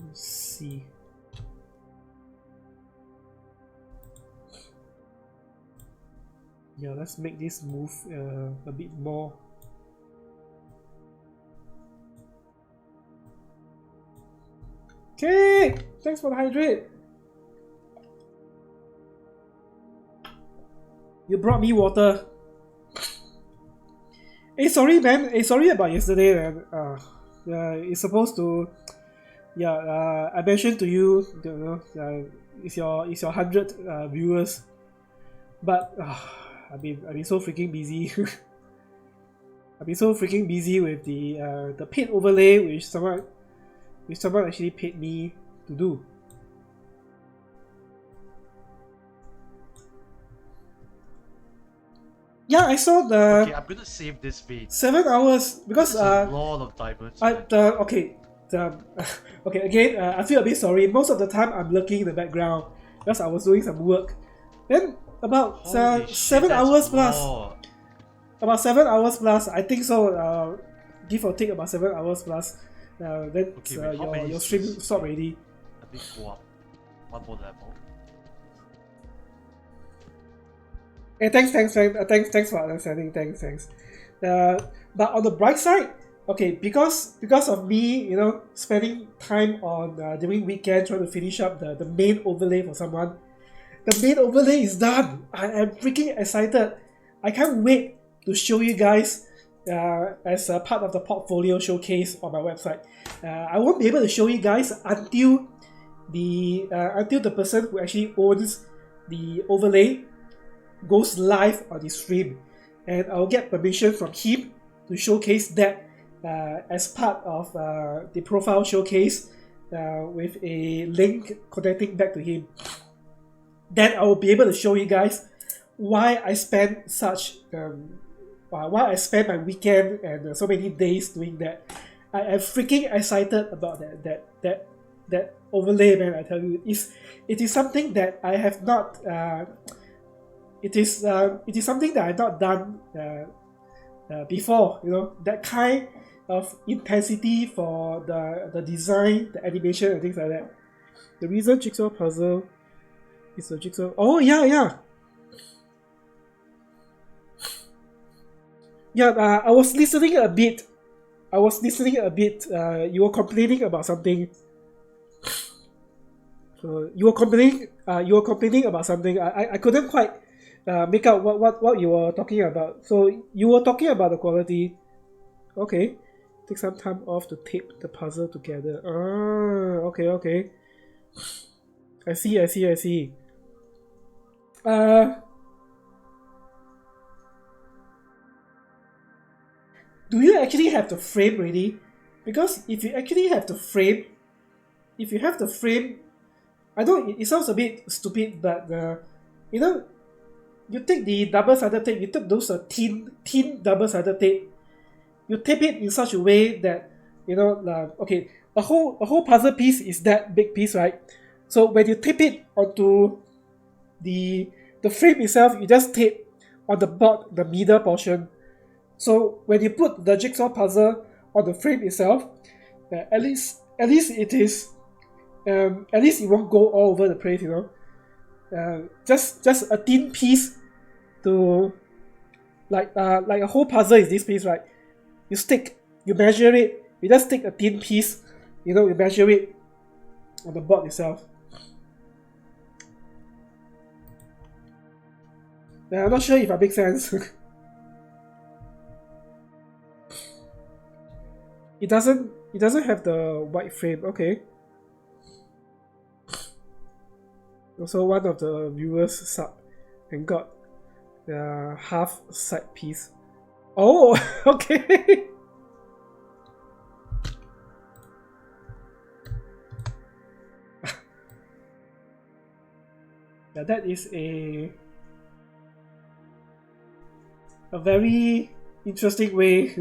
Let's see. Yeah, let's make this move a bit more. Okay, thanks for the hydrate. You brought me water. Hey, sorry, man. Hey, sorry about yesterday, man. It's supposed to. Yeah, I mentioned to you, it's your 100 viewers, but I've been so freaking busy. I've been so freaking busy with the paid overlay, which someone actually paid me to do. Yeah, I saw the. Okay, I'm gonna save this feed. 7 hours because a lot of diamonds. Okay, okay. Again, I feel a bit sorry. Most of the time, I'm lurking in the background because I was doing some work. Then about 7 hours plus. About 7 hours plus, I think so. Give or take about 7 hours plus. Then okay, your stream stop already. Let me go up one more level. Hey, thanks for understanding. Thanks. But on the bright side, okay, because of me, spending time on during weekend trying to finish up the main overlay for someone. The main overlay is done. I am freaking excited. I can't wait to show you guys as a part of the portfolio showcase on my website. I won't be able to show you guys until the person who actually owns the overlay goes live on the stream, and I'll get permission from him to showcase that as part of the profile showcase with a link connecting back to him. Then I will be able to show you guys why I spend my weekend and so many days doing that. I am freaking excited about that overlay, man. I tell you, it is something that I have not. It is something that I've not done before. That kind of intensity for the design, the animation, and things like that. The reason jigsaw puzzle is a jigsaw. Oh yeah. Yeah, I was listening a bit. You were complaining about something. So you were complaining about something. I couldn't quite make out what you were talking about. So you were talking about the quality. Okay. Take some time off to tape the puzzle together. Okay. I see. Do you actually have the frame ready? Because if you actually have the frame, I know it sounds a bit stupid, but you take the double-sided tape, you take those thin double-sided tape, you tape it in such a way that okay, a whole puzzle piece is that big piece, right? So when you tape it onto the frame itself, you just tape on the board, the middle portion. So when you put the jigsaw puzzle on the frame itself, at least it is, at least it won't go all over the place, you know. Just a thin piece to, like a whole puzzle is this piece, right? You measure it, you just take a thin piece, you know, you measure it on the board itself. I'm not sure if I make sense. It doesn't have the white frame, okay. Also, one of the viewers sub and got the half side piece. Oh, okay. Yeah, that is a very interesting way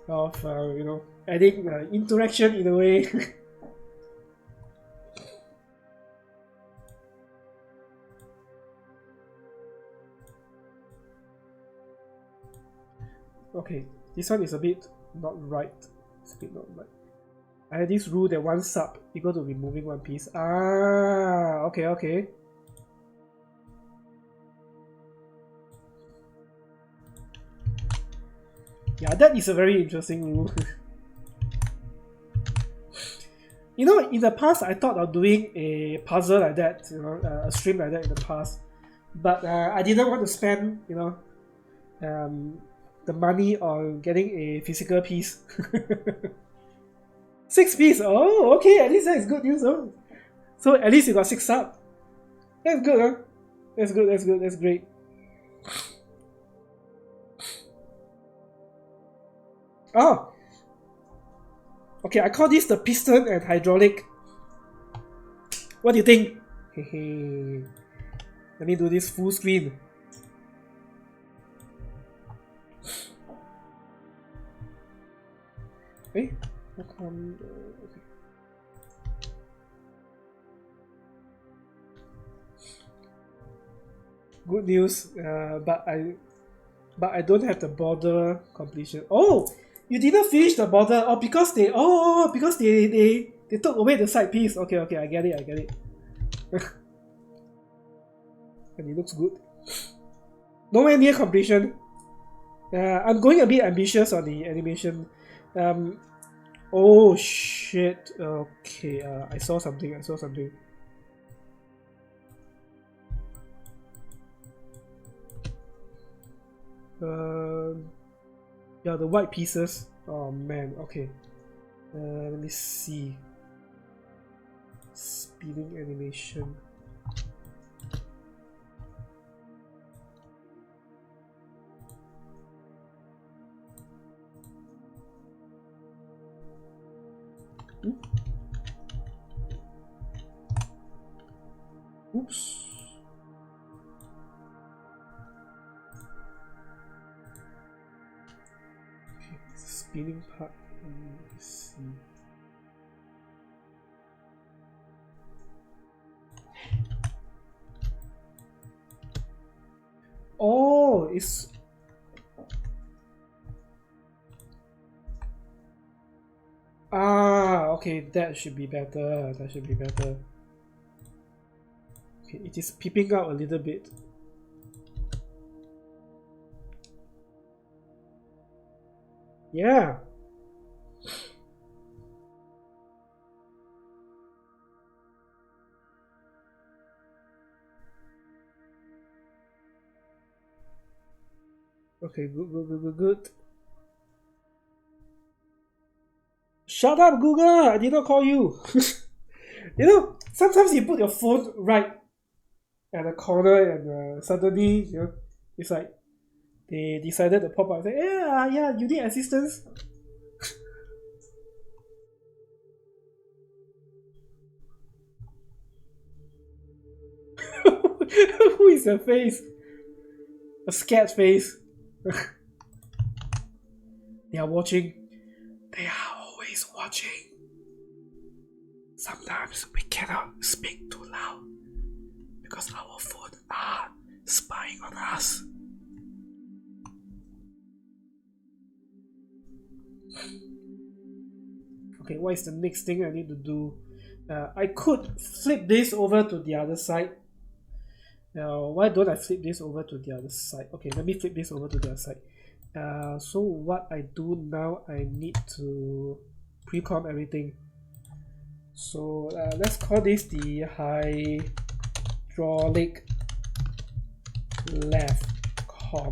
of you know, adding interaction in a way. Okay, this one is a bit not right. It's a bit not right. I had this rule that one sub equal to removing one piece. Ah, okay. Yeah, that is a very interesting rule. You know, in the past, I thought of doing a puzzle like that, you know, a stream like that in the past, but I didn't want to spend, you know, the money on getting a physical piece. 6 piece. Oh, okay. At least that is good news. Oh. So at least you got 6 sub. That's good, huh? That's good. That's great. Oh. Okay, I call this the piston and hydraulic. What do you think? Let me do this full screen. Hey, how come? Okay. Good news, but I don't have the border completion. Oh, you didn't finish the border. Oh, because they took away the side piece. Okay, I get it. And it looks good. Nowhere near completion. I'm going a bit ambitious on the animation. Oh shit. Okay, I saw something. Yeah, the white pieces. Oh man, okay. Let me see. Speeding animation. Oops. Okay, spinning part. Let's see. Oh, it's. Ah, okay, that should be better. Okay, it is peeping out a little bit. Yeah. Okay, good. Shut up, Google! I did not call you. You know, sometimes you put your phone right at the corner and suddenly, you know, it's like they decided to pop up and say, yeah, you need assistance. Who is the face? A scared face. They are watching. They are always watching. Sometimes we cannot speak too loud because our phones are spying on us. Okay, what is the next thing I need to do? I could flip this over to the other side. Now, why don't I flip this over to the other side? Okay, let me flip this over to the other side. So what I do now, I need to pre-com everything. So let's call this the hydraulic left com.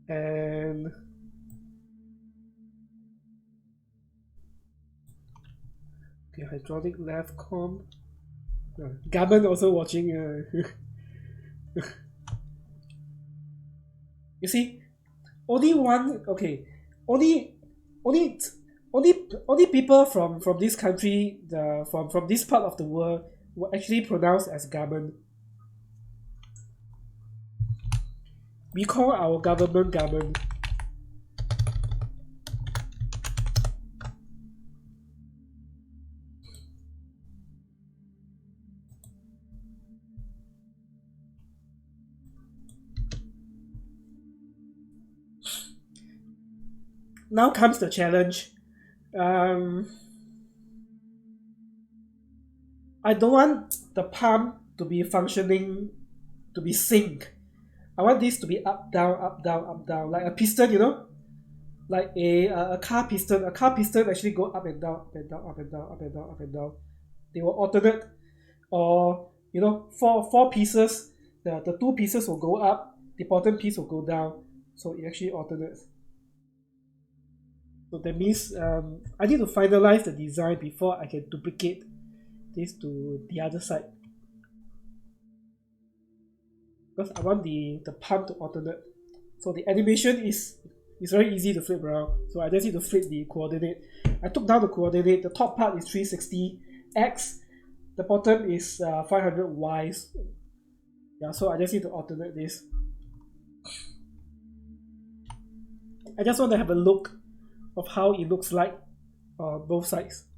And okay, hydraulic left com. Gaben also watching. You see, only one. Okay, only people from this country, from this part of the world, were actually pronounced as Gaben. We call our government Gaben. Now comes the challenge. I don't want the pump to be functioning, to be sync. I want this to be up, down, up, down, up, down, like a piston, you know? Like a car piston. A car piston actually go up and down, up and down, up and down, up and down, up and down. They will alternate. Or, you know, four pieces, the two pieces will go up, the bottom piece will go down. So it actually alternates. So that means I need to finalize the design before I can duplicate this to the other side. Because I want the pump to alternate. So the animation is very easy to flip around. So I just need to flip the coordinate. I took down the coordinate. The top part is 360 X. The bottom is 500 Y. Yeah, so I just need to alternate this. I just want to have a look of how it looks like on both sides.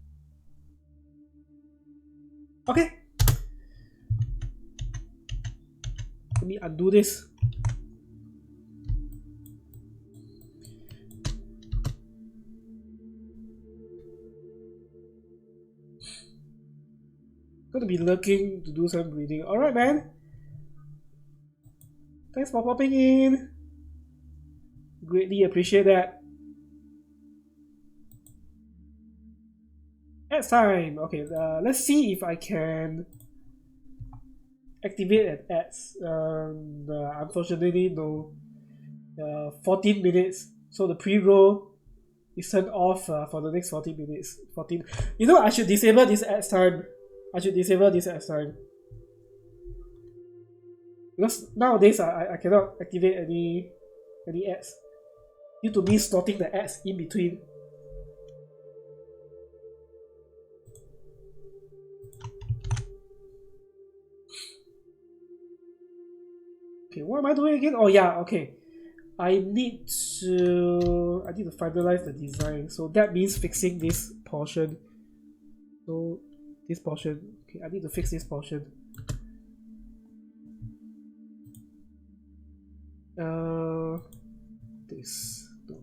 Okay. Let me undo this. Gonna be looking to do some reading. Alright, man. Thanks for popping in. Greatly appreciate that. Ads time. Okay, let's see if I can activate an ads. Unfortunately, no. 14 minutes. So the pre-roll is turned off for the next 14 minutes. 14. You know, I should disable this ads time. Because nowadays I cannot activate any ads due to me slotting the ads in between. Okay, what am I doing again? Oh yeah, okay. I need to finalize the design. So that means fixing this portion. So this portion. Okay, I need to fix this portion. This. No.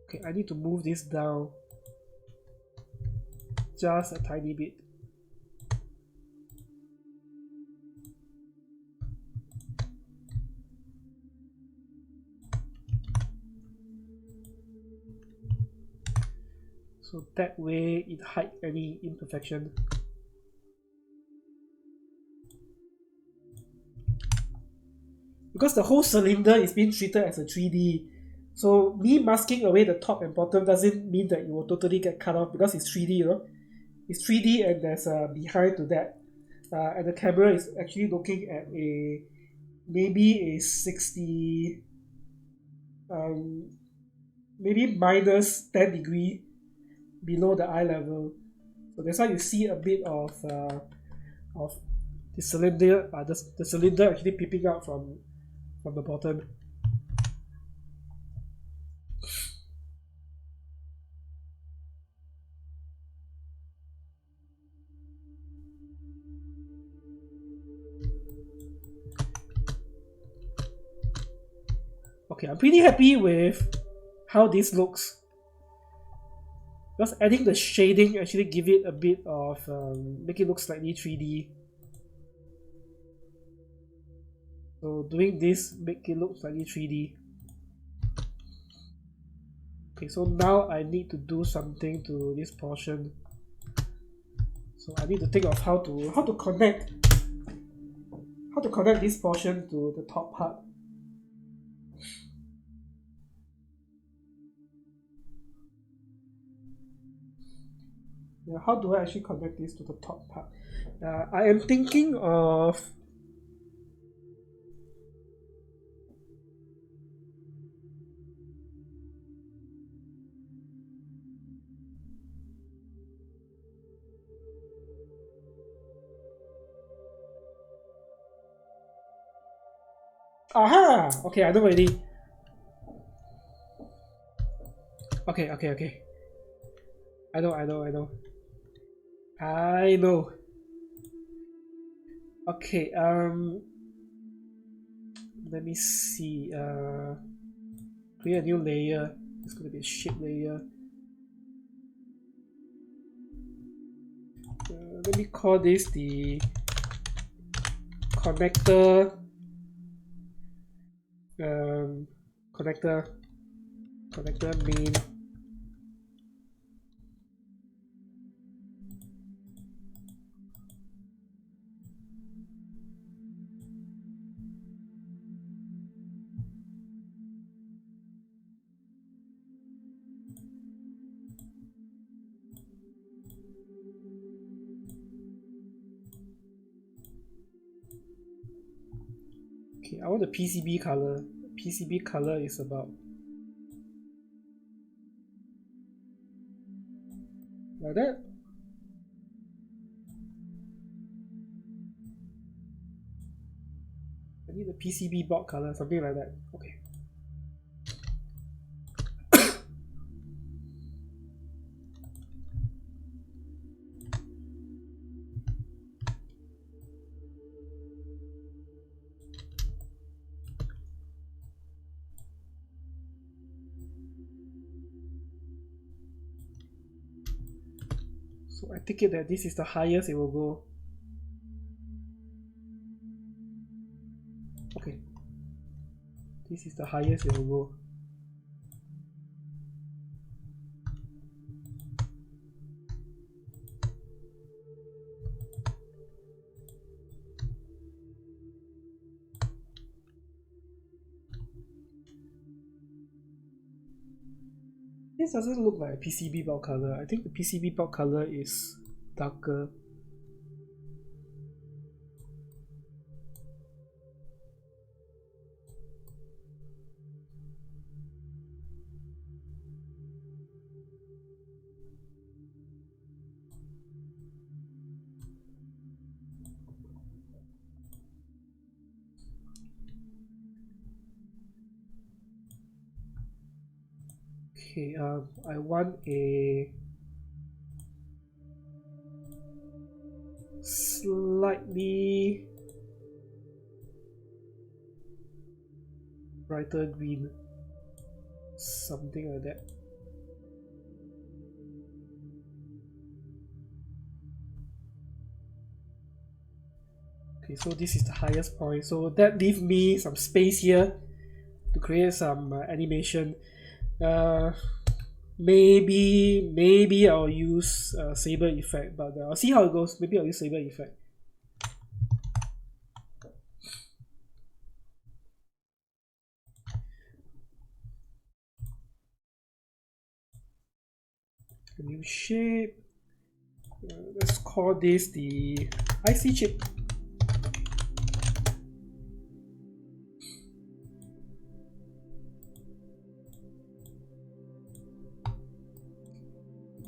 Okay, I need to move this down just a tiny bit. So that way it hides any imperfection. Because the whole cylinder is being treated as a 3D. So me masking away the top and bottom doesn't mean that it will totally get cut off because it's 3D, you know. It's 3D and there's a behind to that. And the camera is actually looking at maybe a 60, maybe minus 10 degree below the eye level. So that's why you see a bit of the cylinder, the cylinder actually peeping out from the bottom. Okay, I'm pretty happy with how this looks. Just adding the shading actually give it a bit of make it look slightly 3D. So doing this make it look slightly 3D. Okay, so now I need to do something to this portion. So I need to think of how to connect this portion to the top part. Yeah, how do I actually connect this to the top part? I am thinking of aha! Okay, I know already. Okay. I know. Okay, let me see. Create a new layer. It's gonna be a shape layer. Let me call this the connector. Connector main. Okay, I want the PCB color. PCB color is about like that. I need the PCB board color, something like that. Okay. So I take it that this is the highest it will go. Okay. This is the highest it will go. This doesn't look like a PCB board color. I think the PCB board color is darker. Okay, I want a slightly brighter green, something like that. Okay, so this is the highest point, so that leaves me some space here to create some animation. Maybe I'll use saber effect, but I'll see how it goes. Maybe I'll use saber effect. A new shape. Let's call this the IC chip.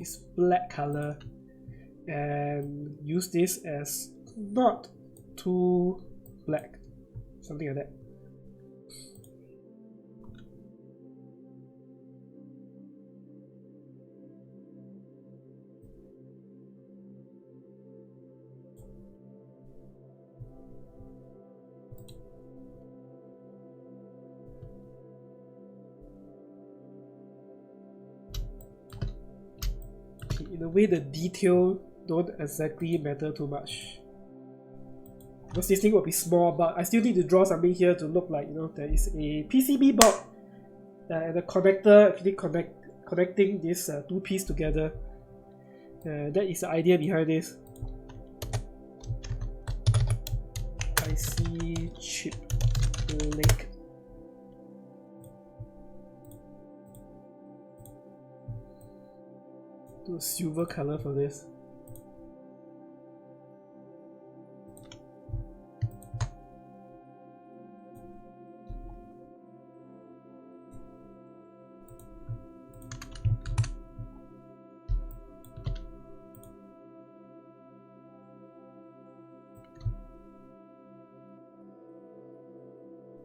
It's black color. and use this as not too black, something like that. In a way, the detail don't exactly matter too much, because this thing will be small, but I still need to draw something here to look like, you know, there is a PCB board and a connector actually connecting these two pieces together. That is the idea behind this. IC chip link. Do a silver color for this.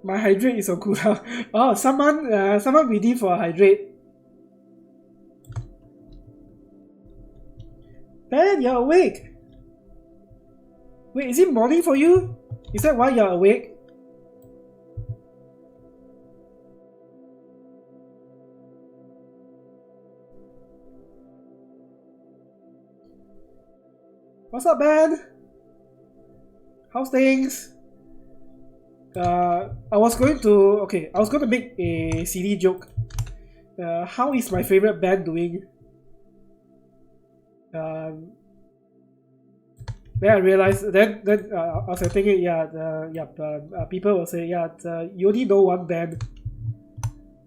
My hydrate is on cooldown. Oh, someone redeemed for a hydrate. Ben, you're awake. Wait, is it morning for you? Is that why you're awake? What's up, Ben? How's things? I was going to make a silly joke. How is my favorite band doing? Then I realized, then I was thinking, people will say, you only know one band.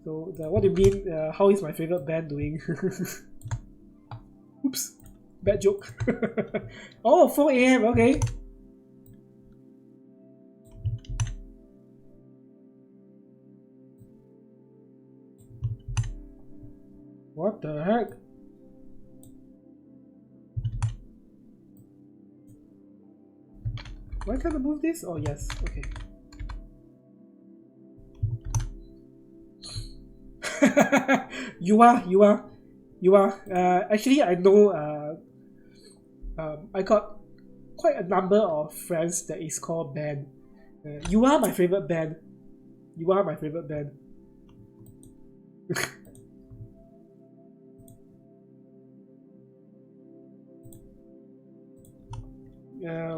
So what do you mean? How is my favorite band doing? Oops, bad joke. Oh, 4 a.m. Okay. What the heck? Why can't I move this? Oh yes, okay. you are. Actually, I know. I got quite a number of friends that is called band. You are my favorite band. You are my favorite band.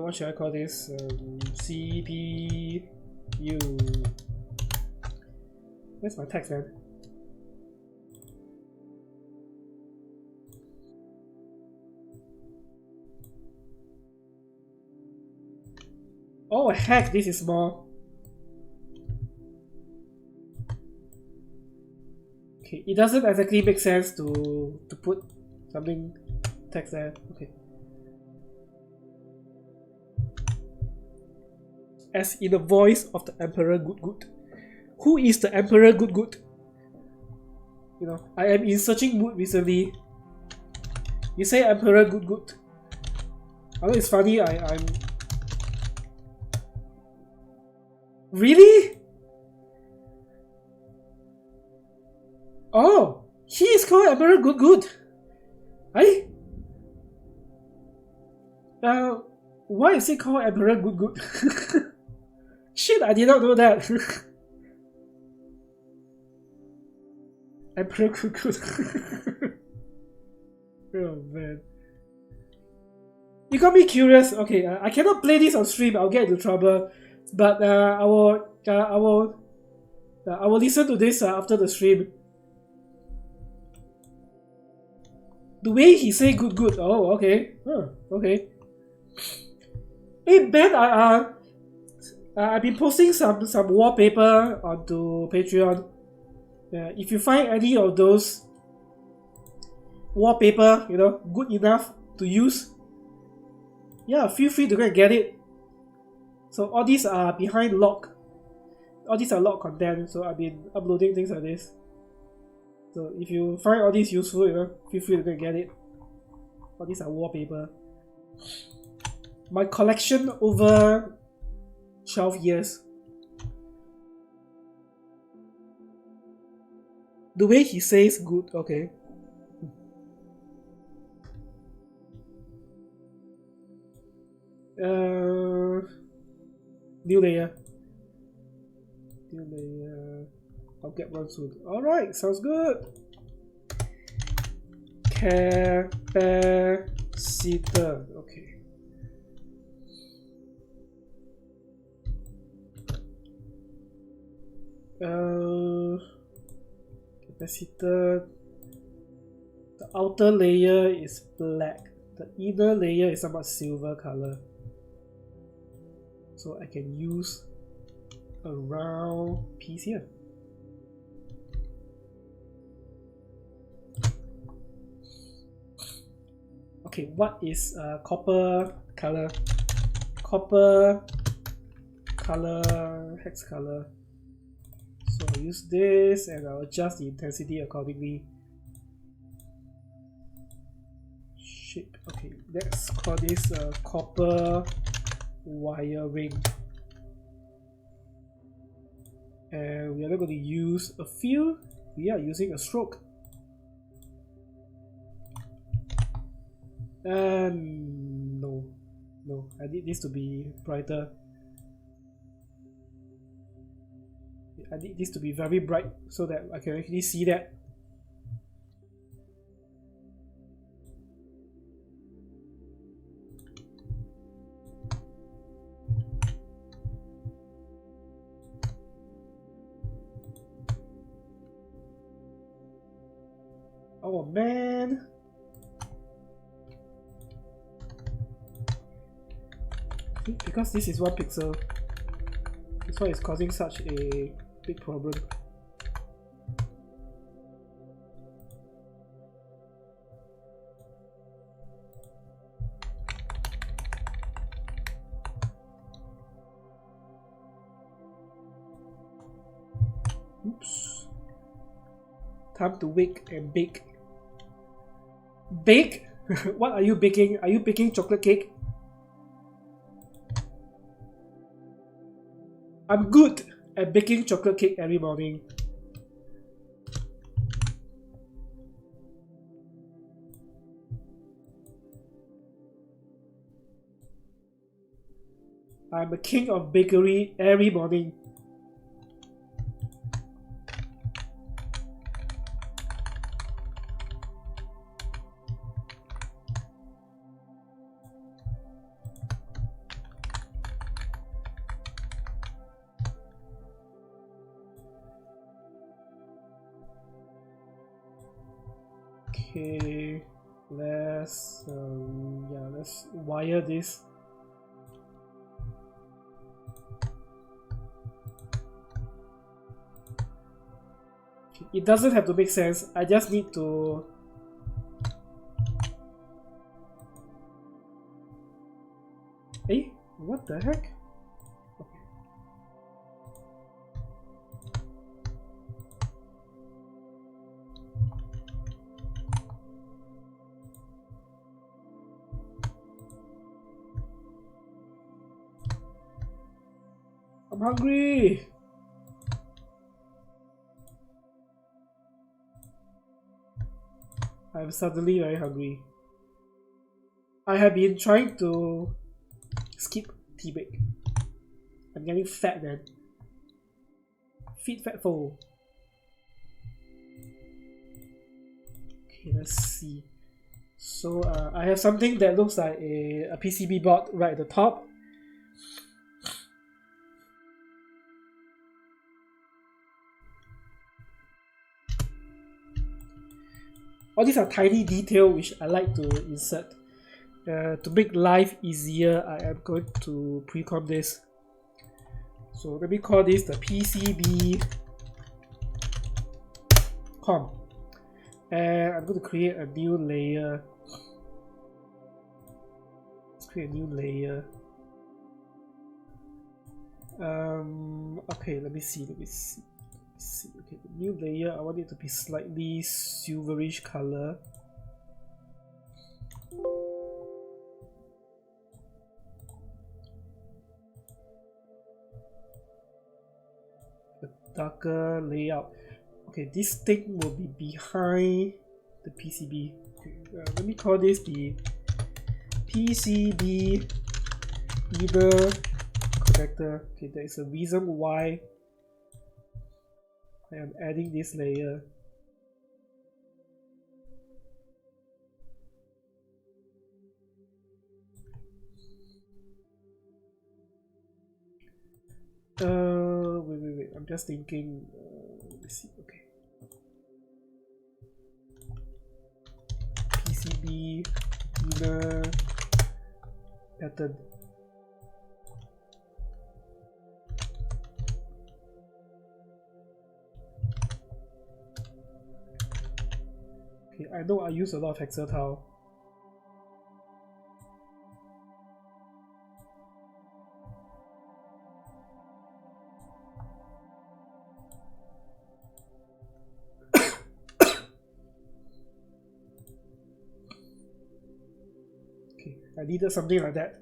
What should I call this? CPU. Where's my text, man? Oh heck, this is small. Okay, it doesn't exactly make sense to put something text there. Okay. As in the voice of the Emperor Good. Who is the Emperor Good? You know, I am in searching mood recently. You say Emperor Good. I know it's funny, I'm... Really? Oh, he is called Emperor Good. Why is he called Emperor Good? Shit, I did not know that. Emperor Good. Oh man. You got me curious. Okay, I cannot play this on stream. I'll get into trouble. But I will listen to this after the stream. The way he say good. Oh, okay. Huh, okay. Hey Ben, I've been posting some wallpaper onto Patreon. If you find any of those wallpaper, you know, good enough to use, yeah, feel free to go and get it. So all these are behind lock. All these are locked content, so I've been uploading things like this. So if you find all these useful, you know, feel free to go and get it. All these are wallpaper. My collection over 12 years. The way he says good, okay. New layer. New layer. I'll get one soon. Alright, sounds good. Capacitor. Okay. Capacitor. The outer layer is black. The inner layer is somewhat silver color. So I can use a round piece here. Okay, what is copper color? Copper color, hex color. So I'll use this and I'll adjust the intensity accordingly. Shit, okay, let's call this copper wiring. And we are not going to use a fill, we are using a stroke. No, I need this to be brighter. I need this to be very bright so that I can actually see that. Oh man! Because this is 1 pixel, that's why it's causing such a big problem. Oops. Time to wake and bake. Bake? What are you baking? Are you baking chocolate cake? I'm good at baking chocolate cake every morning. I'm a king of bakery every morning. Okay, let's wire this. Okay, it doesn't have to make sense. I just need to. Hey, what the heck? I'm hungry! I'm suddenly very hungry. I have been trying to skip tea break. I'm getting fat man. Feed fat full. Okay, let's see. So I have something that looks like a PCB board right at the top. All these are tiny details which I like to insert. To make life easier, I am going to pre-com this. So let me call this the PCB com. And I'm going to create a new layer. Let's create a new layer. Okay, let me see. Okay, the new layer, I want it to be slightly silverish color. darker layout. Okay, this thing will be behind the PCB. Okay, let me call this the PCB inner connector. Okay, there is a reason why I am adding this layer. Wait. I'm just thinking. Let me see. Okay. PCB inner pattern. Okay, I know I use a lot of hexer tile. Okay, I needed something like that.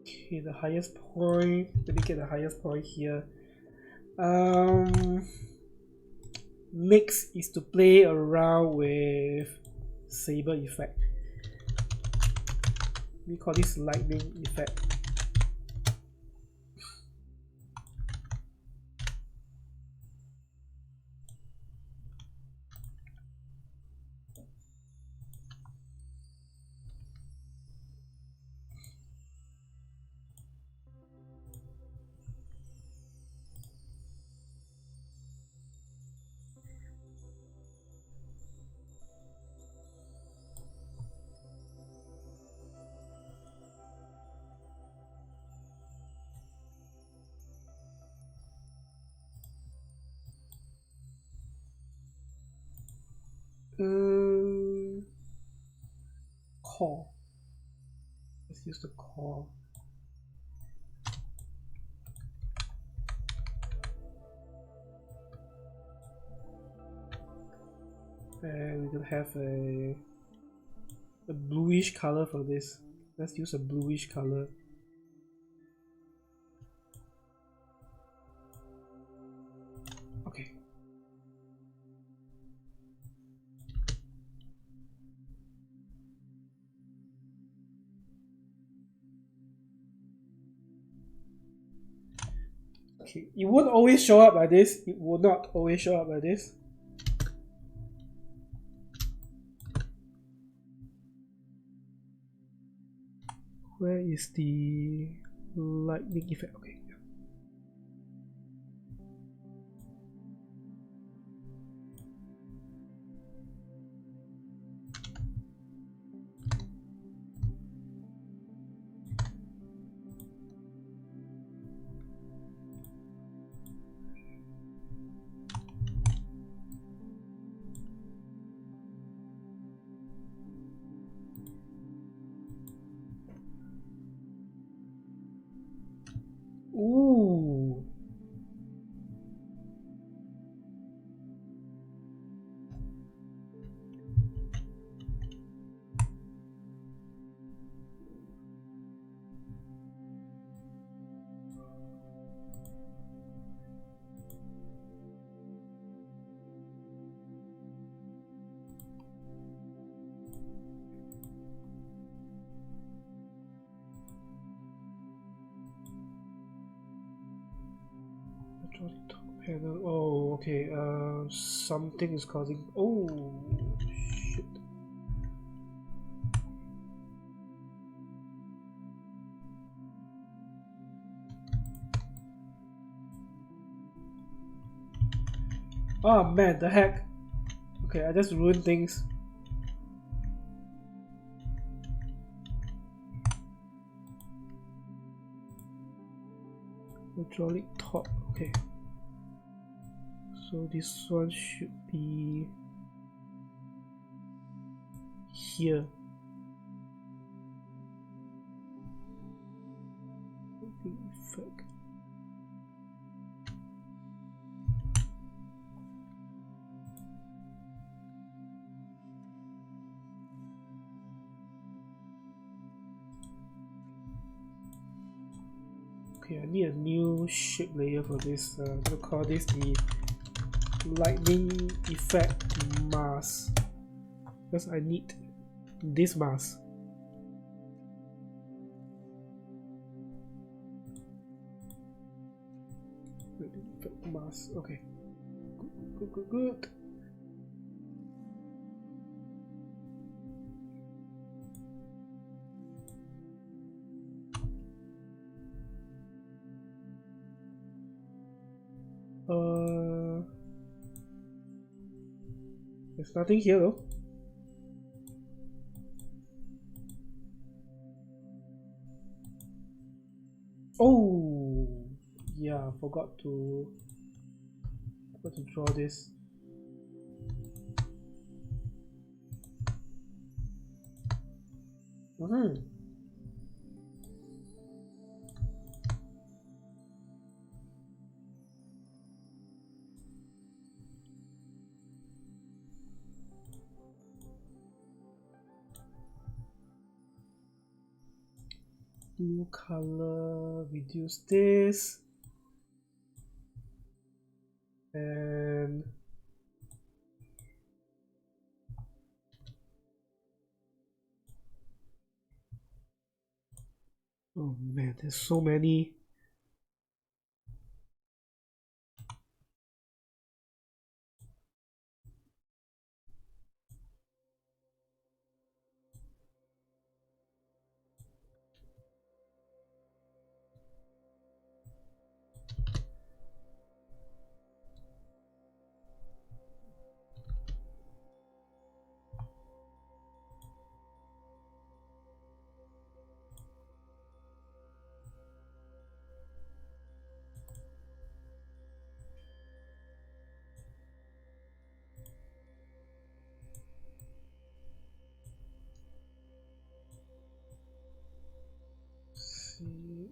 Okay, the highest point. Let me get the highest point here. Next is to play around with saber effect. We call this lightning effect. Core. Let's use the core. And we're gonna have a bluish color for this. Let's use a bluish color. Okay. Okay, it won't always show up like this. It will not always show up like this. Where is the lightning effect? Okay. Ooh. Top panel. Oh, okay. Something is causing. Oh, shit. Oh man, the heck. Okay, I just ruined things. Hydraulic top. Okay. So this one should be here. Effect. Okay, I need a new shape layer for this. I'm gonna call this the lightning effect mask, because I need this mask. Mask. Okay. Good. There's nothing here though. Oh, yeah, forgot to draw this. Blue color, reduce this, and oh man, there's so many.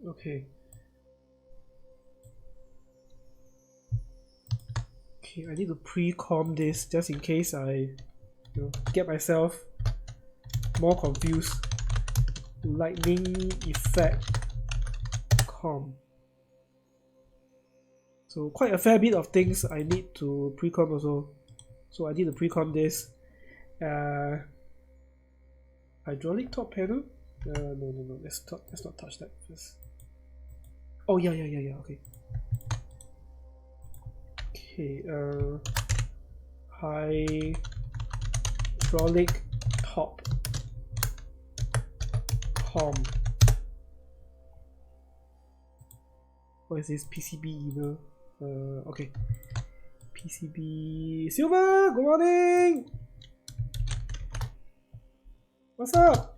Okay. Okay, I need to pre-com this just in case I get myself more confused. Lightning effect com. So quite a fair bit of things I need to pre-com also. So I need to pre-com this. Hydraulic top panel? No. Let's not touch that first. Oh yeah. Okay. Okay. Hydraulic top com. What is this? PCB email. Okay. PCB Silver. Good morning. What's up?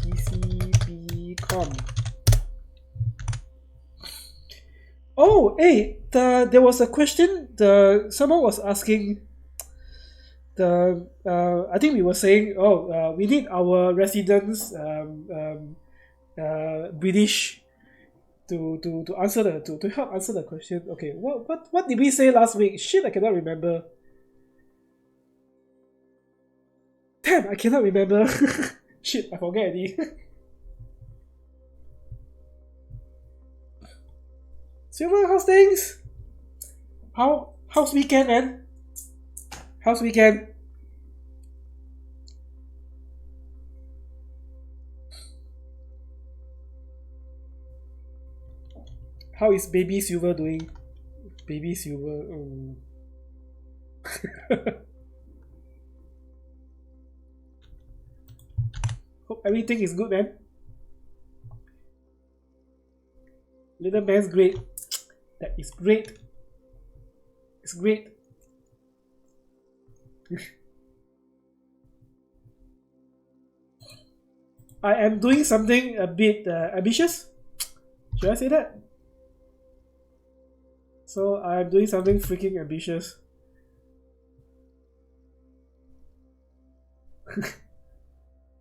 PCB.com. Oh, hey, there was a question. Someone was asking. I think we were saying, we need our residents, British, to answer to help answer the question. Okay, what did we say last week? Shit, I cannot remember. Damn, I cannot remember. Shit, I forget already. Silver, how's things? How's weekend, man? How's weekend? How is baby Silver doing? Baby Silver. Hope everything is good, man. Little man's great. That is great. It's great. I am doing something a bit ambitious. Should I say that? So I'm doing something freaking ambitious.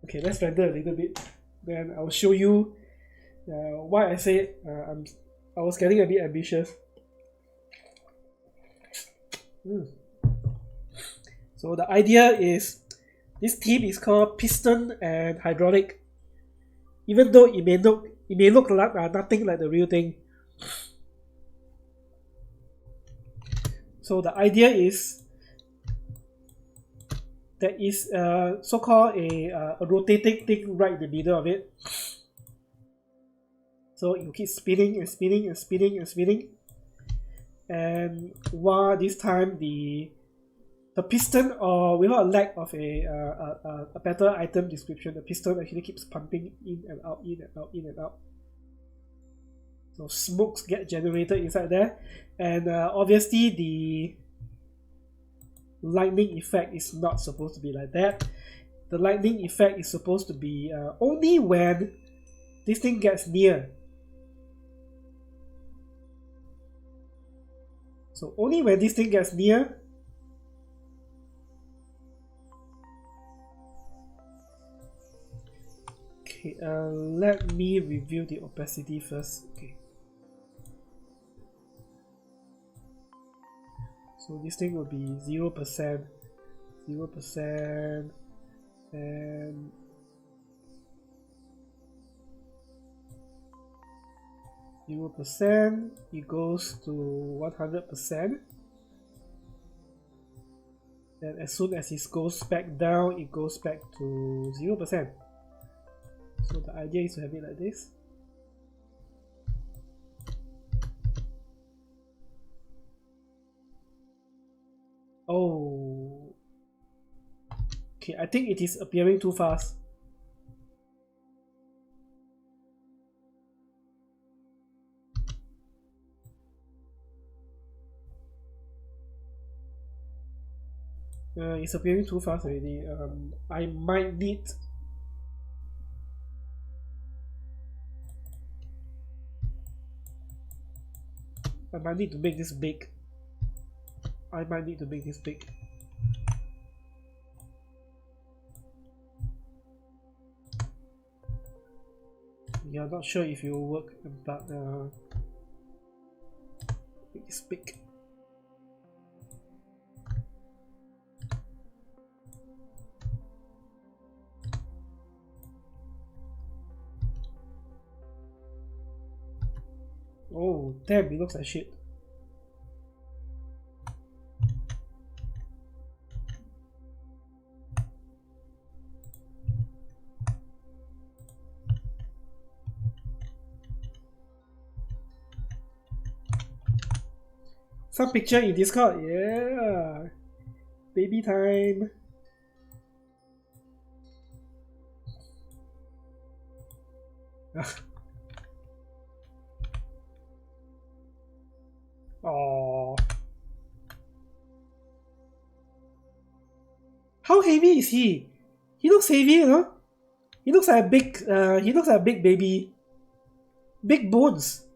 Okay, let's render a little bit. Then I'll show you why I say I was getting a bit ambitious. So the idea is this team is called Piston and Hydraulic. Even though it may look like nothing like the real thing. So the idea is there is so-called a rotating thing right in the middle of it. So you keep spinning and spinning and spinning and spinning. And while this time the piston, or without a lack of a better item description, the piston actually keeps pumping in and out, in and out, in and out. So smokes get generated inside there, and obviously the lightning effect is not supposed to be like that. The lightning effect is supposed to be only when this thing gets near. So only when this thing gets near, okay, let me review the opacity first. Okay. So this thing will be 0%, 0%, and 0%, it goes to 100%. And as soon as it goes back down, it goes back to 0%. So the idea is to have it like this. Oh. Okay, I think it is appearing too fast. It's appearing too fast already. I might need to make this big. I might need to make this big. Yeah, not sure if it will work, but make this big. Oh, damn, it looks like shit. Some picture in Discord, yeah. Baby time. Oh. How heavy is he? He looks heavy, you know? He looks like a big baby. Big bones.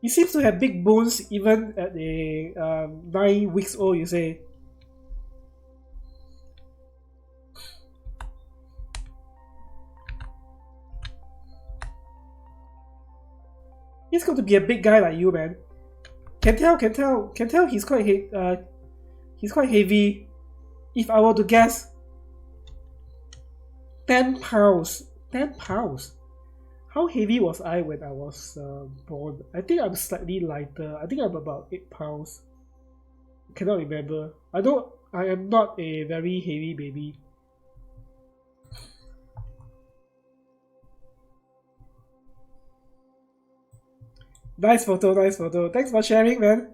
He seems to have big bones even at a 9 weeks old, you say. He's going to be a big guy like you, man. Can tell he's quite heavy. If I were to guess, 10 pounds. 10 pounds. How heavy was I when I was born? I think I'm slightly lighter. I think I'm about 8 pounds. Cannot remember. I am not a very heavy baby. Nice photo, nice photo. Thanks for sharing, man.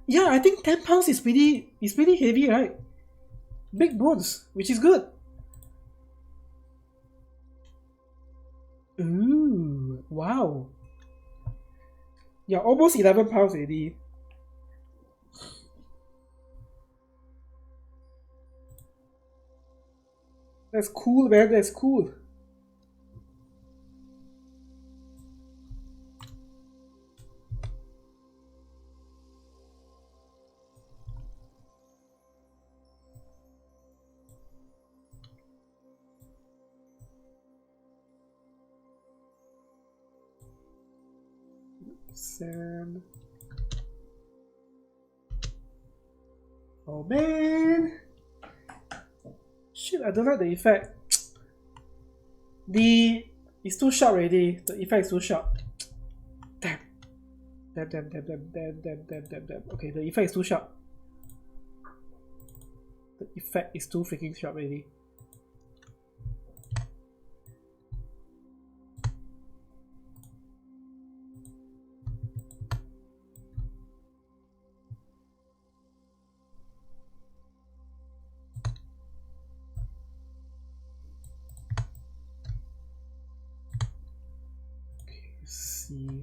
Yeah, I think 10 pounds is pretty heavy, right? Big bones, which is good. Ooh, wow. Yeah, almost 11 pounds already. That's cool, man. That's cool. Sand. Oh man! Shit, I don't like the effect. It's too sharp already. The effect is too sharp. Damn. Damn. Okay, the effect is too sharp. The effect is too freaking sharp already. See,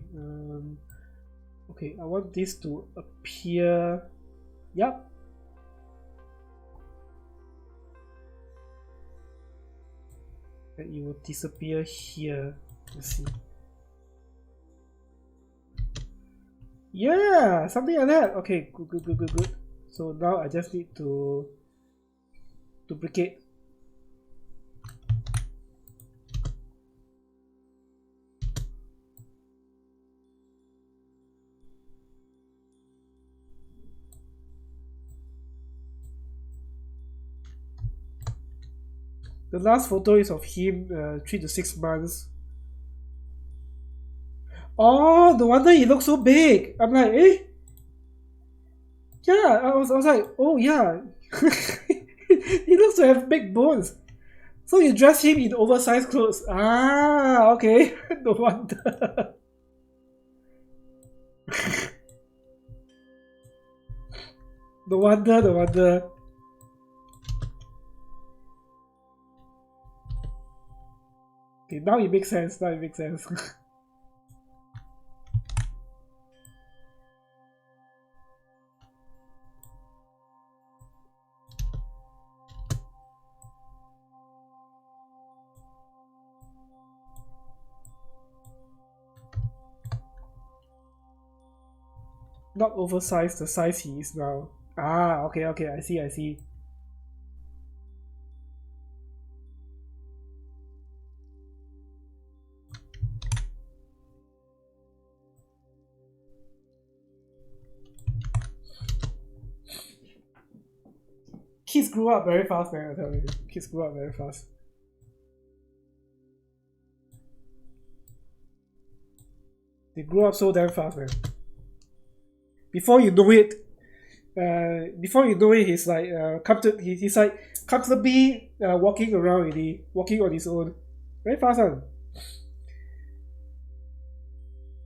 okay, I want this to appear. Yep. And it will disappear here. Let's see. Yeah, something like that. Okay, good. So now I just need to duplicate. The last photo is of him 3 to 6 months. Oh, no wonder he looks so big. I'm like, eh? Yeah, I was like, oh yeah. He looks to have big bones. So you dress him in oversized clothes. Ah, okay. No wonder. No wonder. Okay, now it makes sense. Not oversized, the size he is now. Ah, okay, I see. Kids grew up very fast, man, I tell you. Kids grew up very fast. They grew up so damn fast, man. Before you know it, he's like he's like comfortably walking around already, walking on his own. Very fast, huh?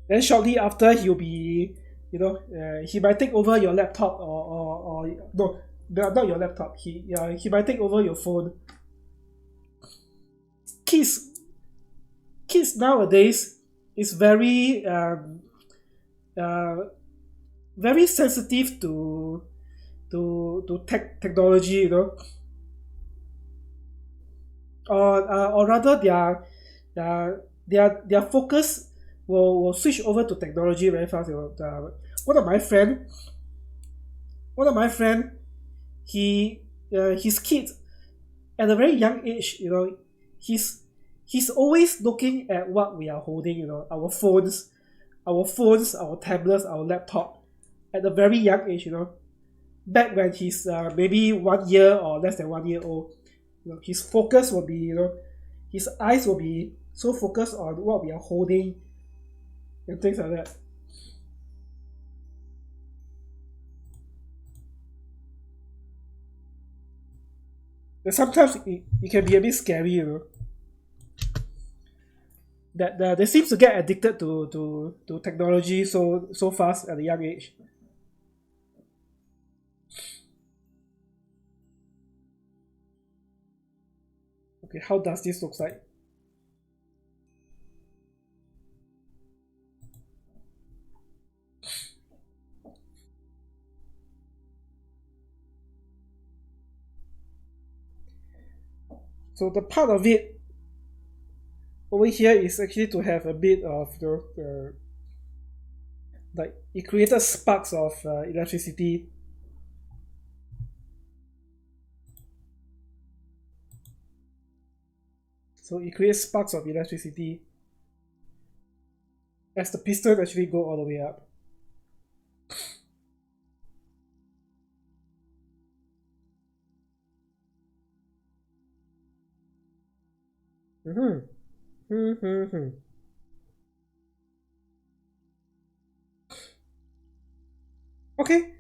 Then shortly after he'll be, he might take over your laptop or no, not your laptop. He might take over your phone. Kids nowadays is very very sensitive to technology, or rather their focus will switch over to technology very fast. One of my friend, his kid at a very young age, he's always looking at what we are holding, our phones, our tablets, our laptop, at a very young age, back when he's maybe 1 year or less than 1 year old. His focus will be, his eyes will be so focused on what we are holding and things like that. And sometimes it can be a bit scary, that they seem to get addicted to technology so fast at a young age. Okay, how does this look like? So the part of it over here is actually to have a bit of like it created sparks of electricity. So it creates sparks of electricity, as the piston actually go all the way up. Okay.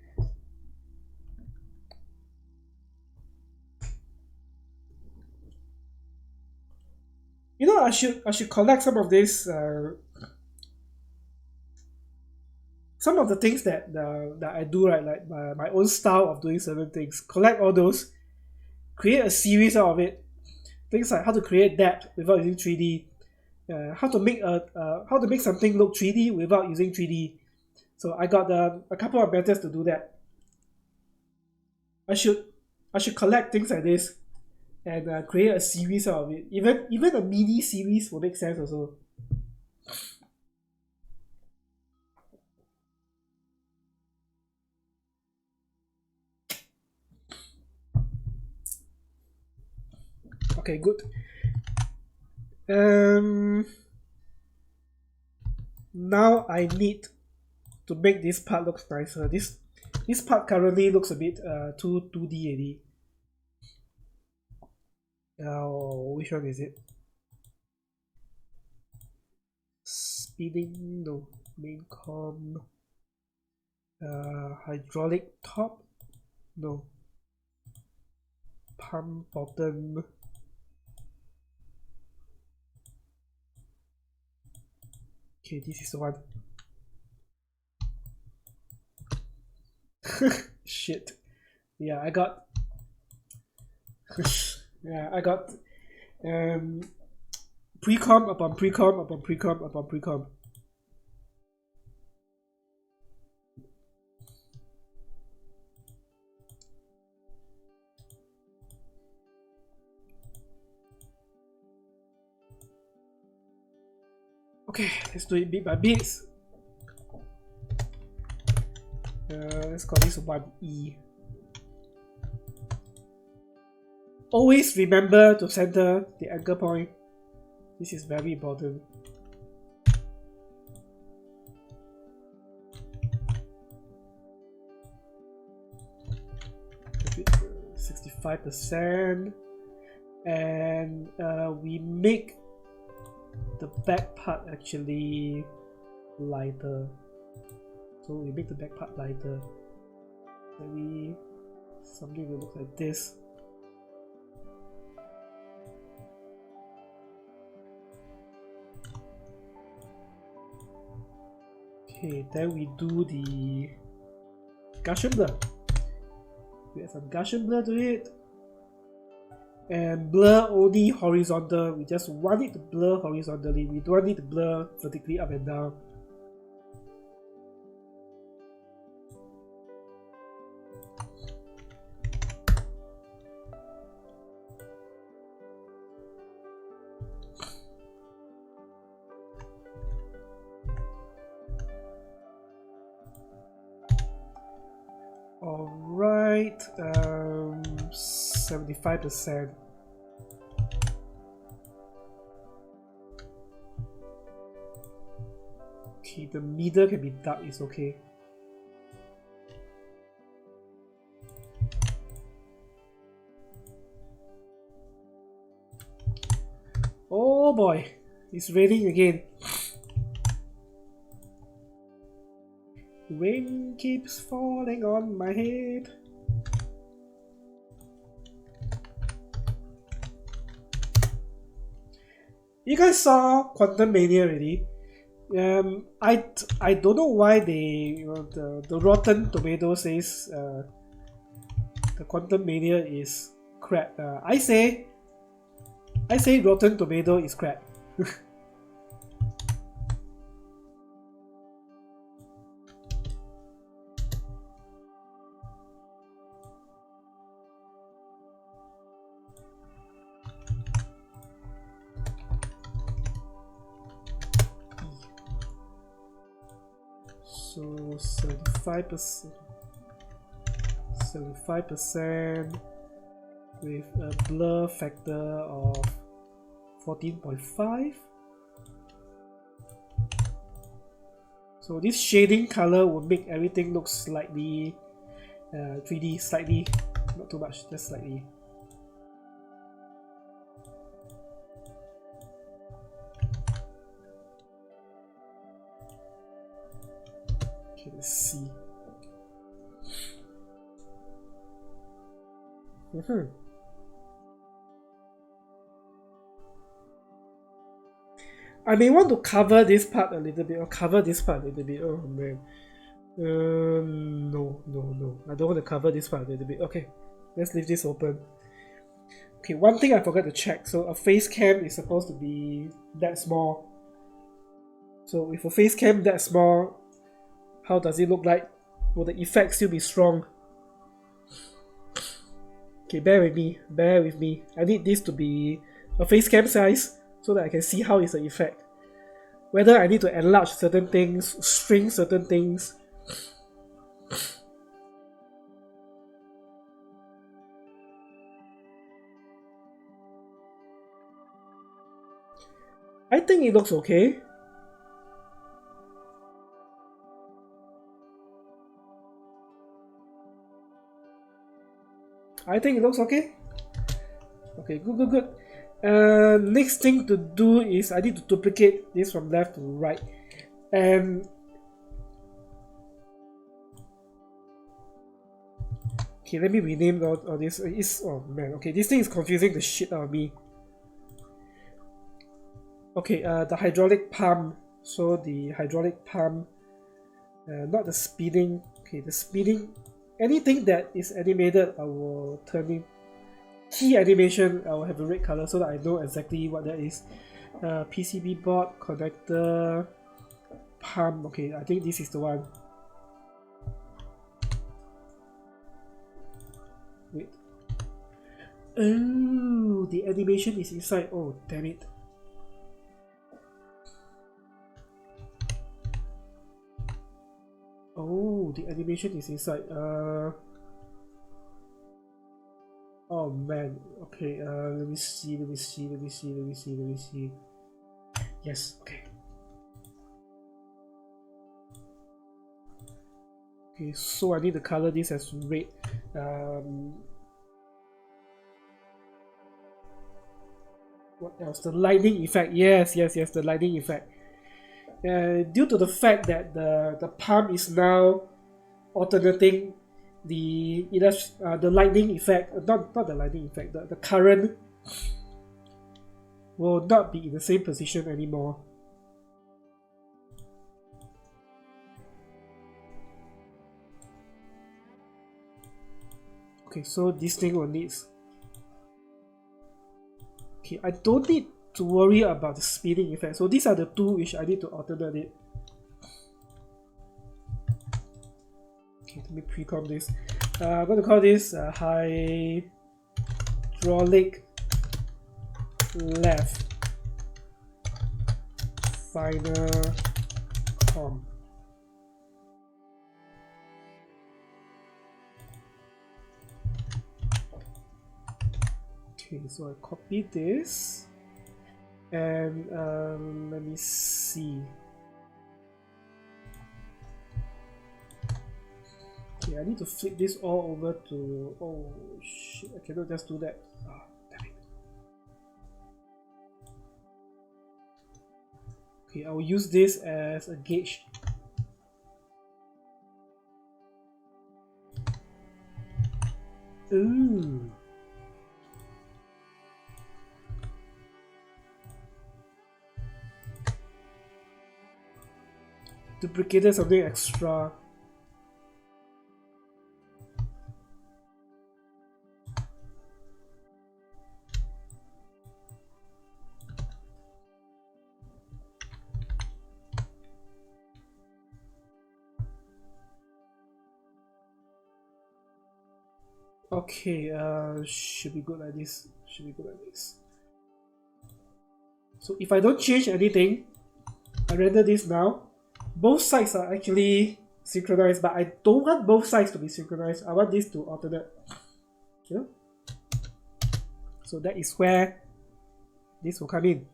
You know, I should collect some of this. Some of the things that I do, right, like my own style of doing certain things. Collect all those, create a series out of it. Things like how to create depth without using 3D, how to make something look 3D without using 3D. So I got a couple of methods to do that. I should collect things like this and create a series out of it. Even a mini series will make sense also. Okay, good. Now I need to make this part look nicer. This part currently looks a bit too 2D already. Now, which one is it? Speeding, no. Main com. Hydraulic top, no. Pump bottom. Okay, this is the one. Shit. Yeah, I got yeah, I got pre-com upon pre-com upon pre-com upon pre-com. Okay, let's do it bit by bit. Let's call this 1E. Always remember to center the anchor point. This is very important. Give it 65%, and we make the back part actually lighter. So we make the back part lighter. Maybe something will look like this. Okay, then we do the Gaussian blur. We add some Gaussian blur to it. And blur only horizontal. We just want it to blur horizontally. We don't want it to blur vertically up and down. Alright, 75%. Okay, the middle can be dark, it's okay. Oh boy, it's raining again. Rain keeps falling on my head. You guys saw Quantum Mania already. I don't know why they the Rotten Tomato says the Quantum Mania is crap. I say Rotten Tomato is crap. So 75% with a blur factor of 14.5. So this shading color will make everything look slightly 3D, slightly, not too much, just slightly. Okay, let's see. I may want to cover this part a little bit, or cover this part a little bit. Oh man. No. I don't want to cover this part a little bit. Okay, let's leave this open. Okay, one thing I forgot to check. So a face cam is supposed to be that small. So if a face cam that small, how does it look like? Will the effect still be strong? Okay, bear with me. I need this to be a face cam size so that I can see how is the effect. Whether I need to enlarge certain things, shrink certain things. I think it looks okay. I think it looks okay. Okay, good. Next thing to do is I need to duplicate this from left to right. And okay, let me rename all this. Oh man, okay, this thing is confusing the shit out of me. Okay, the hydraulic pump. So the hydraulic pump, not the speeding. Okay, the speeding. Anything that is animated, I will turn in. Key animation, I will have a red color so that I know exactly what that is. PCB board, connector, pump. Okay, I think this is the one. Wait. Oh, the animation is inside. Oh, damn it. Oh, the animation is inside. Oh man. Okay. Let me see. Yes. Okay. Okay. So I need to color this as red. What else? The lighting effect. Yes. The lighting effect. Due to the fact that the pump is now alternating the lightning effect, not the lightning effect, the current will not be in the same position anymore. Okay, so this thing will need. Okay, I don't need to worry about the speeding effect. So these are the two which I need to alternate it. Okay, let me pre-com this. I'm going to call this hydraulic left final com. Okay, so I copy this. And let me see. Okay, I need to flip this all over to. Oh shit! I cannot just do that. Ah, damn it. Okay, I will use this as a gauge. Ooh. Duplicated something extra. Okay, should be good like this. So if I don't change anything, I render this now. Both sides are actually synchronized, but I don't want both sides to be synchronized. I want this to alternate. You know? So that is where this will come in.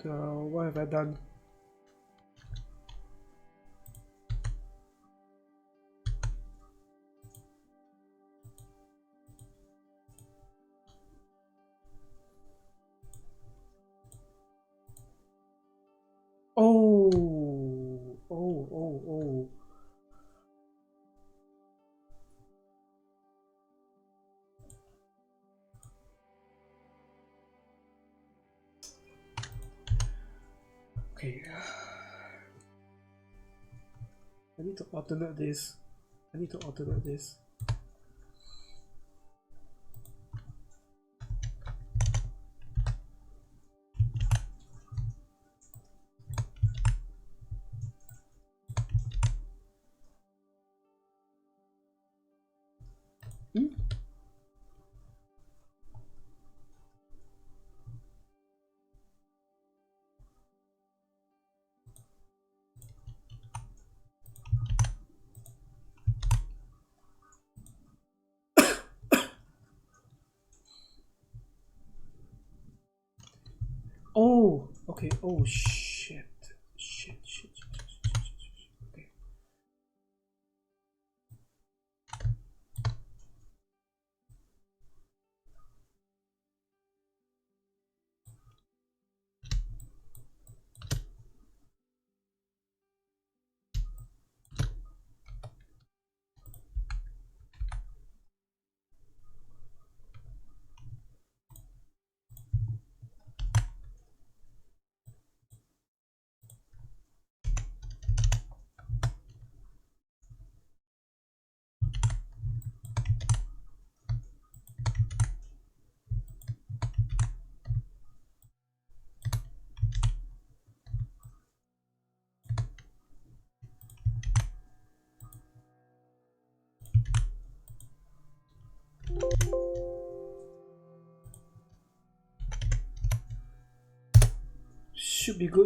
What have I done? Oh. Okay. I need to alternate this. Hmm? Oh, okay. Oh shit. Okay.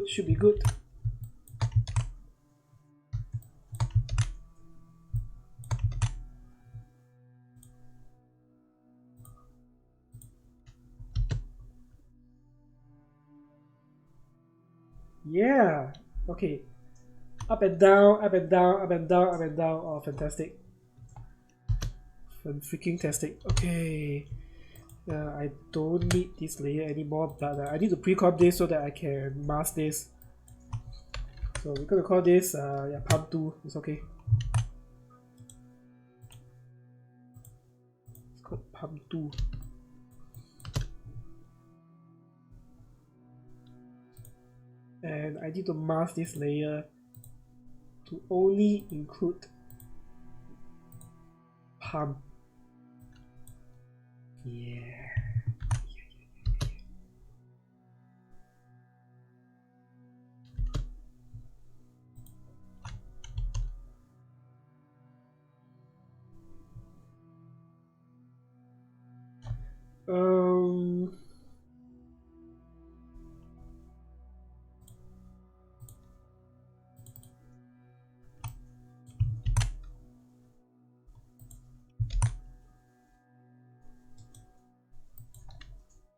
Should be good. Yeah. Okay. Up and down. Oh, fantastic. Freaking tastic. Okay. I don't need this layer anymore, but I need to pre-comp this so that I can mask this. So we're gonna call this yeah, pump 2. It's okay. It's called pump 2. And I need to mask this layer to only include pump. Yeah. Um.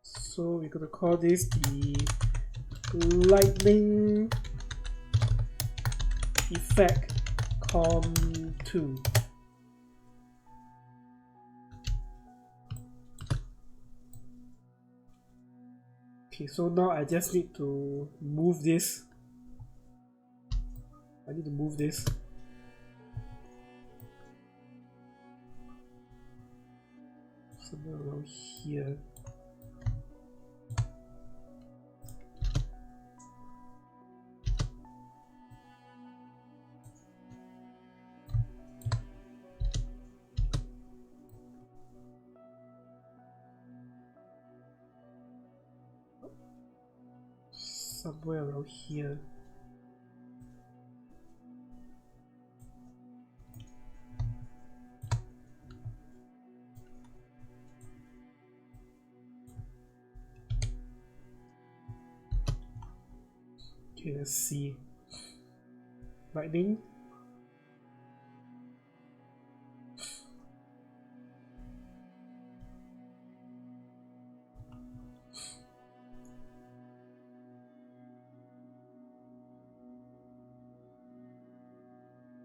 So we're gonna call this the lightning effect com2. Okay, so now I just need to move this. I need to move this. Somewhere around here. Somewhere around here. Okay, let's see. Lightning.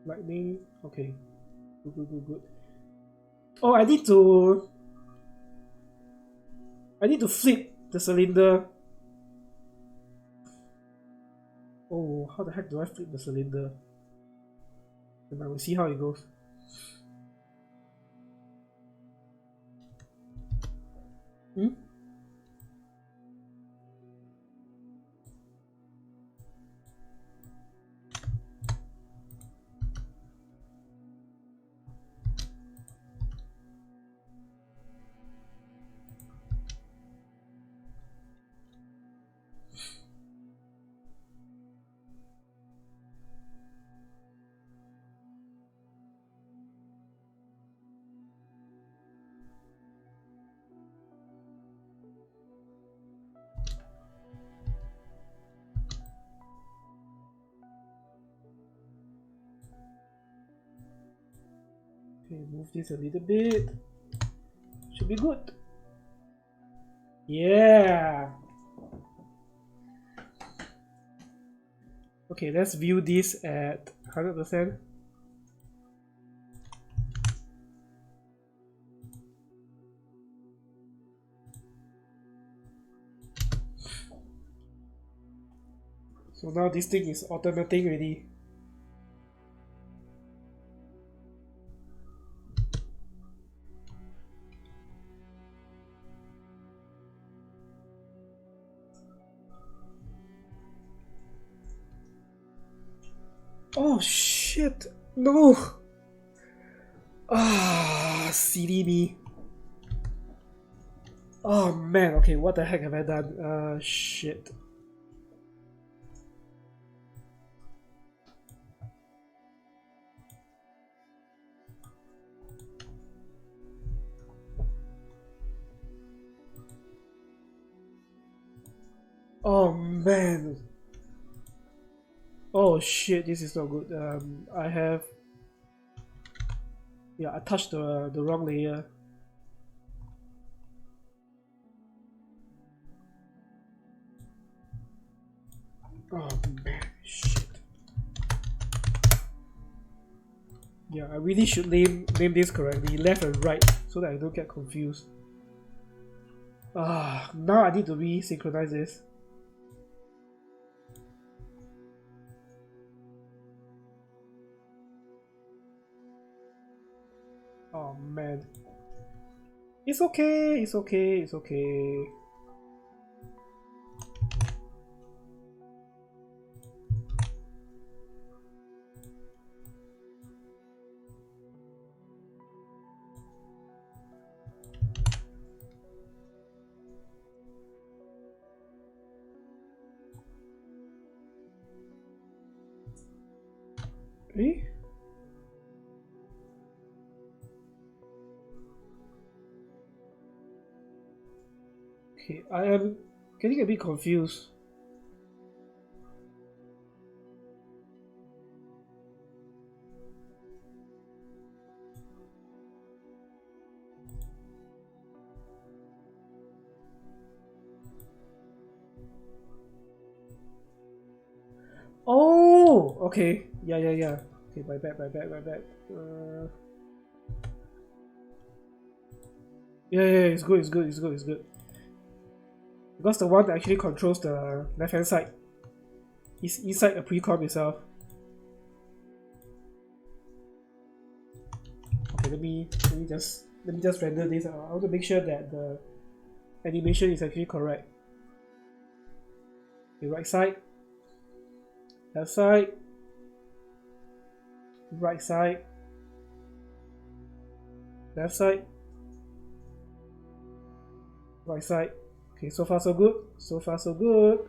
Lightning. Okay. Good, good, good, good. Oh, I need to flip the cylinder. Oh, how the heck do I flip the cylinder? And I will see how it goes. Hmm? Okay, move this a little bit. Should be good. Yeah. Okay, let's view this at 100%. So now this thing is automating already. Oh shit! No! Ah, silly me. Oh man, okay, what the heck have I done? Shit. Oh man. Oh shit, this is not good. I have... Yeah, I touched the wrong layer. Oh man, shit. Yeah, I really should name this correctly, left and right, so that I don't get confused. Ah, now I need to resynchronize this. Oh man. It's okay, it's okay, it's okay. Eh? Okay, I am getting a bit confused. Oh, okay. Yeah, yeah, yeah. Okay, my bad, my bad, my bad. Yeah, yeah, it's good, it's good, it's good, it's good. Because the one that actually controls the left-hand side is inside a pre-comp itself. Okay, let me just render this. I want to make sure that the animation is actually correct. Okay, right side, left side, right side, left side, right side. Okay, so far so good. So far so good.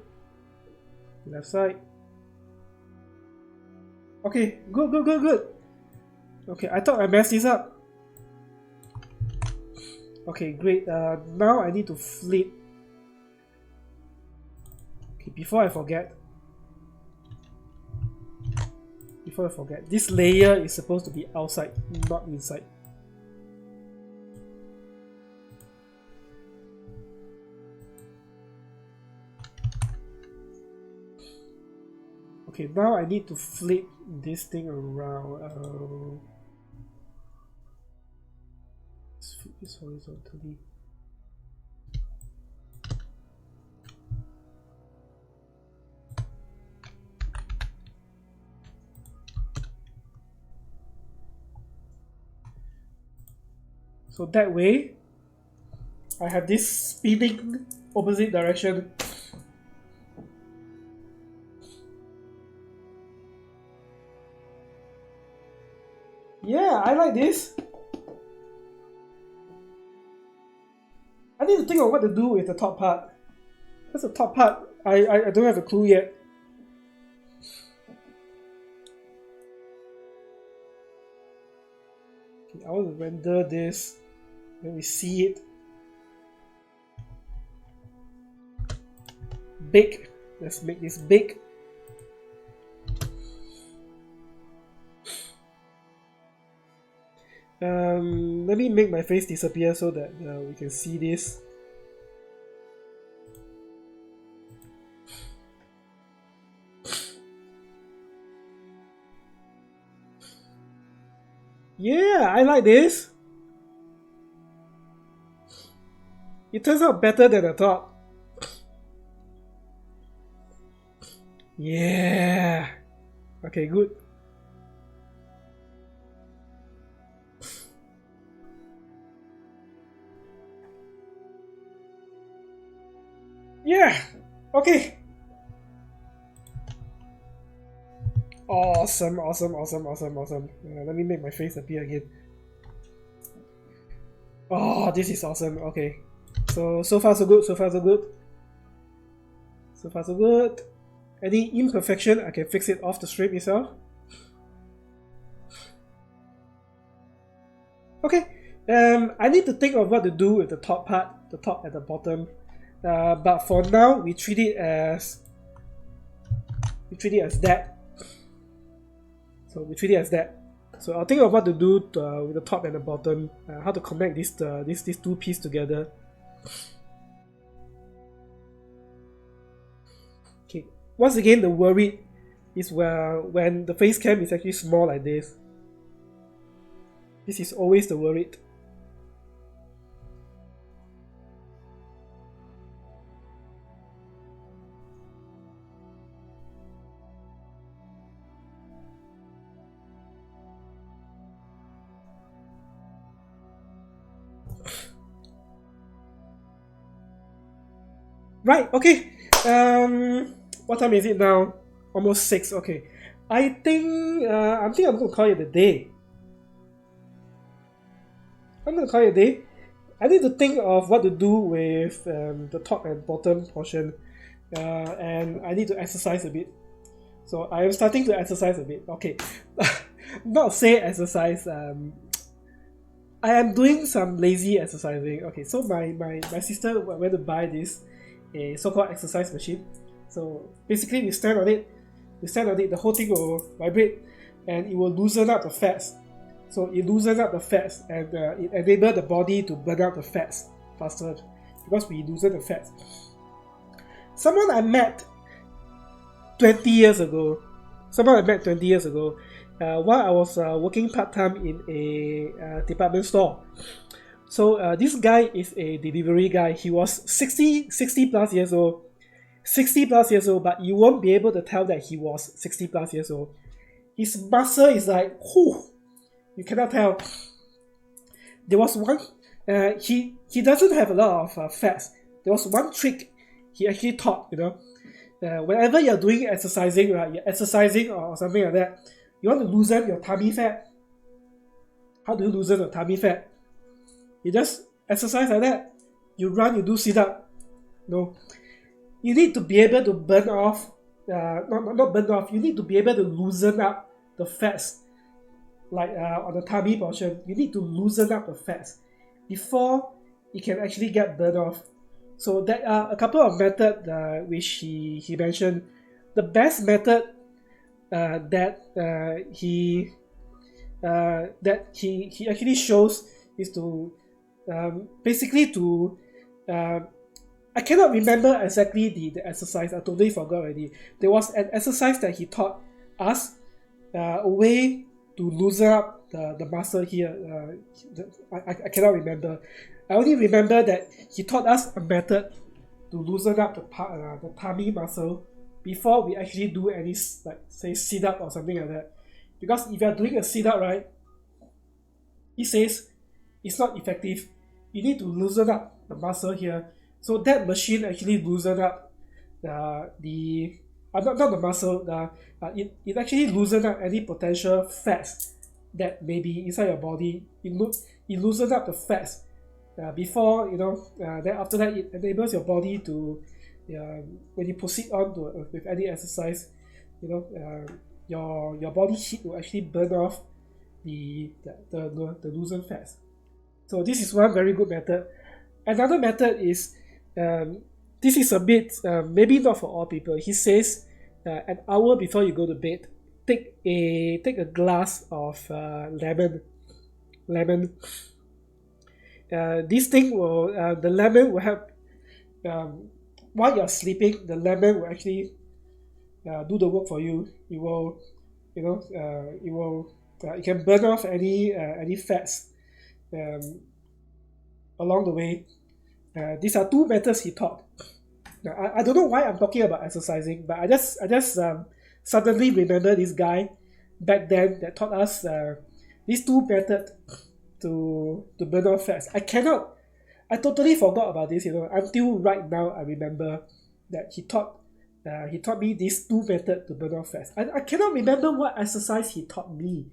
Left side. Okay, good, good, good, good. Okay, I thought I messed this up. Okay, great. Now I need to flip. Okay, before I forget. This layer is supposed to be outside, not inside. Okay, now I need to flip this thing around. Let's flip this horizontally. So that way, I have this spinning opposite direction. Yeah, I like this. I need to think of what to do with the top part. That's the top part. I don't have a clue yet. Okay, I want to render this. Then we see it. Big. Let's make this big. Let me make my face disappear so that we can see this. Yeah, I like this. It turns out better than I thought. Yeah. Okay, good. Yeah. Okay. Awesome, awesome, awesome, awesome, awesome. Let me make my face appear again. Oh, this is awesome. Okay. So far so good, so far so good. So far so good. Any imperfection, I can fix it off the strip itself. Okay. I need to think of what to do with the top part, the top and the bottom. But for now, we treat it as that. So we treat it as that. So I'll think of what to do with the top and the bottom, how to connect these two pieces together. Okay. Once again, the worry is when the face cam is actually small like this. This is always the worry. Right, okay. What time is it now? Almost 6, okay. I think I'm gonna call it a day. I'm gonna call it a day. I need to think of what to do with the top and bottom portion, and I need to exercise a bit. So I am starting to exercise a bit. Okay, not say exercise. I am doing some lazy exercising. Okay, so my sister went to buy this a so-called exercise machine. So basically, we stand on it. The whole thing will vibrate, and it will loosen up the fats. So it loosens up the fats, and it enables the body to burn out the fats faster because we loosen the fats. Someone I met 20 years ago. While I was working part-time in a department store. So this guy is a delivery guy. He was 60 plus years old. 60 plus years old, but you won't be able to tell that he was 60 plus years old. His muscle is like, whew, you cannot tell. There was one, he doesn't have a lot of fats. There was one trick he actually taught, whenever you're doing exercising, right, you're exercising or something like that, you want to loosen your tummy fat. How do you loosen your tummy fat? You just exercise like that. You run, you do sit-up. No. You need to be able to burn off, not burn off, you need to be able to loosen up the fats. Like on the tummy portion, you need to loosen up the fats before it can actually get burned off. So there are a couple of methods which he mentioned. The best method that he actually shows is to basically to I cannot remember exactly the exercise. I totally forgot already. There was an exercise that he taught us, a way to loosen up the muscle here. I cannot remember. I only remember that he taught us a method to loosen up the tummy muscle before we actually do any, like, say, sit-up or something like that. Because if you are doing a sit-up, right, he says it's not effective. You need to loosen up the muscle here. So that machine actually loosened up not the muscle. It actually loosened up any potential fats that may be inside your body. It loosened up the fats before, then after that it enables your body to, when you proceed on to with any exercise, your body heat will actually burn off the loosened fats. So this is one very good method. Another method is, this is a bit, maybe not for all people. He says an hour before you go to bed, take a glass of lemon. This thing will, the lemon will help, while you're sleeping, the lemon will actually do the work for you. It will, it can burn off any fats along the way. These are two methods he taught. Now, I don't know why I'm talking about exercising, but I just suddenly remember this guy back then that taught us these two methods to burn off fats. I totally forgot about this, until right now I remember that he taught me these two methods to burn off fats. I cannot remember what exercise he taught me.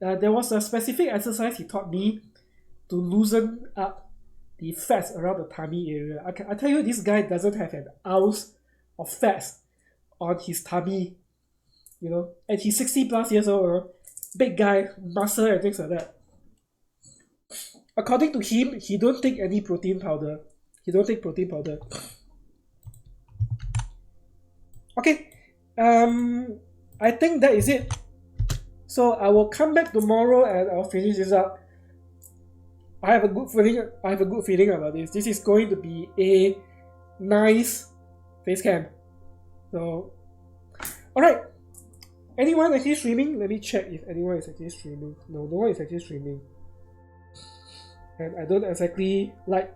There was a specific exercise he taught me to loosen up the fats around the tummy area. I tell you, this guy doesn't have an ounce of fats on his tummy, and he's 60 plus years old, big guy, muscle and things like that. According to him, he don't take any protein powder. Okay, I think that is it. So I will come back tomorrow and I'll finish this up. I have a good feeling about this. This is going to be a nice face cam. So, alright. Anyone actually streaming? Let me check if anyone is actually streaming. No one is actually streaming. And I don't exactly like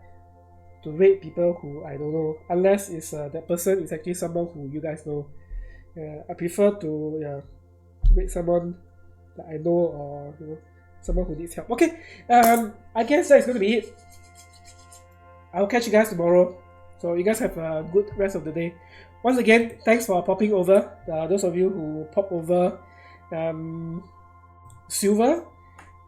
to rate people who I don't know, unless it's that person is actually someone who you guys know. I prefer to rate someone that I know, or someone who needs help. Okay, I guess that's going to be it. I'll catch you guys tomorrow. So you guys have a good rest of the day. Once again, thanks for popping over. Those of you who pop over, Silver.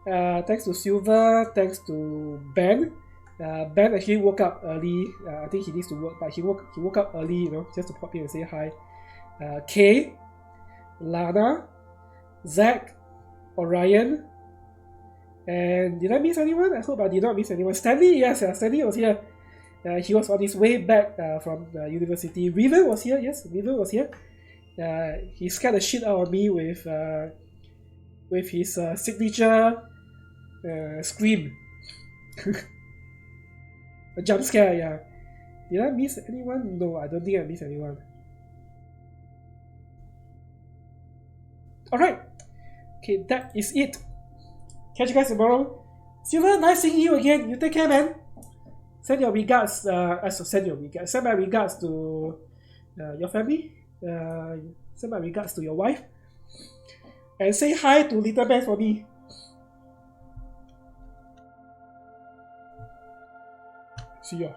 Thanks to Silver. Thanks to Ben. Ben actually woke up early. I think he needs to work, but he woke up early, just to pop in and say hi. Kay, Lana, Zach, Orion. And did I miss anyone? I hope I did not miss anyone. Stanley, yes, Stanley was here. He was on his way back from the university. Riven was here, yes, Riven was here. He scared the shit out of me with his signature scream. A jump scare, yeah. Did I miss anyone? No, I don't think I missed anyone. Alright. Okay, that is it. Catch you guys tomorrow. Silver, nice seeing you again. You take care, man. Send your regards. Send my regards to your family. Send my regards to your wife. And say hi to Little Ben for me. See ya.